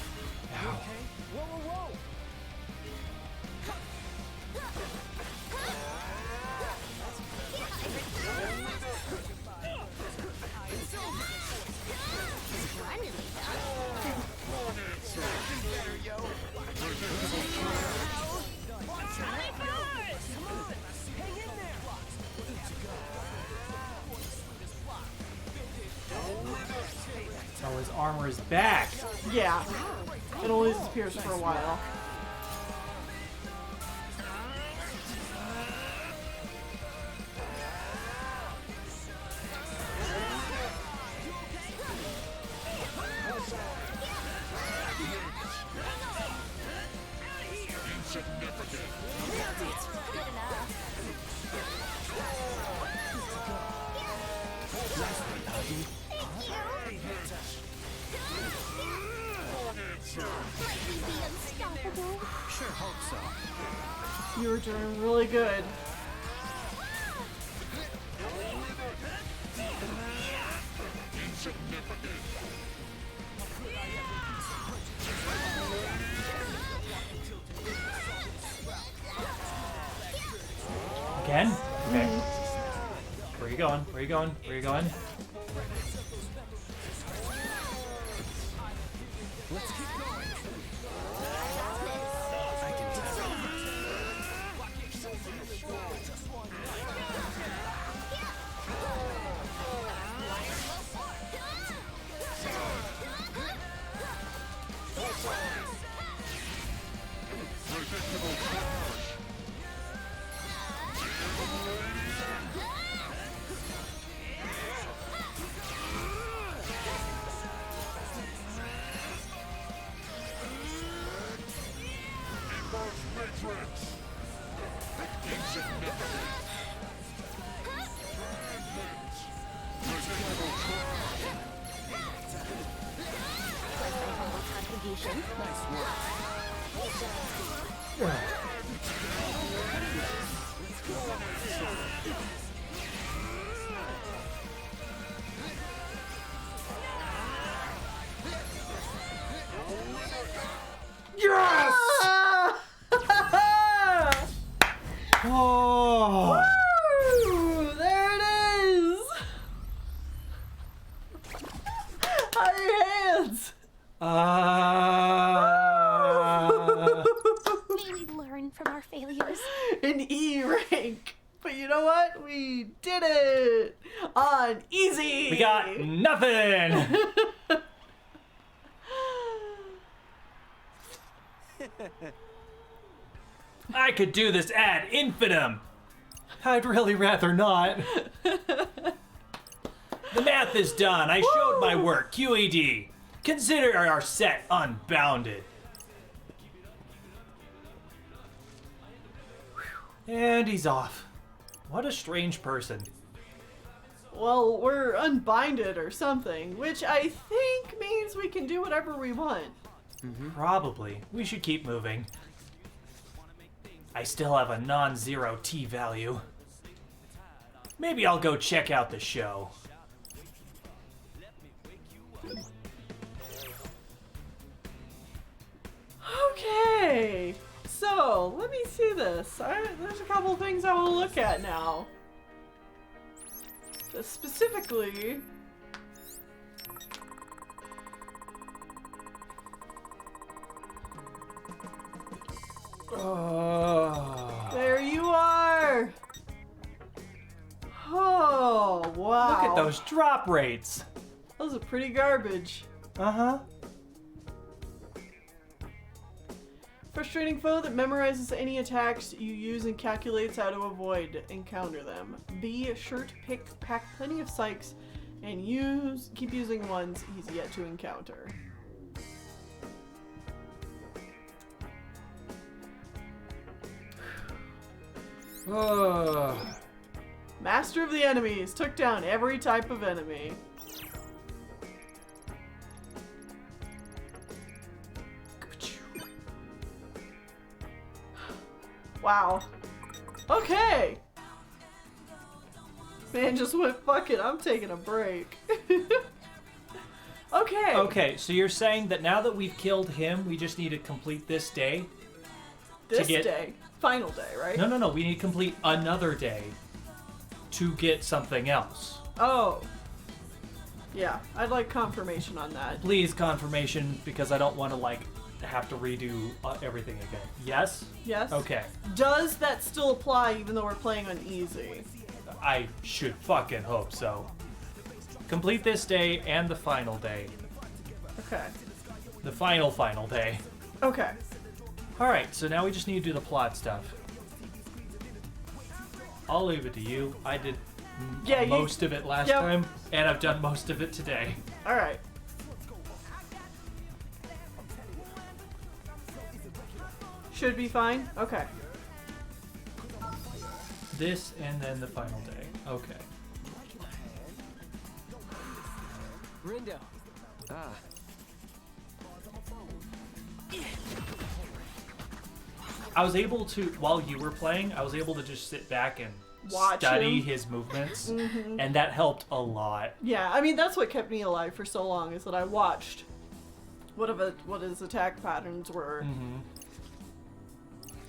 Whoa, whoa, whoa. Finally done. Oh, his armor is back. Yeah. It only disappears for a while. Good enough. unstoppable. Sure hope so. You were doing really good. Again? Okay. Where are you going? Where are you going? Where are you going? Let's keep going. I can tell. Contribution. Yes! Oh! Woo! There it is! How are your hands? May we learn from our failures. An E rank. But you know what? We did it! On easy! We got nothing! I could do this ad infinitum. I'd really rather not. The math is done. I showed my work. QED. Consider our set unbounded. And he's off. What a strange person. Well, we're unbinded or something, which I think means we can do whatever we want. Probably. We should keep moving. I still have a non-zero T value. Maybe I'll go check out the show. Okay, so let me see this. There's a couple things I want to look at now. Specifically, there you are. Oh, wow. Look at those drop rates. Those are pretty garbage. Uh-huh. Frustrating foe that memorizes any attacks you use and calculates how to avoid and counter them. Be sure to pack plenty of psychs and keep using ones he's yet to encounter. Master of the enemies took down every type of enemy. Wow. Okay. Man just went, fuck it, I'm taking a break. Okay. Okay, so you're saying that now that we've killed him, we just need to complete this day? This day. Final day, right? No. We need to complete another day to get something else. Oh. Yeah, I'd like confirmation on that. Please, confirmation, because I don't want to, like, have to redo everything again. Yes? Yes? Okay. Does that still apply even though we're playing on easy? I should fucking hope so. Complete this day and the final day. Okay. The final day. Okay. Alright, so now we just need to do the plot stuff. I'll leave it to you. I did most of it last time, and I've done most of it today. Alright. Should be fine? Okay. This and then the final day. Okay. Rindo. I was able to, while you were playing, I was able to just sit back and Watch study him. his movements, and that helped a lot. Yeah, I mean that's what kept me alive for so long is that I watched what his attack patterns were.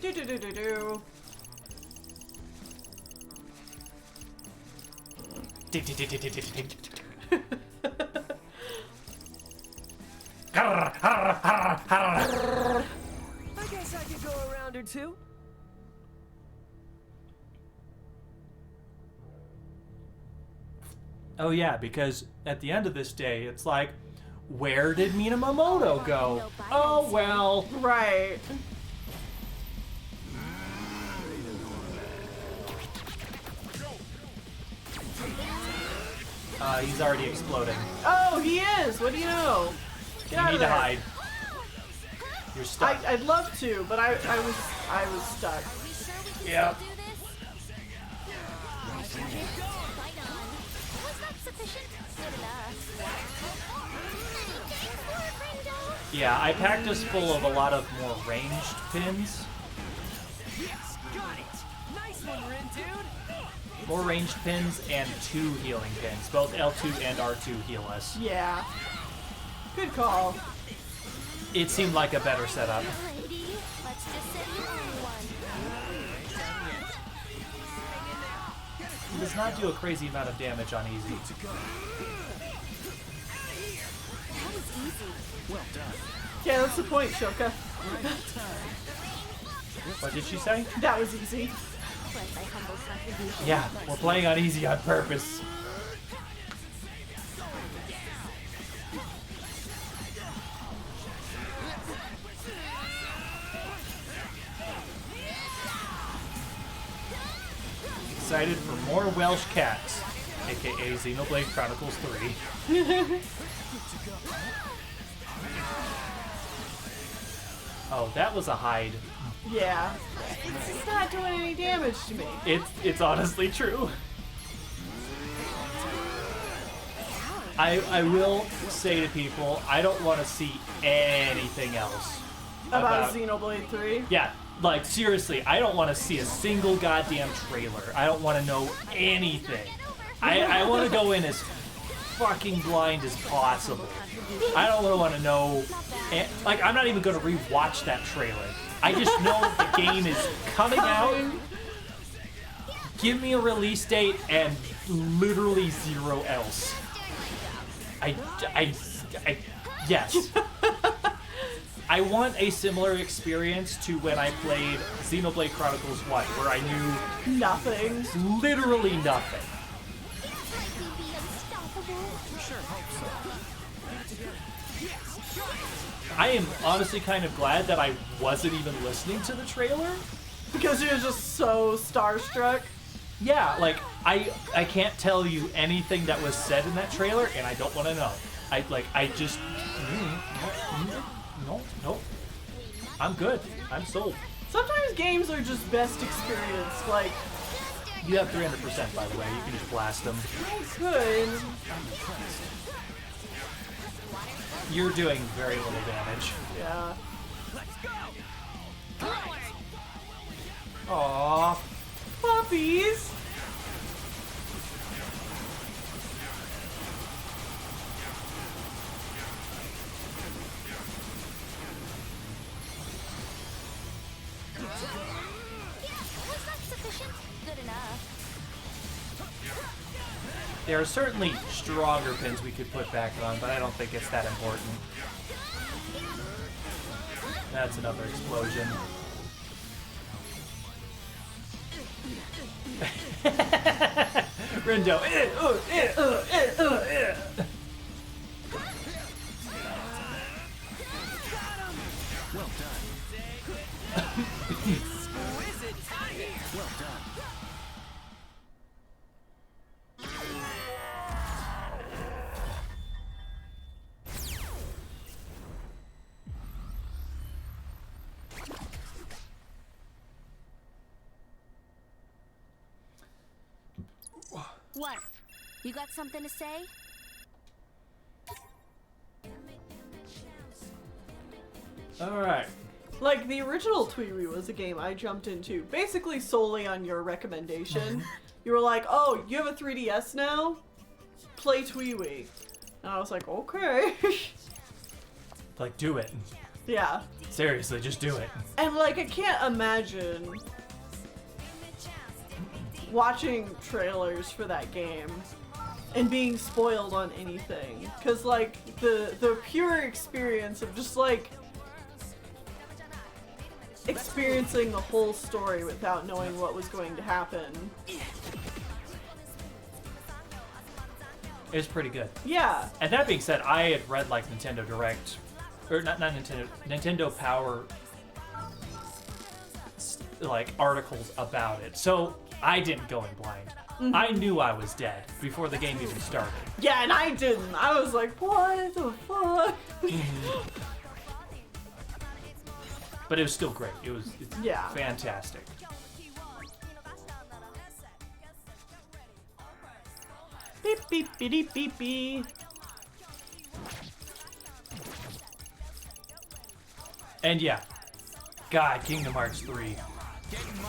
Do do do do do. I guess I could go a round or two. Oh yeah, because at the end of this day, it's like, where did Minamoto go? Oh well. Right. He's already exploding. Oh, he is. What do you know? Get You out need of to there. hide. You're stuck. I'd love to, but I was stuck. Yep. Yeah, I packed us full of a lot of more ranged pins. Yes, got it. Nice one, Rin, dude. More ranged pins and 2 healing pins. Both L2 and R2 heal us. Yeah. Good call. It seemed like a better setup. Let's just say you own one. It does not do a crazy amount of damage on easy. That was easy. Yeah, that's the point, Shoka. What did she say? That was easy. Plus my humble contribution. Yeah, we're playing on easy on purpose. Excited for more Welsh cats, aka Xenoblade Chronicles 3. Oh, that was a hide. Yeah. It's not doing any damage to me. It's honestly true. I will say to people, I don't want to see anything else About Xenoblade 3? Yeah, like seriously, I don't want to see a single goddamn trailer. I don't want to know anything. I want to go in as fucking blind as possible. I don't want to know. Like, I'm not even going to rewatch that trailer. I just know the game is coming out. Give me a release date and literally zero else. Yes. I want a similar experience to when I played Xenoblade Chronicles 1, where I knew Nothing. literally nothing. I am honestly kind of glad that I wasn't even listening to the trailer. Because you're just so starstruck. Yeah, like, I can't tell you anything that was said in that trailer, and I don't want to know. I just... No. I'm good. I'm sold. Sometimes games are just best experienced. Like, You have 300%, by the way. You can just blast them. I could. You're doing very little damage. Yeah. Aww. Puppies! Was that sufficient? Good enough. There are certainly stronger pins we could put back on, but I don't think it's that important. That's another explosion. Rindo. Well done. Exquisite timing. Well done. What? You got something to say? Alright. Like, the original Tweewee was a game I jumped into, basically solely on your recommendation. You were like, oh, you have a 3DS now? Play Tweewee. And I was like, okay. Like, do it. Yeah. Seriously, just do it. And, like, I can't imagine watching trailers for that game and being spoiled on anything. Because, like, the pure experience of just, like, experiencing the whole story without knowing what was going to happen. It's pretty good. Yeah. And that being said, I had read like Nintendo Direct, or not Nintendo Power, like articles about it. So I didn't go in blind. I knew I was dead before the game even started. Yeah, and I didn't. I was like, what the fuck? But it was still great. It's Yeah. fantastic. Beep beep beep beep beep. And yeah, God, Kingdom Hearts 3.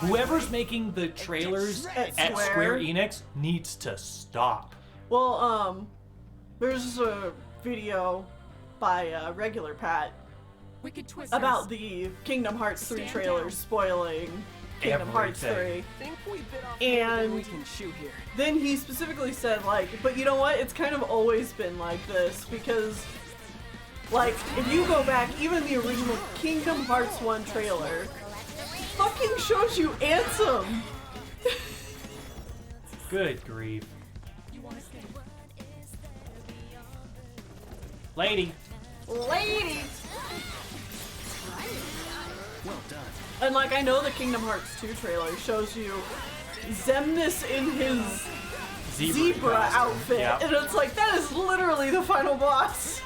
Whoever's making the trailers At at Square. Square Enix needs to stop. Well, there's a video by Regular Pat Wicked Twisters. about the Kingdom Hearts 3 trailer spoiling Kingdom Hearts 3. Everything. Think we've bit off And- more than we can chew here. Then he specifically said, like, but you know what? It's kind of always been like this because, like, if you go back, even the original Kingdom Hearts 1 trailer fucking shows you Ansem. Good grief. Lady. Lady! Well done. And, like, I know the Kingdom Hearts 2 trailer shows you Xemnas in his zebra costume. outfit. Yeah. And it's like, that is literally the final boss.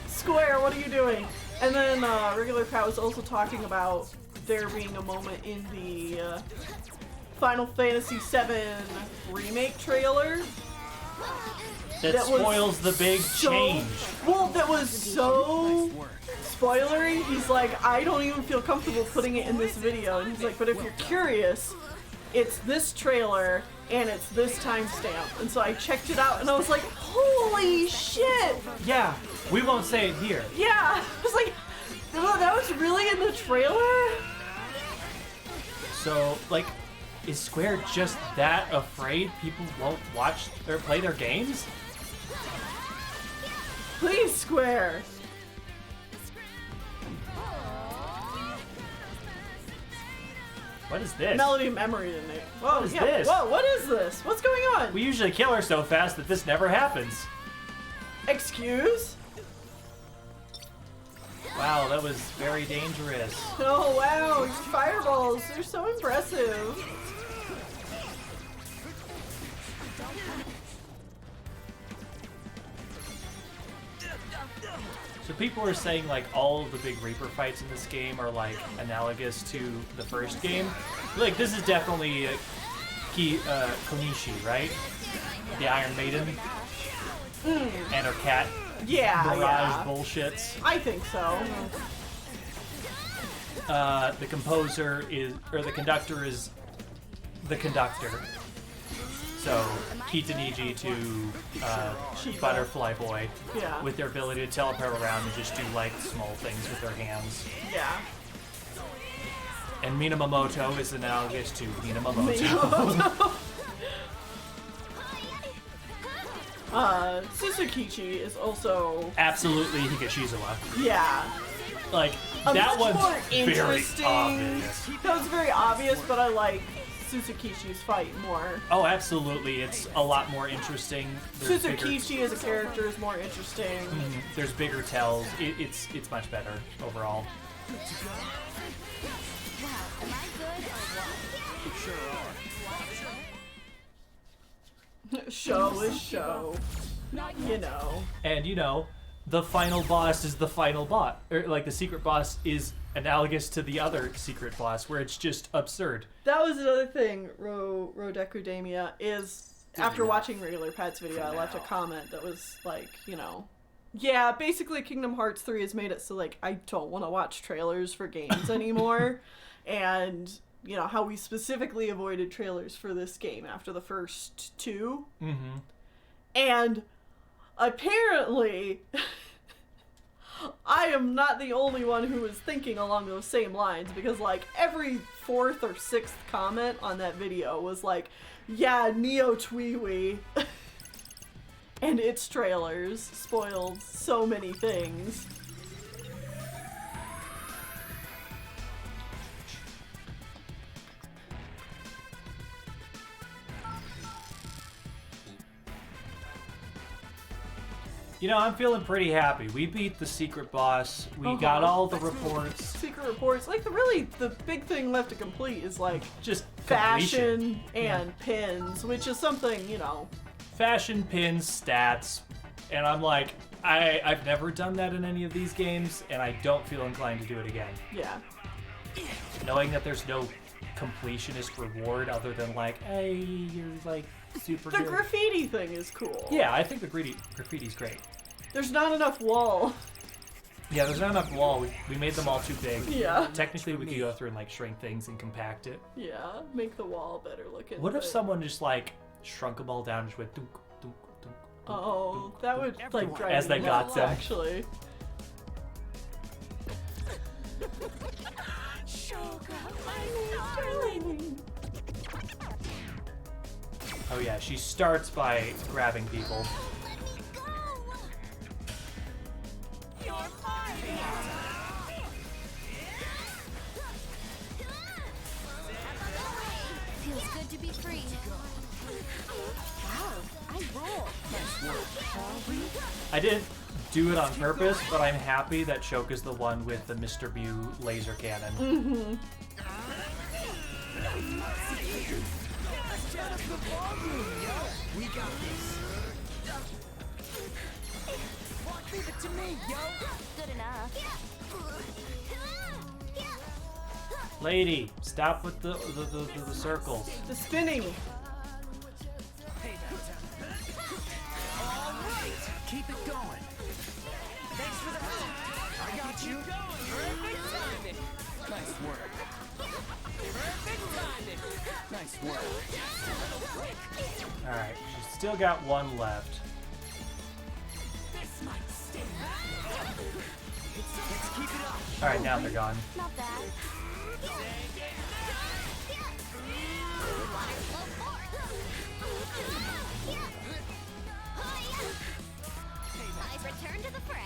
Square, what are you doing? And then Regular Pat was also talking about there being a moment in the Final Fantasy VII remake trailer That that was spoils the big change. Well, that was so Nice work. spoilery. He's like, I don't even feel comfortable putting it in this video. And he's like, but if you're curious, it's this trailer and it's this timestamp. And so I checked it out and I was like, holy shit! Yeah, we won't say it here. Yeah, I was like, oh, that was really in the trailer? So, like, is Square just that afraid people won't watch or play their games? Please, Square. What is this? Melody of Memory didn't it? Whoa, What is yeah. this? Whoa, what is this? What's going on? We usually kill her so fast that this never happens. Excuse? Wow, that was very dangerous. Oh wow, your fireballs, they're so impressive. So people are saying like all of the big Reaper fights in this game are like analogous to the first game. Like this is definitely Konishi, right? The Iron Maiden and her cat Yeah, barrage yeah. bullshits. I think so. The composer is, or the conductor is the conductor. So Kitaniji to Butterfly Boy, Yeah. with their ability to teleport around and just do like small things with their hands. Yeah. And Minamoto is analogous to Minamoto. Suzukichi is also, Absolutely Higashizawa. yeah. Like A that much one's more very interesting. obvious. That was very obvious, but I like Suzukichi's fight more. Oh, absolutely. It's a lot more interesting. There's Suzukichi as a character is more interesting. There's bigger tells. It's much better overall. Wow, am I good or what? Show is show. You know. And you know, the final boss is the final boss, or like the secret boss is analogous to the other secret boss, where it's just absurd. That was another thing, Rodecudemia, is after watching Regular Pat's video, I left a comment that was like, you know, Yeah, basically Kingdom Hearts 3 has made it so, like, I don't want to watch trailers for games anymore. And, you know, how we specifically avoided trailers for this game after the first two. Mm-hmm. And apparently, I am not the only one who was thinking along those same lines, because, like, every 4th or 6th comment on that video was like, yeah, Neo Tweewee and its trailers spoiled so many things. You know, I'm feeling pretty happy. We beat the secret boss. We got all the reports. Secret reports. Like, the big thing left to complete is, like, Just fashion completion. and pins, which is something, you know. Fashion, pins, stats. And I'm like, I've never done that in any of these games, and I don't feel inclined to do it again. Yeah. Knowing that there's no completionist reward other than, like, hey, you're, like, super The good. graffiti thing is cool. Yeah, I think the graffiti's great. There's not enough wall. Yeah, there's not enough wall. We made them all too big. Yeah. Technically, we could go through and, like, shrink things and compact it. Yeah, make the wall better looking. What if but- someone just, like, shrunk them all down and just went dunk, dunk, dunk, dunk, Oh, dunk, that dunk. would, like, drive As me they got nuts, them. actually. Oh yeah, she starts by grabbing people. Feels good to be free. Wow, I roll. I didn't do it on purpose, but I'm happy that Choke is the one with the Mr. Mew laser cannon. Mm-hmm. We got this. Leave it to me, yo. Good enough. Lady, stop with the circles. The spinning. All right, keep it going. Thanks for the help. I got you. Perfect timing. Nice work. Perfect timing. Nice work. Alright, she's still got one left. This might sting. Let's keep it up. Alright, now they're gone. Not bad. I've returned to the fray.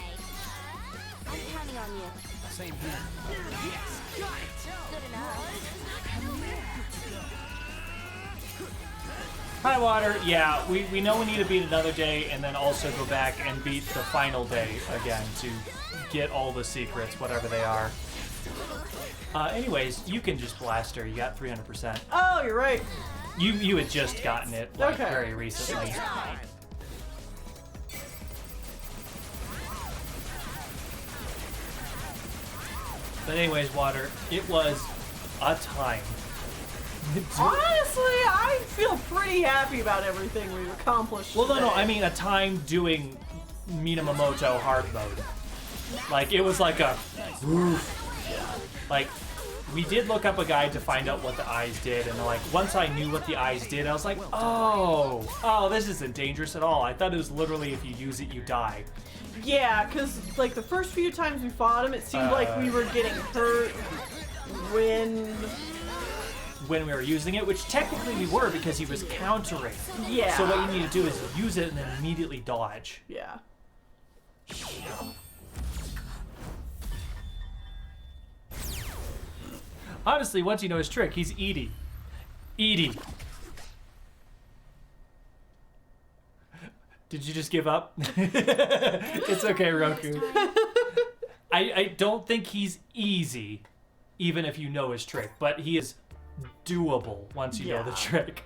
I'm counting on you. Same here. Yes, got it. Good enough. Hi, Water. Yeah, we know we need to beat another day and then also go back and beat the final day again to get all the secrets, whatever they are. Anyways, you can just blast her. You got 300%. Oh, you're right. You had just gotten it like Okay. very recently. But anyways, Water, it was a time. Honestly, I feel pretty happy about everything we've accomplished. Well, no, today. I mean a time doing Minamoto hard mode. Like, it was like a... Like, we did look up a guide to find out what the eyes did, and like, once I knew what the eyes did, I was like, oh, this isn't dangerous at all. I thought it was literally if you use it, you die. Yeah, because, like, the first few times we fought him, it seemed like we were getting hurt when we were using it, which technically we were because he was countering. Yeah. So what you need to do is use it and then immediately dodge. Yeah. Honestly, once you know his trick, he's Edie. Edie. Did you just give up? It's okay, Roku. I don't think he's easy, even if you know his trick, but he is doable once you know the trick.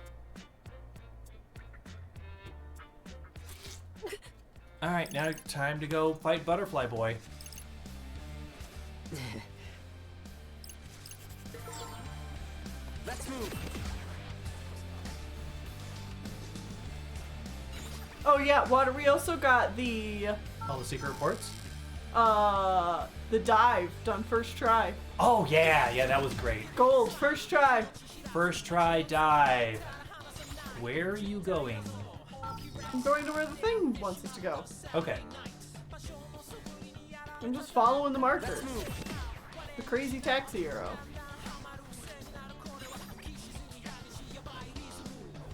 Alright, now time to go fight Butterfly Boy. Let's move. Oh yeah, Water, we also got the All the secret reports? The dive done first try. Oh, yeah, that was great. Gold, first try. First try dive. Where are you going? I'm going to where the thing wants us to go. Okay. I'm just following the marker. The crazy taxi arrow.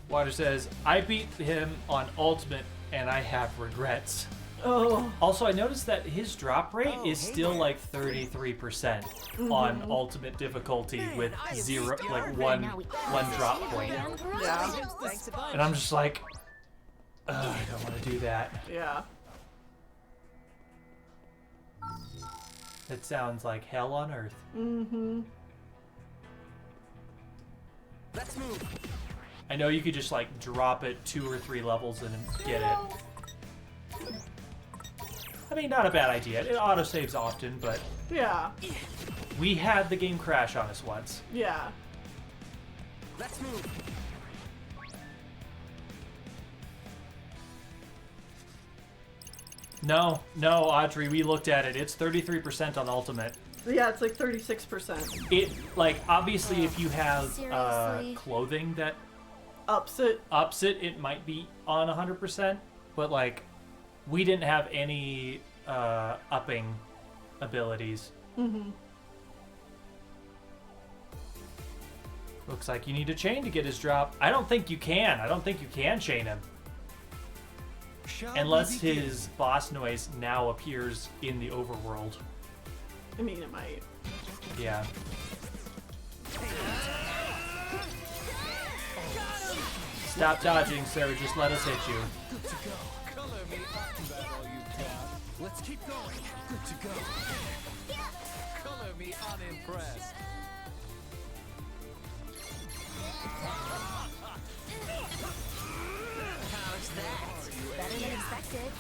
Water says, I beat him on Ultimate and I have regrets. Oh. Also, I noticed that his drop rate is still like 33% on Ultimate difficulty with zero, like one drop point. Yeah. And I'm just like, I don't want to do that. Yeah. That sounds like hell on earth. Mm-hmm. Let's move. I know you could just like drop it 2 or 3 levels and get it. I mean, not a bad idea. It autosaves often, but Yeah. we had the game crash on us once. Yeah. Let's move. No, Audrey, we looked at it. It's 33% on Ultimate. Yeah, it's like 36%. It, like, obviously if you have Seriously? clothing that Ups it. ups it, it might be on 100%, but like, we didn't have any upping abilities. Mm-hmm. Looks like you need a chain to get his drop. I don't think you can. I don't think you can chain him. Unless his boss noise now appears in the overworld. I mean, it might. Yeah. Stop dodging, sir. Just let us hit you. Good to go. Color me up. That all you got. Let's keep going. Good to go. Color me unimpressed. How's that? Better than expected.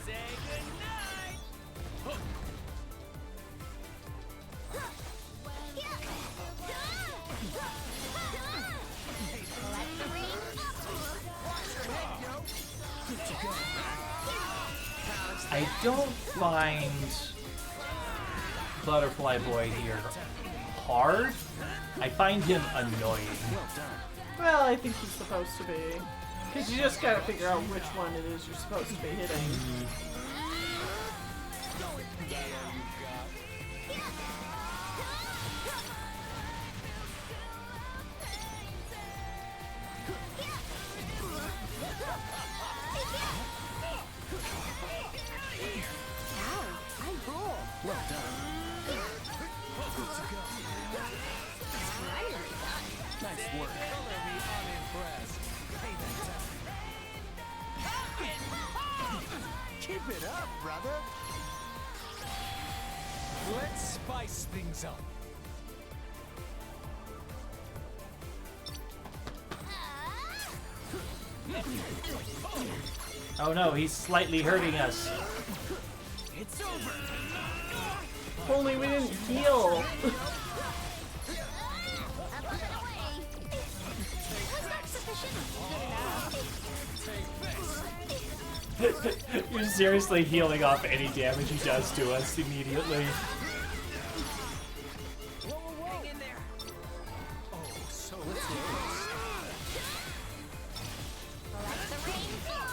Say goodnight. Let the ring I don't find Butterfly Boy here hard. I find him annoying. Well, I think he's supposed to be. Because you just gotta figure out which one it is you're supposed to be hitting. Ow, I roll. Well done. Finally done. Nice work. Color me unimpressed. Keep it up, brother. Let's spice things up. Oh no, he's slightly hurting us. It's over. If only we didn't heal. Was that sufficient? You're seriously healing off any damage he does to us immediately. Hang in there. Oh, so close. Let the rain fall.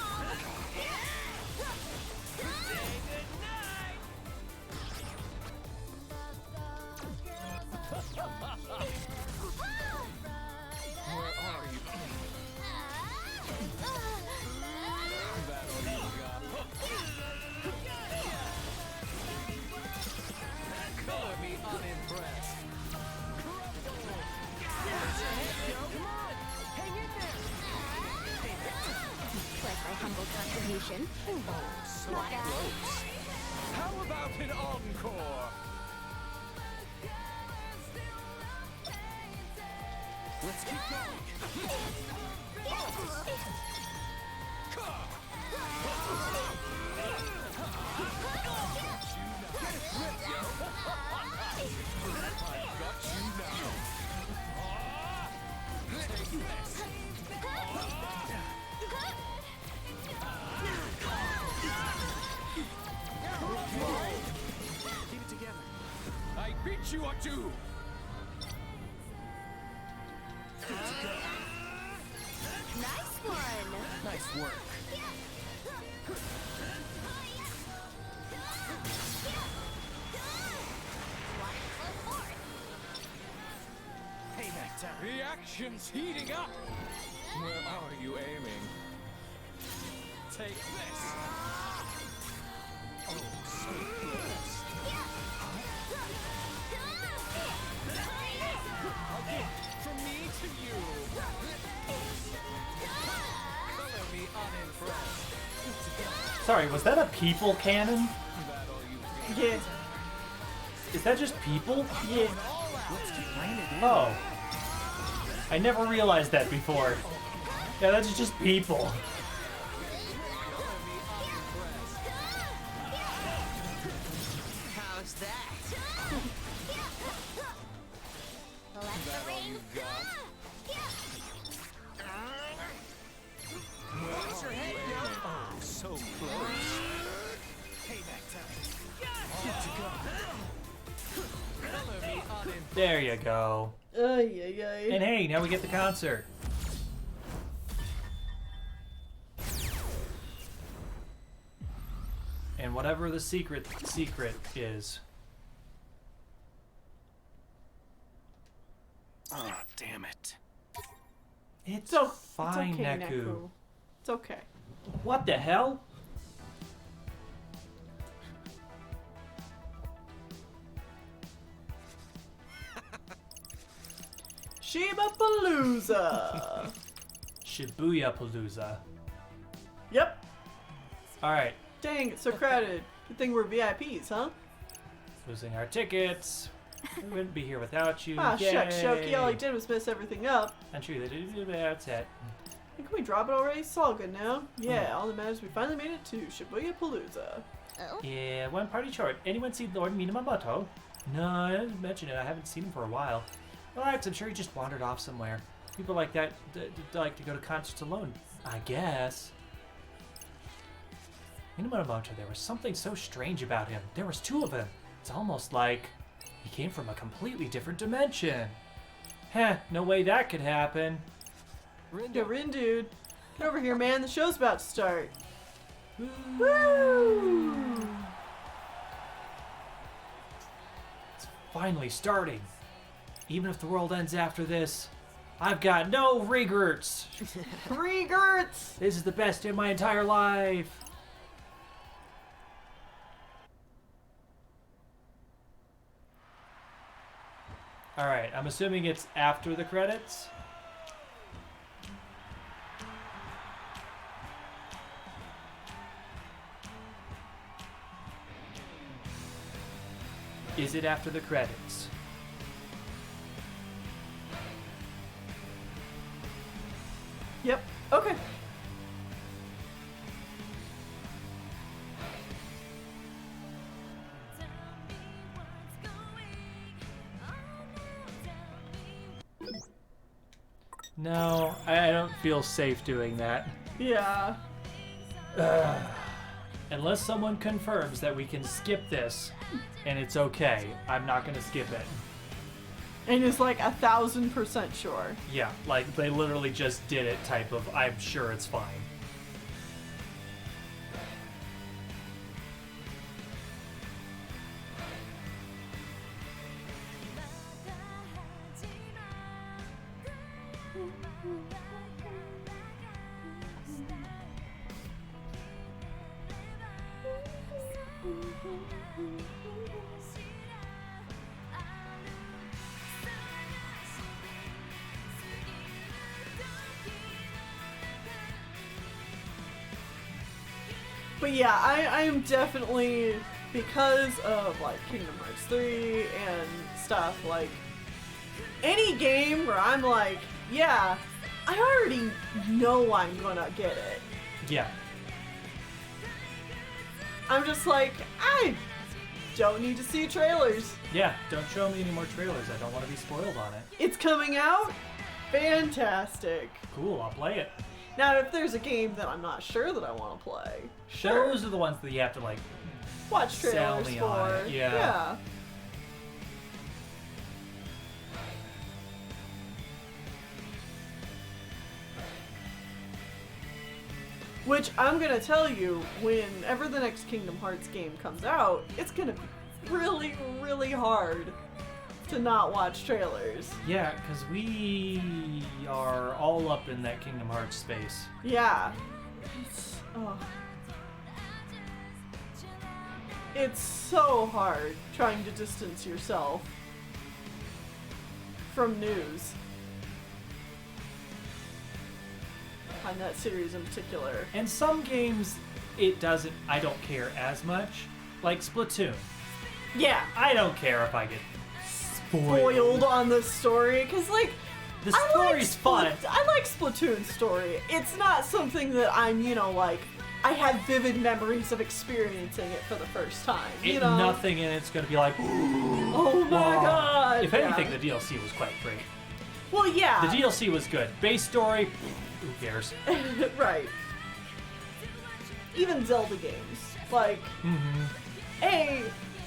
Where are you? That all you got. Color me unimpressed. Come on, hang in there. Like my humble contribution. So close. How about an encore? Let's keep going. Konnichiwa. Nice one. Nice work. Payback time. The action's heating up. Where are you aiming? Take this. Oh, so close. Okay, from me to you. Color me unimpressed. Sorry, was that a people cannon? Yeah. Is that just people? Yeah. Let's get landed in. Oh. I never realized that before. Yeah, that's just people. How's that? Let the rain Where's your head now? Oh, so close. Payback time. Good to go. Color me unimpressed. There you go. Ay, ay, ay. And hey, now we get the concert. And whatever the secret is. Oh, damn it. It's So, fine, it's okay, Neku. It's okay. What the hell? Shibuya. Shibuya Palooza. Yep. Alright, Dang, it's so crowded. Good thing we're VIPs, huh? losing our tickets. We wouldn't be here without you. Ah, shucks, Yay. Shoki. All he did was mess everything up. I'm sure they did the outset. Hey, can we drop it already? It's all good now. Yeah, all that matters, we finally made it to Shibuya Palooza. Oh, Yeah, one party short. Anyone see Lord Minamoto? No, I didn't mention it. I haven't seen him for a while. Relax, I'm sure he just wandered off somewhere. People like that like to go to concerts alone, I guess. Minamoto, there was something so strange about him. There was two of him. It's almost like he came from a completely different dimension. Heh, no way that could happen. Yeah, Rin, dude. Get over here, man. The show's about to start. Woo! It's finally starting. Even if the world ends after this, I've got no regrets. Regrets! This is the best in my entire life. Alright, I'm assuming it's after the credits. Is it after the credits? Yep. Okay. No, I don't feel safe doing that. Yeah. Unless someone confirms that we can skip this and it's okay, I'm not gonna skip it. And it's like 1,000% sure. Yeah, like they literally just did it type of I'm sure it's fine. But yeah, I am definitely, because of like Kingdom Hearts 3 and stuff, like any game where I'm like, yeah, I already know I'm gonna get it. Yeah. I'm just like, I don't need to see trailers. Yeah, don't show me any more trailers. I don't want to be spoiled on it. It's coming out? Fantastic. Cool, I'll play it. Now, if there's a game that I'm not sure that I want to play, Those are the ones that you have to like watch sell trailers me for. on it, yeah. Which I'm gonna tell you, whenever the next Kingdom Hearts game comes out, it's gonna be really, really hard to not watch trailers. Yeah, because we are all up in that Kingdom Hearts space. Yeah. It's so hard trying to distance yourself from news. On that series in particular. And some games, I don't care as much. Like Splatoon. Yeah. I don't care if I get Spoiled on the story, because, like, The story's fun. I like Splatoon's story. It's not something that I'm, like, I have vivid memories of experiencing it for the first time. Nothing in it's going to be like, oh my god. If anything, the DLC was quite great. Well, yeah. The DLC was good. Base story, who cares? Right. Even Zelda games. Like,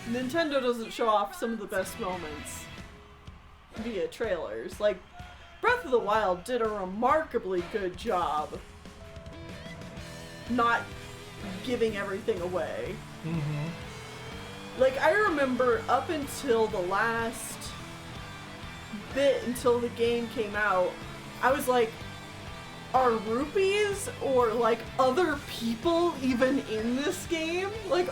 Nintendo doesn't show off some of the best moments via trailers. Like, Breath of the Wild did a remarkably good job not giving everything away. Like, I remember up until the last bit, until the game came out, I was like, are rupees or, like, other people even in this game? Like,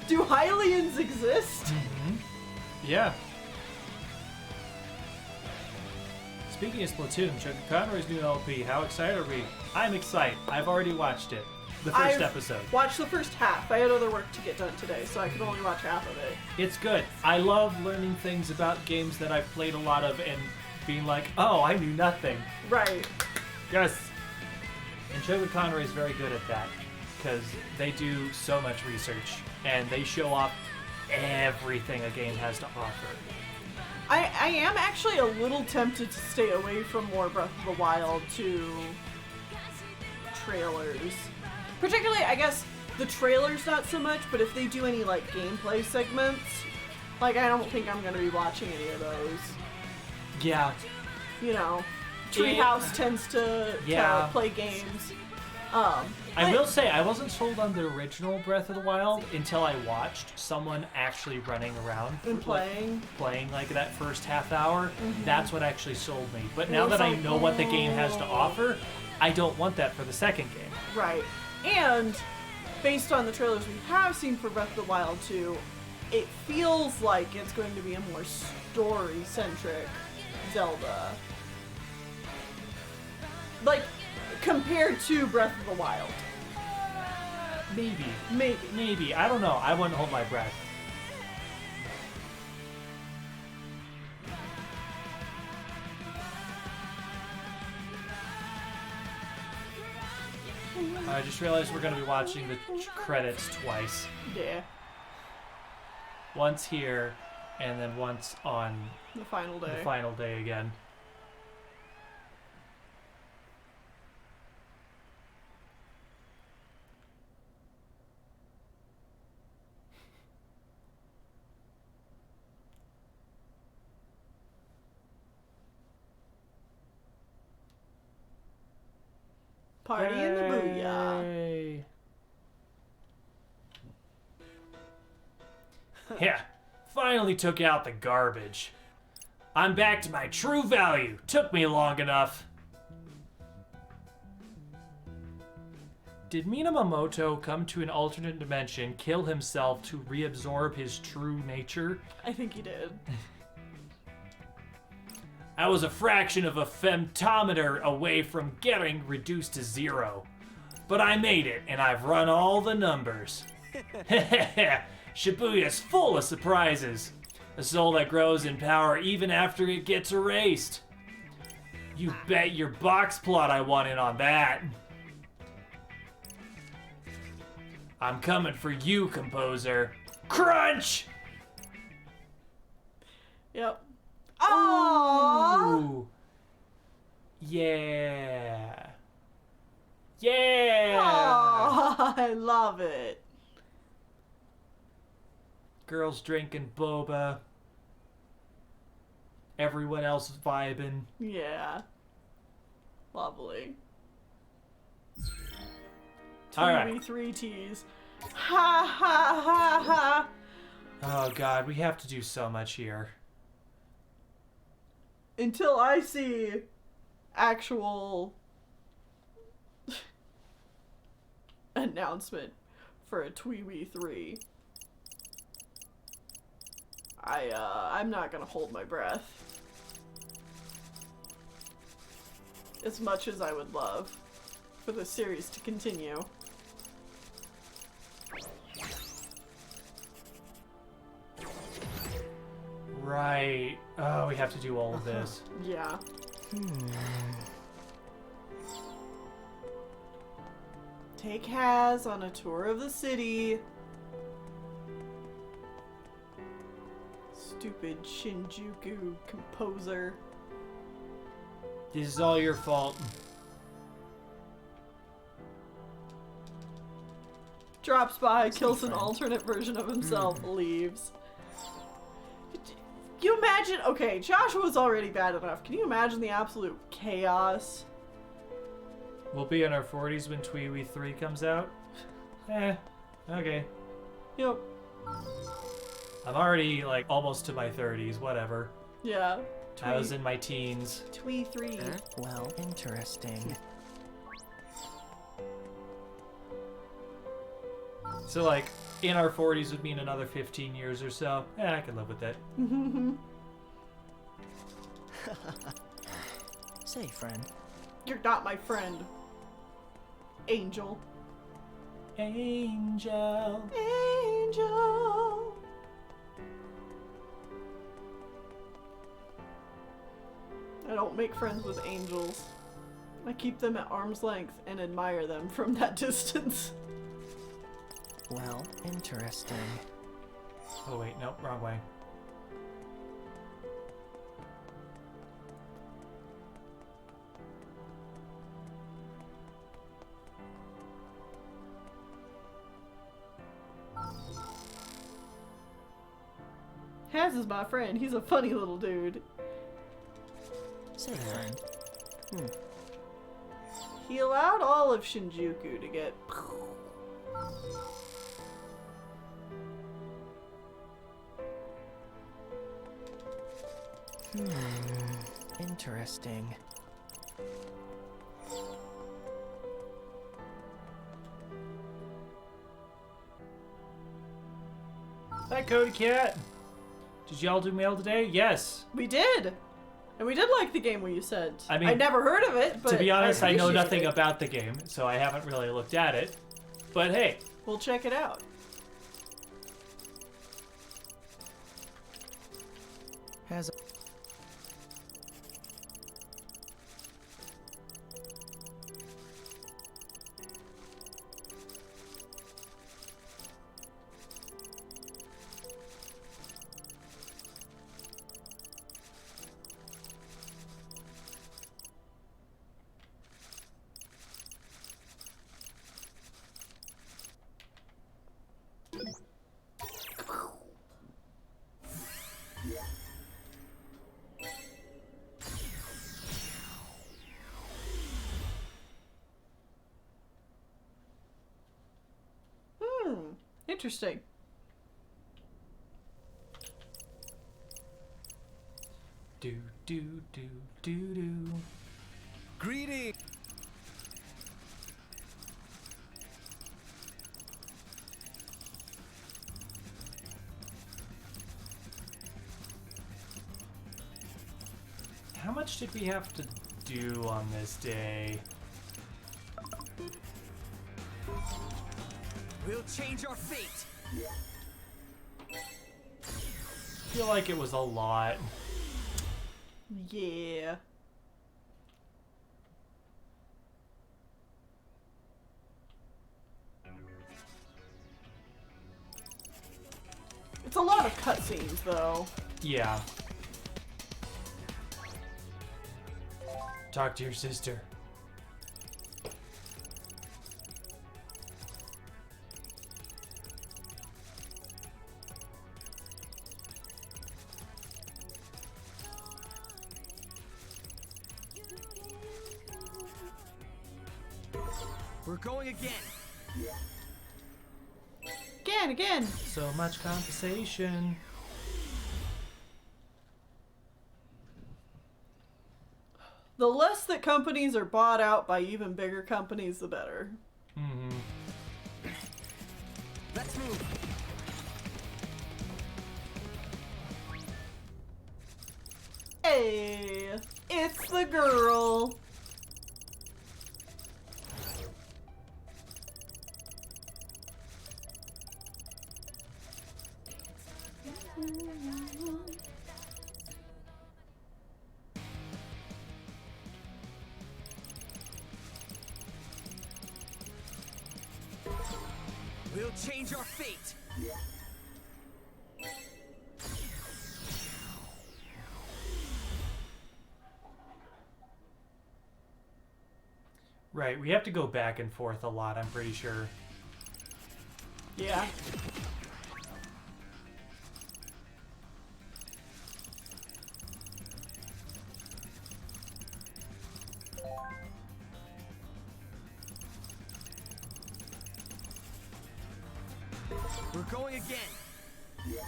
do Hylians exist? Yeah. Speaking of Splatoon, Chuck Conroy's new LP, how excited are we? I'm excited. I've already watched it. The first episode. Watched the first half. I had other work to get done today, so I could only watch half of it. It's good. I love learning things about games that I've played a lot of and being like, oh, I knew nothing. Right. Yes. And Joe Conroy is very good at that because they do so much research and they show off everything a game has to offer. I am actually a little tempted to stay away from more Breath of the Wild 2 trailers. Particularly, I guess, the trailers not so much, but if they do any, like, gameplay segments, like, I don't think I'm going to be watching any of those. Yeah. Treehouse tends to play games. I will say, I wasn't sold on the original Breath of the Wild until I watched someone actually running around and playing like that first half hour. That's what actually sold me. But now that I know what the game has to offer, I don't want that for the second game. Right. And based on the trailers we have seen for Breath of the Wild 2, it feels like it's going to be a more story-centric Zelda. Like, compared to Breath of the Wild. Maybe. I don't know. I wouldn't hold my breath. I just realized we're going to be watching the credits twice. Yeah. Once here, and then once on the final day again. Party in the booyah. Yeah, finally took out the garbage. I'm back to my true value. Took me long enough. Did Minamoto come to an alternate dimension, kill himself to reabsorb his true nature? I think he did. I was a fraction of a femtometer away from getting reduced to 0. But I made it, and I've run all the numbers. Shibuya's full of surprises. A soul that grows in power even after it gets erased. You bet your box plot I want in on that. I'm coming for you, composer. Crunch! Yep. Aww. Ooh. Yeah. Yeah. Aww, I love it. Girls drinking boba. Everyone else vibing. Yeah. Lovely. All right. 2v3 tease. Ha ha ha ha. Oh god, we have to do so much here. Until I see actual announcement for a 2v3, I'm not gonna hold my breath. As much as I would love for the series to continue. Right. Oh, we have to do all of this. Yeah. Take Haz on a tour of the city. Stupid Shinjuku composer. This is all your fault. Drops by, kills an alternate version of himself, leaves. Can you imagine? Okay, Joshua's already bad enough. Can you imagine the absolute chaos? We'll be in our 40s when Twee 3 comes out. Okay. Yep. I'm already like almost to my 30s, whatever. Yeah. I was in my teens. 3. Well, interesting. So like in our 40s would mean another 15 years or so. I can live with that. Say, friend. You're not my friend. Angel. Angel. Angel. I don't make friends with angels. I keep them at arm's length and admire them from that distance. Well, interesting. Oh wait, nope, wrong way. Haz is my friend. He's a funny little dude. Say, friend. He allowed all of Shinjuku to get... Interesting. Hi, Cody Cat. Did y'all do mail today? Yes. We did! And we did like the game, what you said. I mean, I never heard of it, but to be honest, I know appreciate nothing it. about the game, so I haven't really looked at it. But hey, We'll check it out. Has Interesting. do do do do do. greeting. How much did we have to do on this day? We'll change our fate. I feel like it was a lot. Yeah. It's a lot of cutscenes, though. Yeah. Talk to your sister. We're going again. Again. So much conversation. The less that companies are bought out by even bigger companies, the better. Mm-hmm. Let's move. Hey, it's the girl. We'll change our fate. Right, we have to go back and forth a lot, I'm pretty sure. Yeah. We're going again.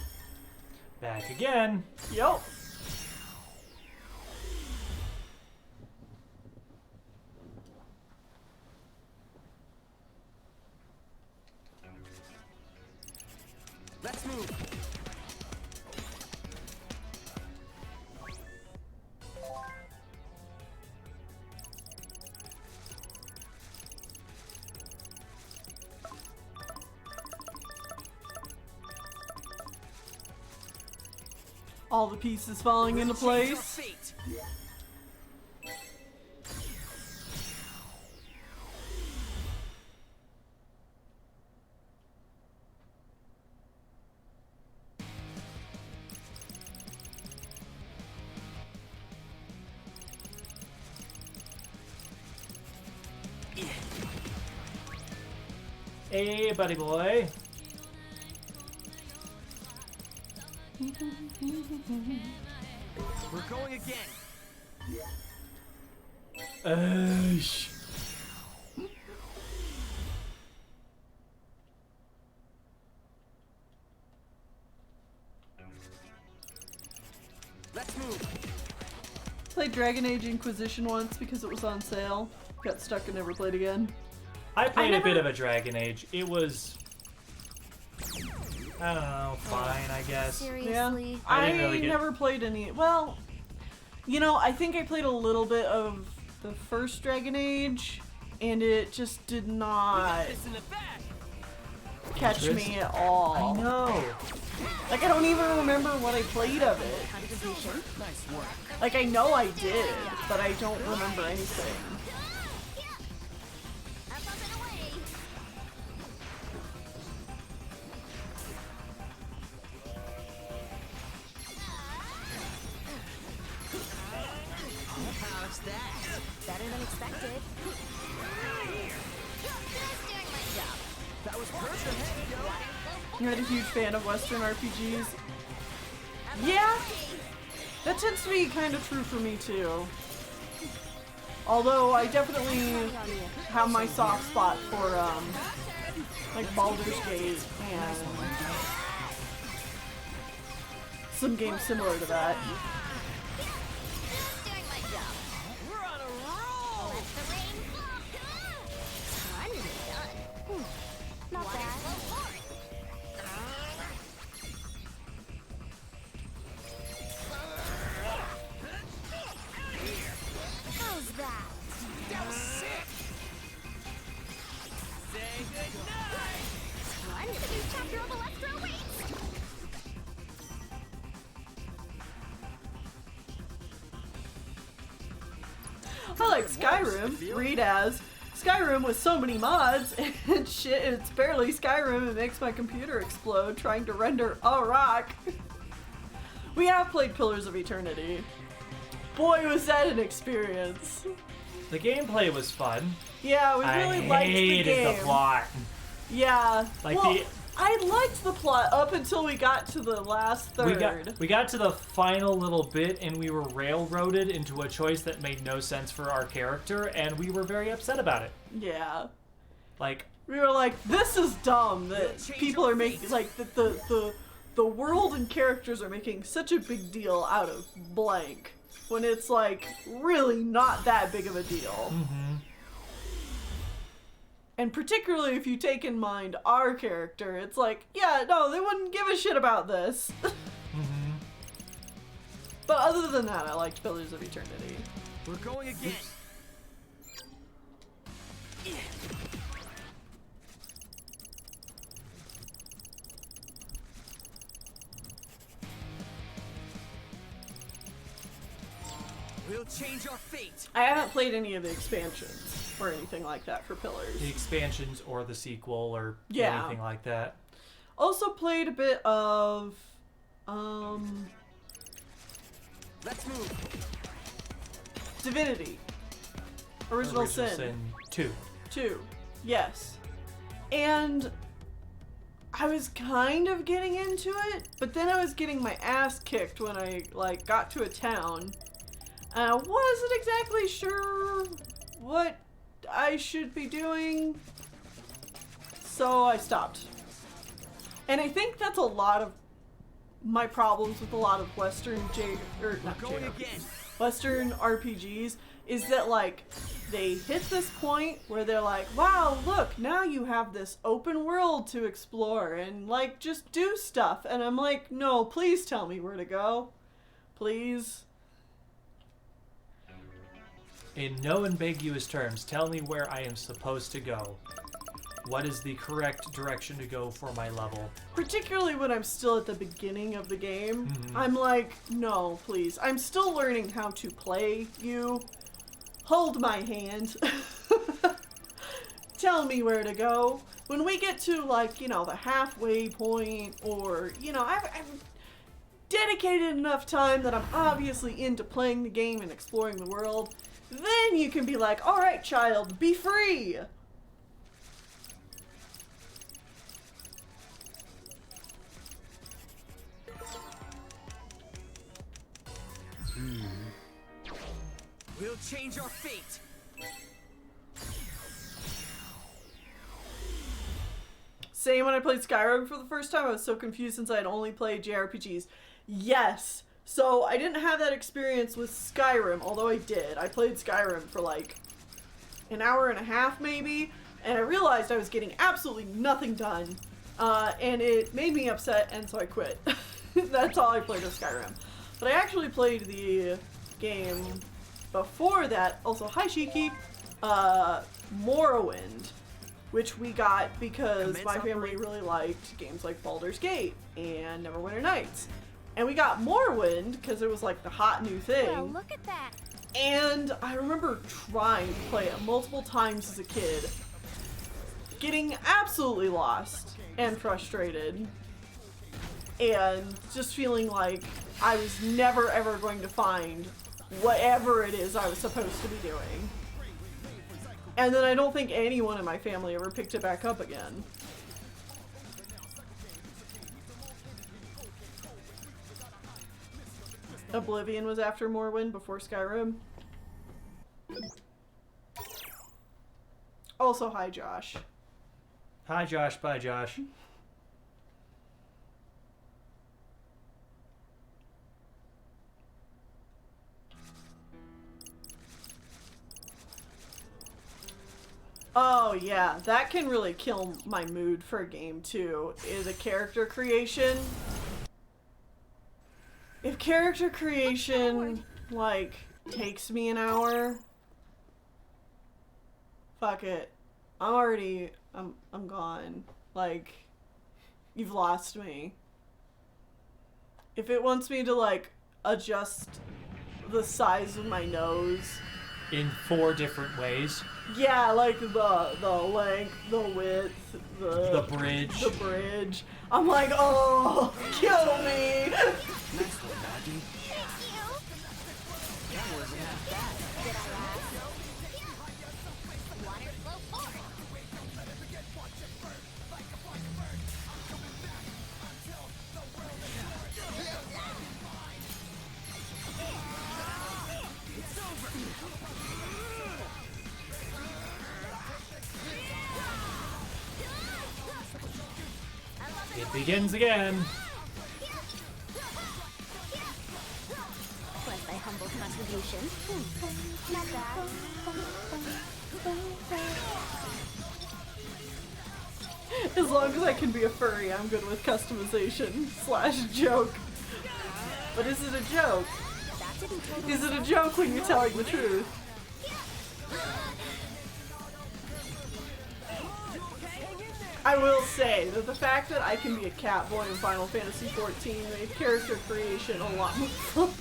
Back again. Yup. Let's move. All the pieces falling into We'll change our place. fate. Hey, buddy boy. We're going again. Sh- Let's move. Played Dragon Age Inquisition once because it was on sale. Got stuck and never played again. I played a bit never- of a Dragon Age. It was, I don't know, fine, I guess. Seriously? I didn't really get- never played any. Well, you know, I think I played a little bit of the first Dragon Age, and it just did not This in the back. catch Interest? me at all. I know. Like, I don't even remember what I played of it. Contribution? Nice work. Like, I know I did, but I don't remember anything. Up and away. How's that? Better than expected. Just doing my job. That was perfect. You're not a huge fan of Western RPGs? Yeah, that tends to be kind of true for me too. Although I definitely have my soft spot for like Baldur's Gate and some games similar to that. Just doing my job. We're on a roll. Let the rain fall. I'm done. Not bad. How's that? That was sick. Say goodnight. Time for the new chapter of Electro waits. I like Skyrim. Read as Skyrim with so many mods and shit. It's barely Skyrim. It makes my computer explode trying to render a rock. We have played Pillars of Eternity. Boy, was that an experience. The gameplay was fun. Yeah, we really I liked the hated game. the plot. Yeah. Like well, the- I liked the plot up until we got to the last third. We got to the final little bit and we were railroaded into a choice that made no sense for our character and we were very upset about it. Yeah. Like, We were like, this is dumb that people are making, like, that the world and characters are making such a big deal out of blank when it's, like, really not that big of a deal. Mm-hmm. And particularly if you take in mind our character, it's like, yeah, no, they wouldn't give a shit about this. Mm-hmm. But other than that, I liked Pillars of Eternity. We're going again. We'll change our fate. I haven't played any of the expansions or anything like that for Pillars. The expansions or the sequel or Yeah. anything like that. Also played a bit of, Let's move. Divinity. Original Sin 2. 2. Yes. And I was kind of getting into it, but then I was getting my ass kicked when I, like, got to a town. And I wasn't exactly sure what I should be doing, so I stopped. And I think that's a lot of my problems with a lot of Western Western RPGs is that, like, they hit this point where they're like, wow, look, now you have this open world to explore and, like, just do stuff. And I'm like, no, please tell me where to go. Please. In no ambiguous terms, tell me where I am supposed to go. What is the correct direction to go for my level? Particularly when I'm still at the beginning of the game. Mhm. I'm like, no, please. I'm still learning how to play you. Hold my hand. Tell me where to go. When we get to, like, you know, the halfway point, or, you know, I've dedicated enough time that I'm obviously into playing the game and exploring the world, then you can be like, all right, child, be free. We'll change our fate. Same when I played Skyrim for the first time. I was so confused since I had only played JRPGs. Yes. So I didn't have that experience with Skyrim, although I did. I played Skyrim for like an hour and a half maybe, and I realized I was getting absolutely nothing done. And it made me upset, and so I quit. That's all I played with Skyrim. But I actually played the game before that, also, hi Shiki, Morrowind, which we got because my family really liked games like Baldur's Gate and Neverwinter Nights. And we got Morrowind because it was like the hot new thing. Well, look at that. And I remember trying to play it multiple times as a kid, getting absolutely lost and frustrated, and just feeling like I was never ever going to find whatever it is I was supposed to be doing. And then I don't think anyone in my family ever picked it back up again. Oblivion was after Morrowind before Skyrim. Also, hi Josh. Hi Josh, bye Josh. Oh yeah, that can really kill my mood for a game too, is a character creation. If character creation, like, takes me an hour, fuck it. I'm gone. Like, you've lost me. If it wants me to, like, adjust the size of my nose In 4 different ways. yeah, like the length, the width, The bridge. the bridge. I'm like, oh, kill me. Nice one, Maggie. That wasn't half bad. Did I ask? Water flow forward. Begins again. Was my humble contribution. Not bad. As long as I can be a furry, I'm good with customization / joke. But is it a joke? That didn't totally Is it a joke when you're telling the truth? I will say that the fact that I can be a cat boy in Final Fantasy XIV made character creation a lot more fun.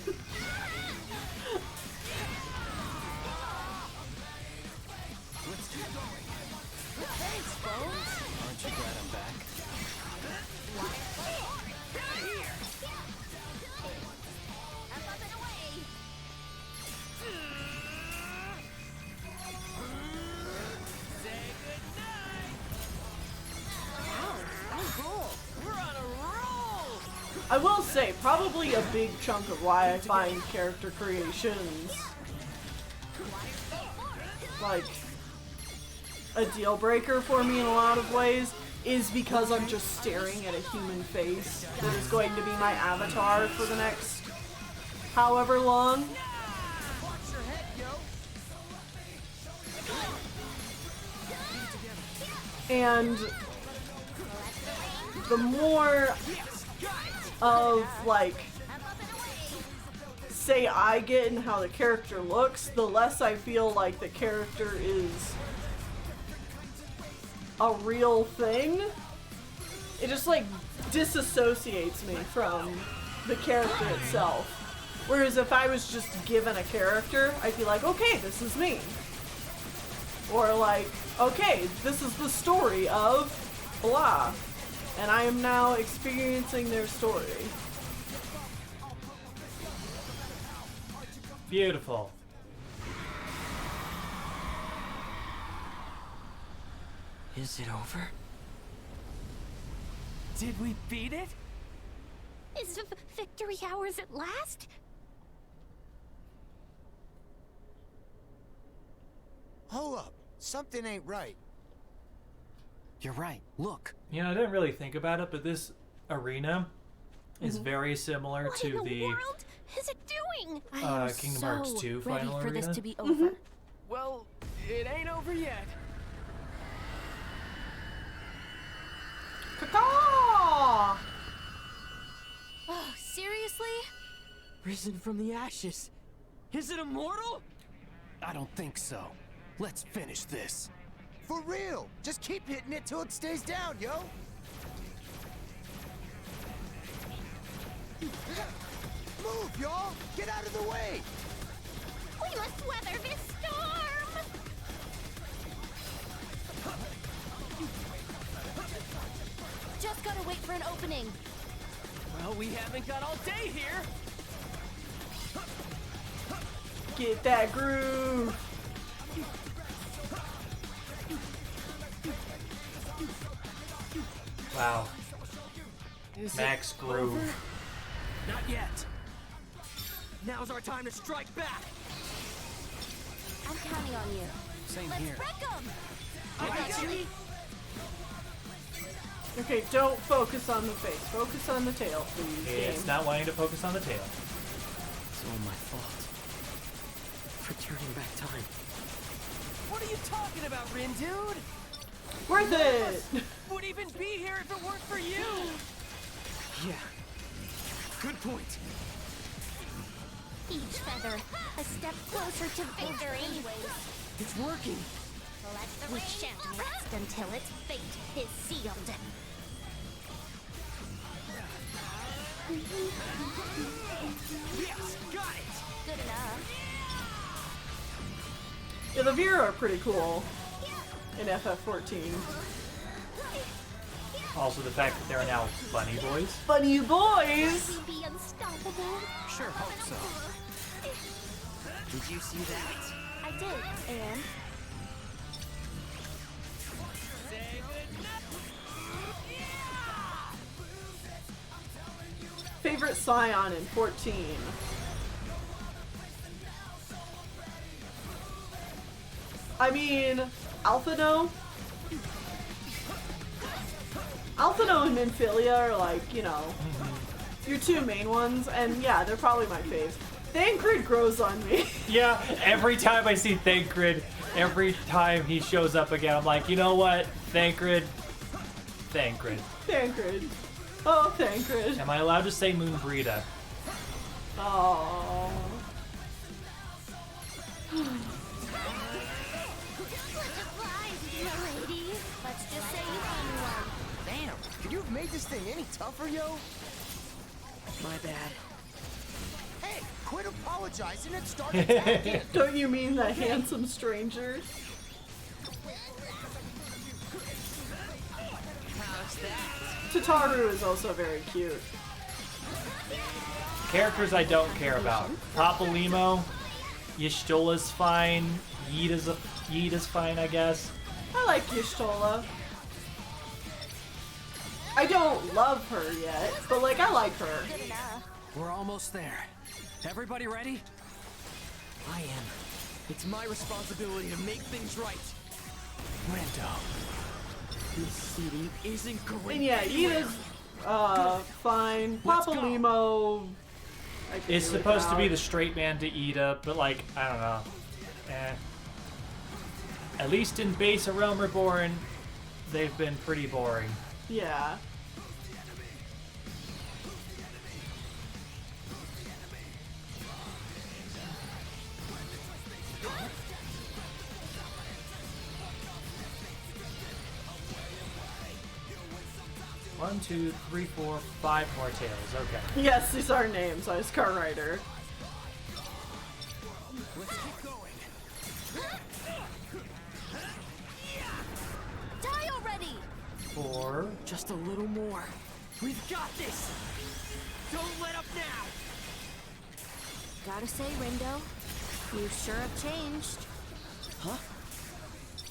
Thanks, Bones. Aren't you glad I'm back? I'm up and away. Say goodnight. Wow, I'm cool. We're on a roll. I will say, probably a big chunk of why I find character creations like a deal breaker for me in a lot of ways is because I'm just staring at a human face that is going to be my avatar for the next however long. Watch your head, yo. And the more of like say I get in how the character looks, the less I feel like the character is a real thing. It just like disassociates me from the character itself. Whereas if I was just given a character, I'd be like, okay, this is me. Or like, okay, this is the story of blah. And I am now experiencing their story. Beautiful. Is it over? Did we beat it? Is victory ours at last? Hold up. Something ain't right. You're right. Look. You know, I didn't really think about it, but this arena is very similar What to in the the world is it doing? I am Kingdom so Hearts 2 ready final for arena. this to be over. Well, it ain't over yet. Caw! Oh, seriously? Risen from the ashes. Is it immortal? I don't think so. Let's finish this. For real. Just keep hitting it till it stays down, yo. Move, y'all. Get out of the way. We must weather this storm! Just gotta wait for an opening. Well, we haven't got all day here. Get that groove. Wow. Is Max it Groove. over? Not yet. Now's our time to strike back. I'm counting on you. Same Let's here. wreck 'em! I got you. Okay, don't focus on the face. Focus on the tail, please. It's game. not wanting to focus on the tail. It's all my fault. For turning back time. What are you talking about, Rin, dude? Worth it! Would even be here if it weren't for you. Yeah. Good point. Each feather, a step closer to victory. It's working. We shan't rest until its fate is sealed. Yes, got it. Good enough. Yeah, the Vera are pretty cool in FF14. Also, the fact that there are now bunny boys. Funny boys! Be unstoppable. Sure hope so. Did you see that? I did, and Favorite Scion in 14. I mean, Alphino Altano and Nymphilia are like, you know, your two main ones, and yeah, they're probably my faves. Thancred grows on me. Yeah, every time I see Thancred, every time he shows up again, I'm like, you know what? Thancred. Thancred. Oh, Thancred. Am I allowed to say Moonbrita? Oh. Let's just say you own one. Damn, could you have made this thing any tougher, yo? My bad. Hey, quit apologizing and start attacking! Don't you mean the handsome stranger? How's that? Tataru is also very cute. Characters I don't care about. Papalymo, Y'shtola's fine. Yeeta's fine, I guess. I like Y'shtola. I don't love her yet, but like I like her. Good enough. We're almost there. Everybody ready? I am. It's my responsibility to make things right. Rando. This city isn't great. And yeah, Yeeta's fine. Papalymo. It's supposed to be the straight man to Iida, but like, I don't know. At least in base A Realm Reborn, they've been pretty boring. Yeah. One, two, three, four, 5 more tails. Okay. Yes, these are names. I was car rider. Let's keep going. Die already! 4. Just a little more. We've got this! Don't let up now! Gotta say, Rindo, you sure have changed. Huh?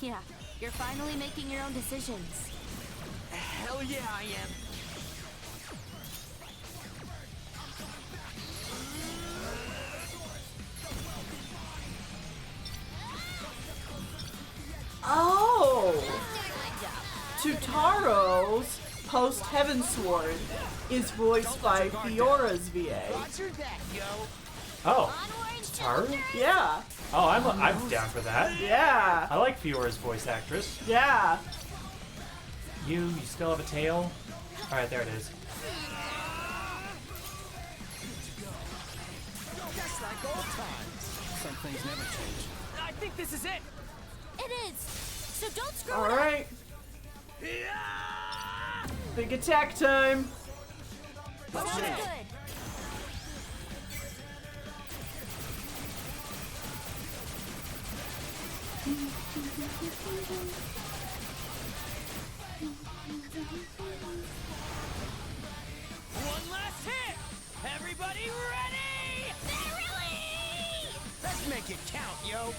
Yeah, you're finally making your own decisions. Hell yeah, I am. Oh! Doing my job. Tutaro's post Heavensward is voiced by Fiora's VA. Roger that, yo. Oh, Onward, Tataru? soldiers! Yeah, Oh, I'm down for that. yeah, I like Fiora's voice actress. yeah. You still have a tail? Alright, there it is. Just like old times. Some things never change. I think this is it. It is! So don't screw All it up! right. Big attack time. Sounds good! One last hit! Everybody ready? Let's make it count, yo.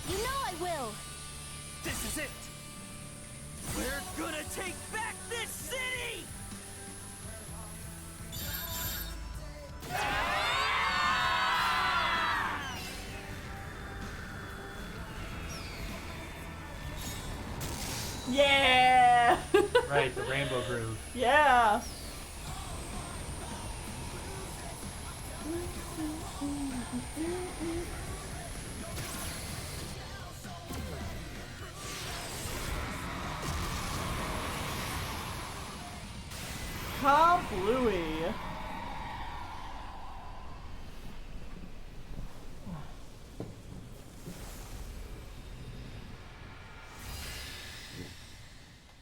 You know I will! This is it! We're gonna take back this city! Yeah. Right, the Rainbow Groove. Yeah. Kablooey.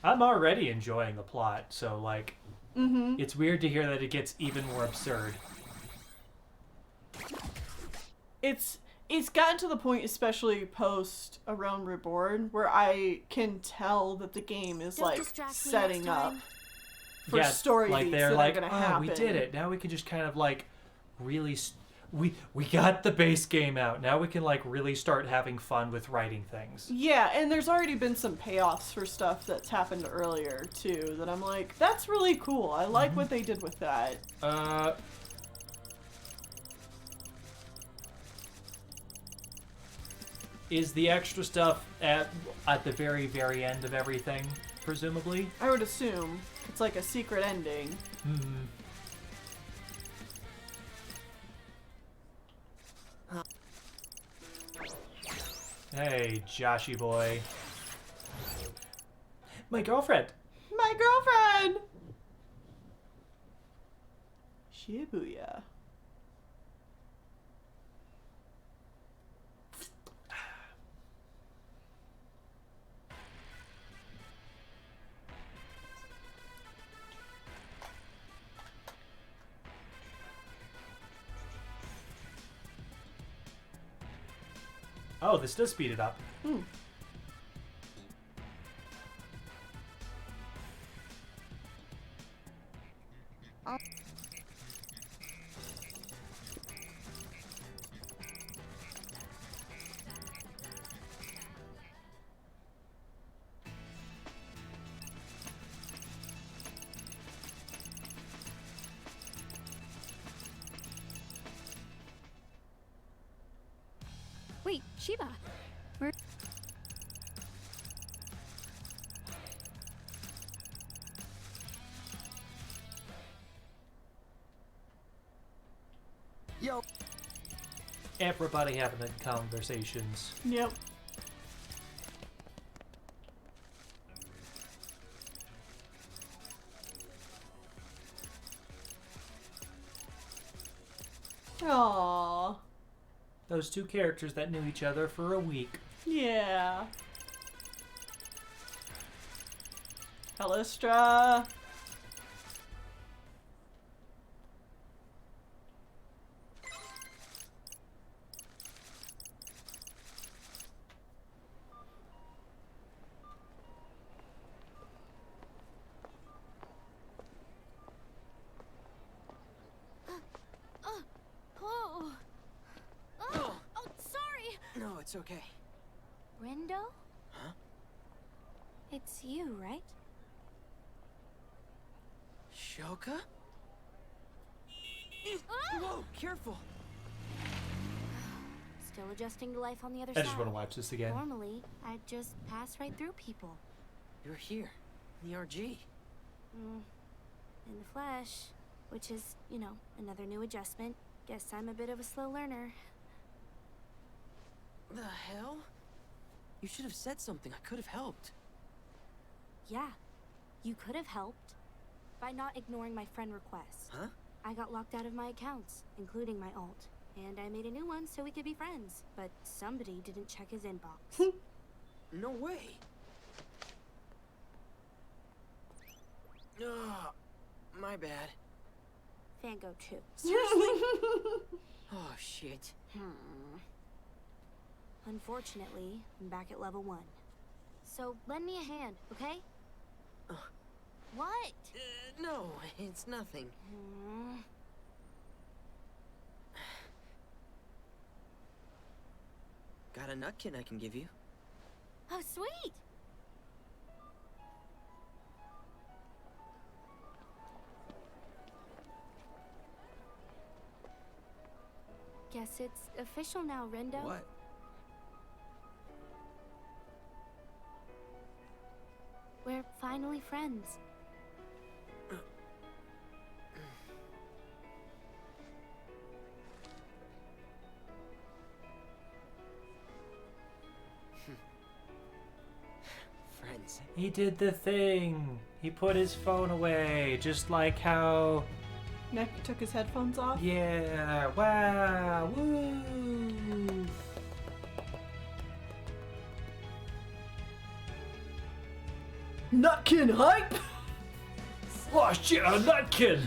I'm already enjoying the plot, so like, it's weird to hear that it gets even more absurd. It's gotten to the point, especially post A Realm Reborn, where I can tell that the game is Don't like distract me setting next up time. for story like beats they're that like, are gonna oh, happen. we did it. Now we can just kind of like really, we got the base game out. Now we can like really start having fun with writing things. Yeah, and there's already been some payoffs for stuff that's happened earlier too. That I'm like, that's really cool. I like what they did with that. Is the extra stuff at the very end of everything, presumably? I would assume, It's like a secret ending. Hmm. Hey, Joshy boy. My girlfriend. My girlfriend! Shibuya. Oh, this does speed it up. Hmm. Wait, Shiba. Where? Yo. Everybody having conversations. Yep. Aww. Those two characters that knew each other for a week. Yeah. Hellistra. Oh. Oh, sorry. No, it's okay. Rendo? Huh? It's you, right? Shoka? Ah! Whoa, careful. Still adjusting to life on the other I side. just want to watch this again. Normally, I'd just pass right through people. You're here, in the RG. In the flesh, which is, you know, another new adjustment. Guess I'm a bit of a slow learner. The hell? You should have said something. I could have helped. Yeah, you could have helped by not ignoring my friend requests. Huh? I got locked out of my accounts, including my alt, and I made a new one so we could be friends, but somebody didn't check his inbox. No way. Oh, my bad. Fango too. Oh, shit. Unfortunately, I'm back at level 1. So lend me a hand, okay? What? No, it's nothing. Got a nutkin I can give you. Oh, sweet! Guess it's official now, Rendo. What? We're finally friends. Friends. He did the thing. He put his phone away, just like how... Nick took his headphones off. Yeah, wow, woo! Nutkin hype! Oh shit, a nutkin!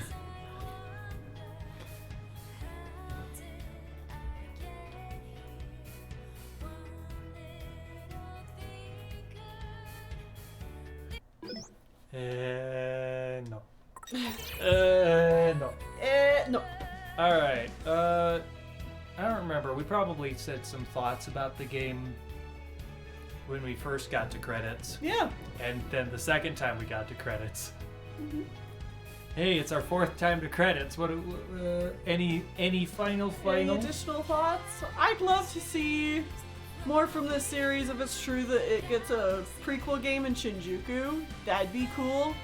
No. No. No. Alright, I don't remember. We probably said some thoughts about the game when we first got to credits. Yeah. And then the second time we got to credits. Hey, it's our 4th time to credits. What? Any final? Any additional thoughts? I'd love to see more from this series if it's true that it gets a prequel game in Shinjuku. That'd be cool.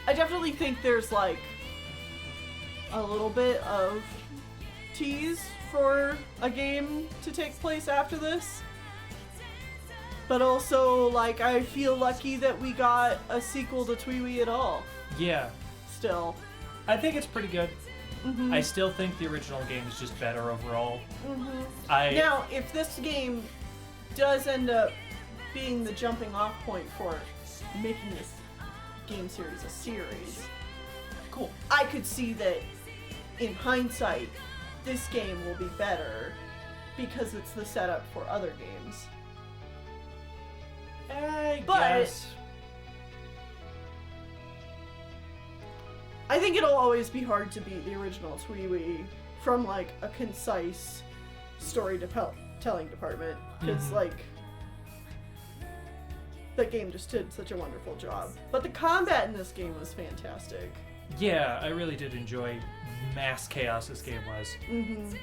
I definitely think there's like a little bit of tease for a game to take place after this. But also, like, I feel lucky that we got a sequel to Twee-Wee at all. Yeah. Still. I think it's pretty good. Mm-hmm. I still think the original game is just better overall. Mm-hmm. Now, if this game does end up being the jumping off point for making this game series a series, cool. I could see that in hindsight, this game will be better because it's the setup for other games. I But guess. I think it'll always be hard to beat the original Twee-Wee from like a concise story telling department because like that game just did such a wonderful job. But the combat in this game was fantastic. Yeah, I really did enjoy mass chaos this game was. Mm-hmm.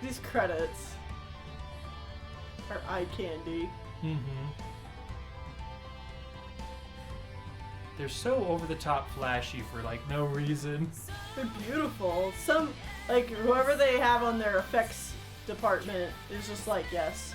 These credits are eye candy. Mm-hmm. They're so over the top flashy for like no reason. They're beautiful. Some, like, whoever they have on their effects department is just like, yes.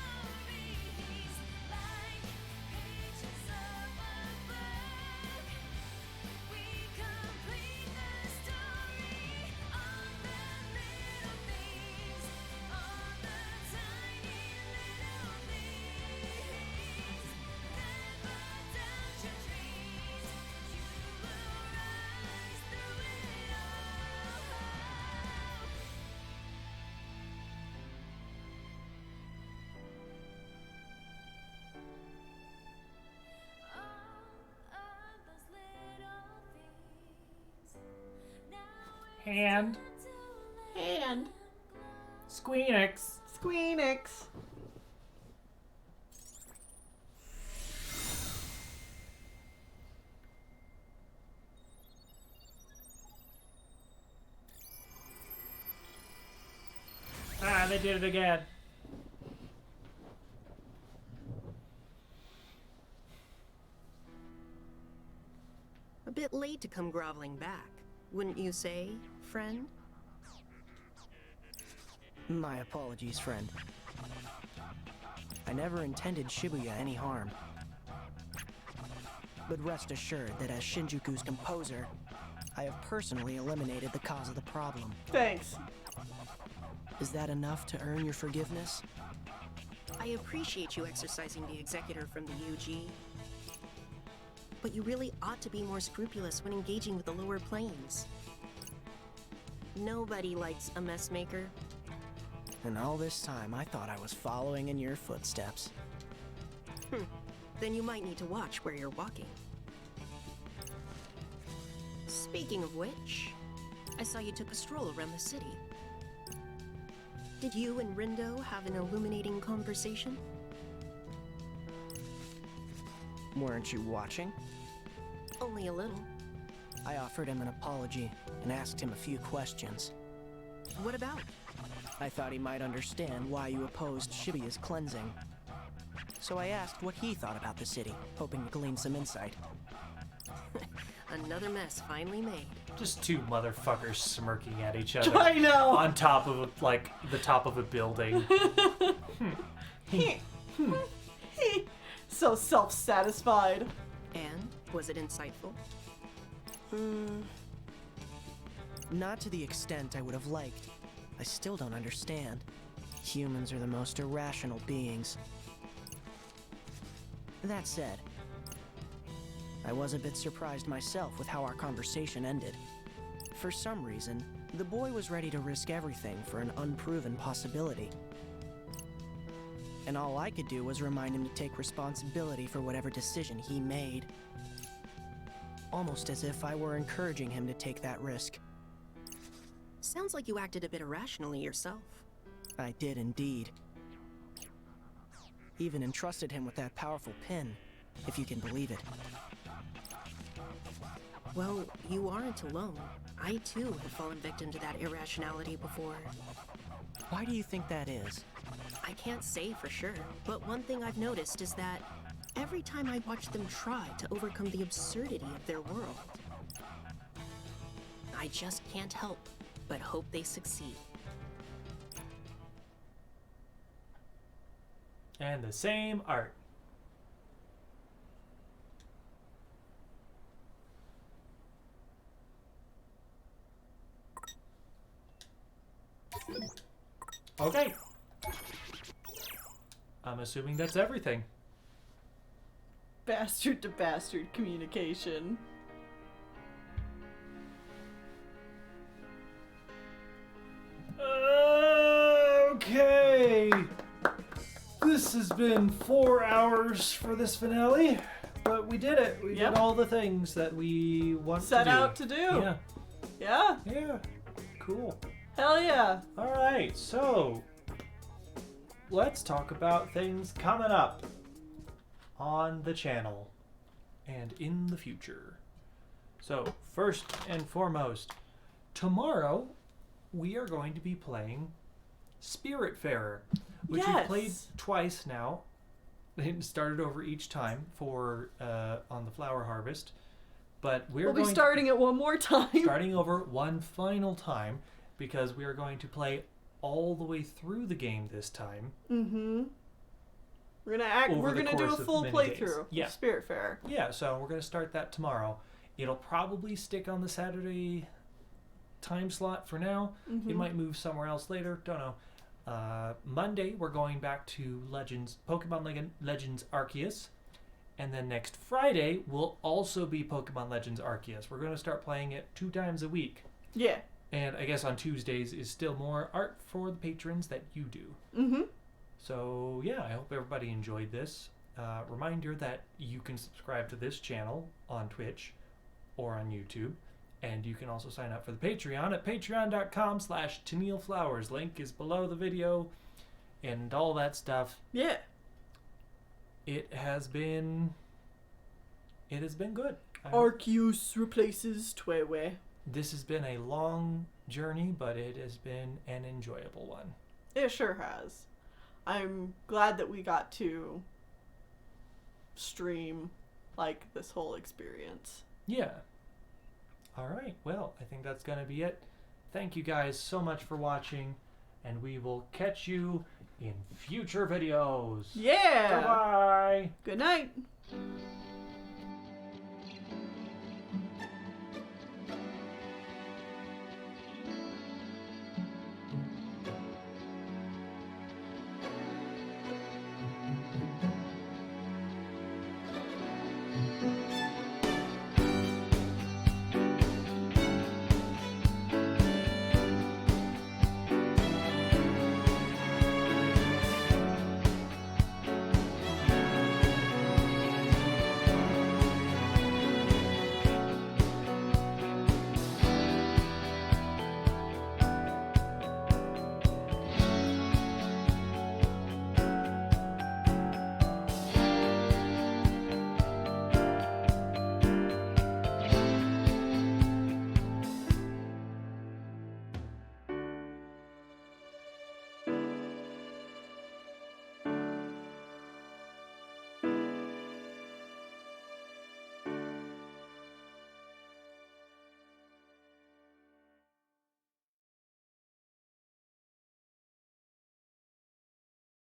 Hand. Squeenix. Squeenix. Ah, they did it again. A bit late to come groveling back, wouldn't you say, friend? My apologies, friend. I never intended Shibuya any harm. But rest assured that as Shinjuku's composer, I have personally eliminated the cause of the problem. Thanks. Is that enough to earn your forgiveness? I appreciate you exercising the executor from the UG. But you really ought to be more scrupulous when engaging with the lower planes. Nobody likes a mess maker. And all this time, I thought I was following in your footsteps. Then you might need to watch where you're walking. Speaking of which, I saw you took a stroll around the city. Did you and Rindo have an illuminating conversation? Weren't you watching? Only a little. I offered him an apology and asked him a few questions. What about? I thought he might understand why you opposed Shibuya's cleansing. So I asked what he thought about the city, hoping to glean some insight. Another mess finally made. Just two motherfuckers smirking at each other. I know. On top of like the top of a building. So self-satisfied. And was it insightful? Not to the extent I would have liked. I still don't understand. Humans are the most irrational beings. That said, I was a bit surprised myself with how our conversation ended. For some reason, the boy was ready to risk everything for an unproven possibility. And all I could do was remind him to take responsibility for whatever decision he made. Almost as if I were encouraging him to take that risk. Sounds like you acted a bit irrationally yourself. I did indeed. Even entrusted him with that powerful pin, if you can believe it. Well, you aren't alone. I too have fallen victim to that irrationality before. Why do you think that is? I can't say for sure, but one thing I've noticed is that every time I watch them try to overcome the absurdity of their world, I just can't help but hope they succeed. And the same art. Okay. I'm assuming that's everything. Bastard to bastard communication. Okay. This has been 4 hours for this finale, but we did it. We did all the things that we set out to do. Yeah. Yeah. Yeah. Cool. Hell yeah. All right, so let's talk about things coming up on the channel and in the future. So first and foremost, tomorrow we are going to be playing Spiritfarer, which we've played twice now. It started over each time for on the Flower Harvest, but we'll be starting it one more time. Starting over one final time, because we are going to play all the way through the game this time. Mm-hmm. We're gonna do a full playthrough of Spiritfarer. Yeah, so we're gonna start that tomorrow. It'll probably stick on the Saturday time slot for now. It might move somewhere else later. Don't know. Monday we're going back to Pokemon Legends Arceus, and then next Friday will also be Pokemon Legends Arceus. We're gonna start playing it 2 times a week. Yeah. And I guess on Tuesdays is still more art for the patrons that you do. Mm-hmm. So yeah, I hope everybody enjoyed this. Reminder that you can subscribe to this channel on Twitch or on YouTube. And you can also sign up for the Patreon at patreon.com/TennielFlowers. Link is below the video and all that stuff. Yeah. It has been good. Arceus replaces Tweway. This has been a long journey, but it has been an enjoyable one. It sure has. I'm glad that we got to stream like this whole experience. Yeah. All right. Well, I think that's going to be it. Thank you guys so much for watching, and we will catch you in future videos. Yeah. Bye-bye. Good night.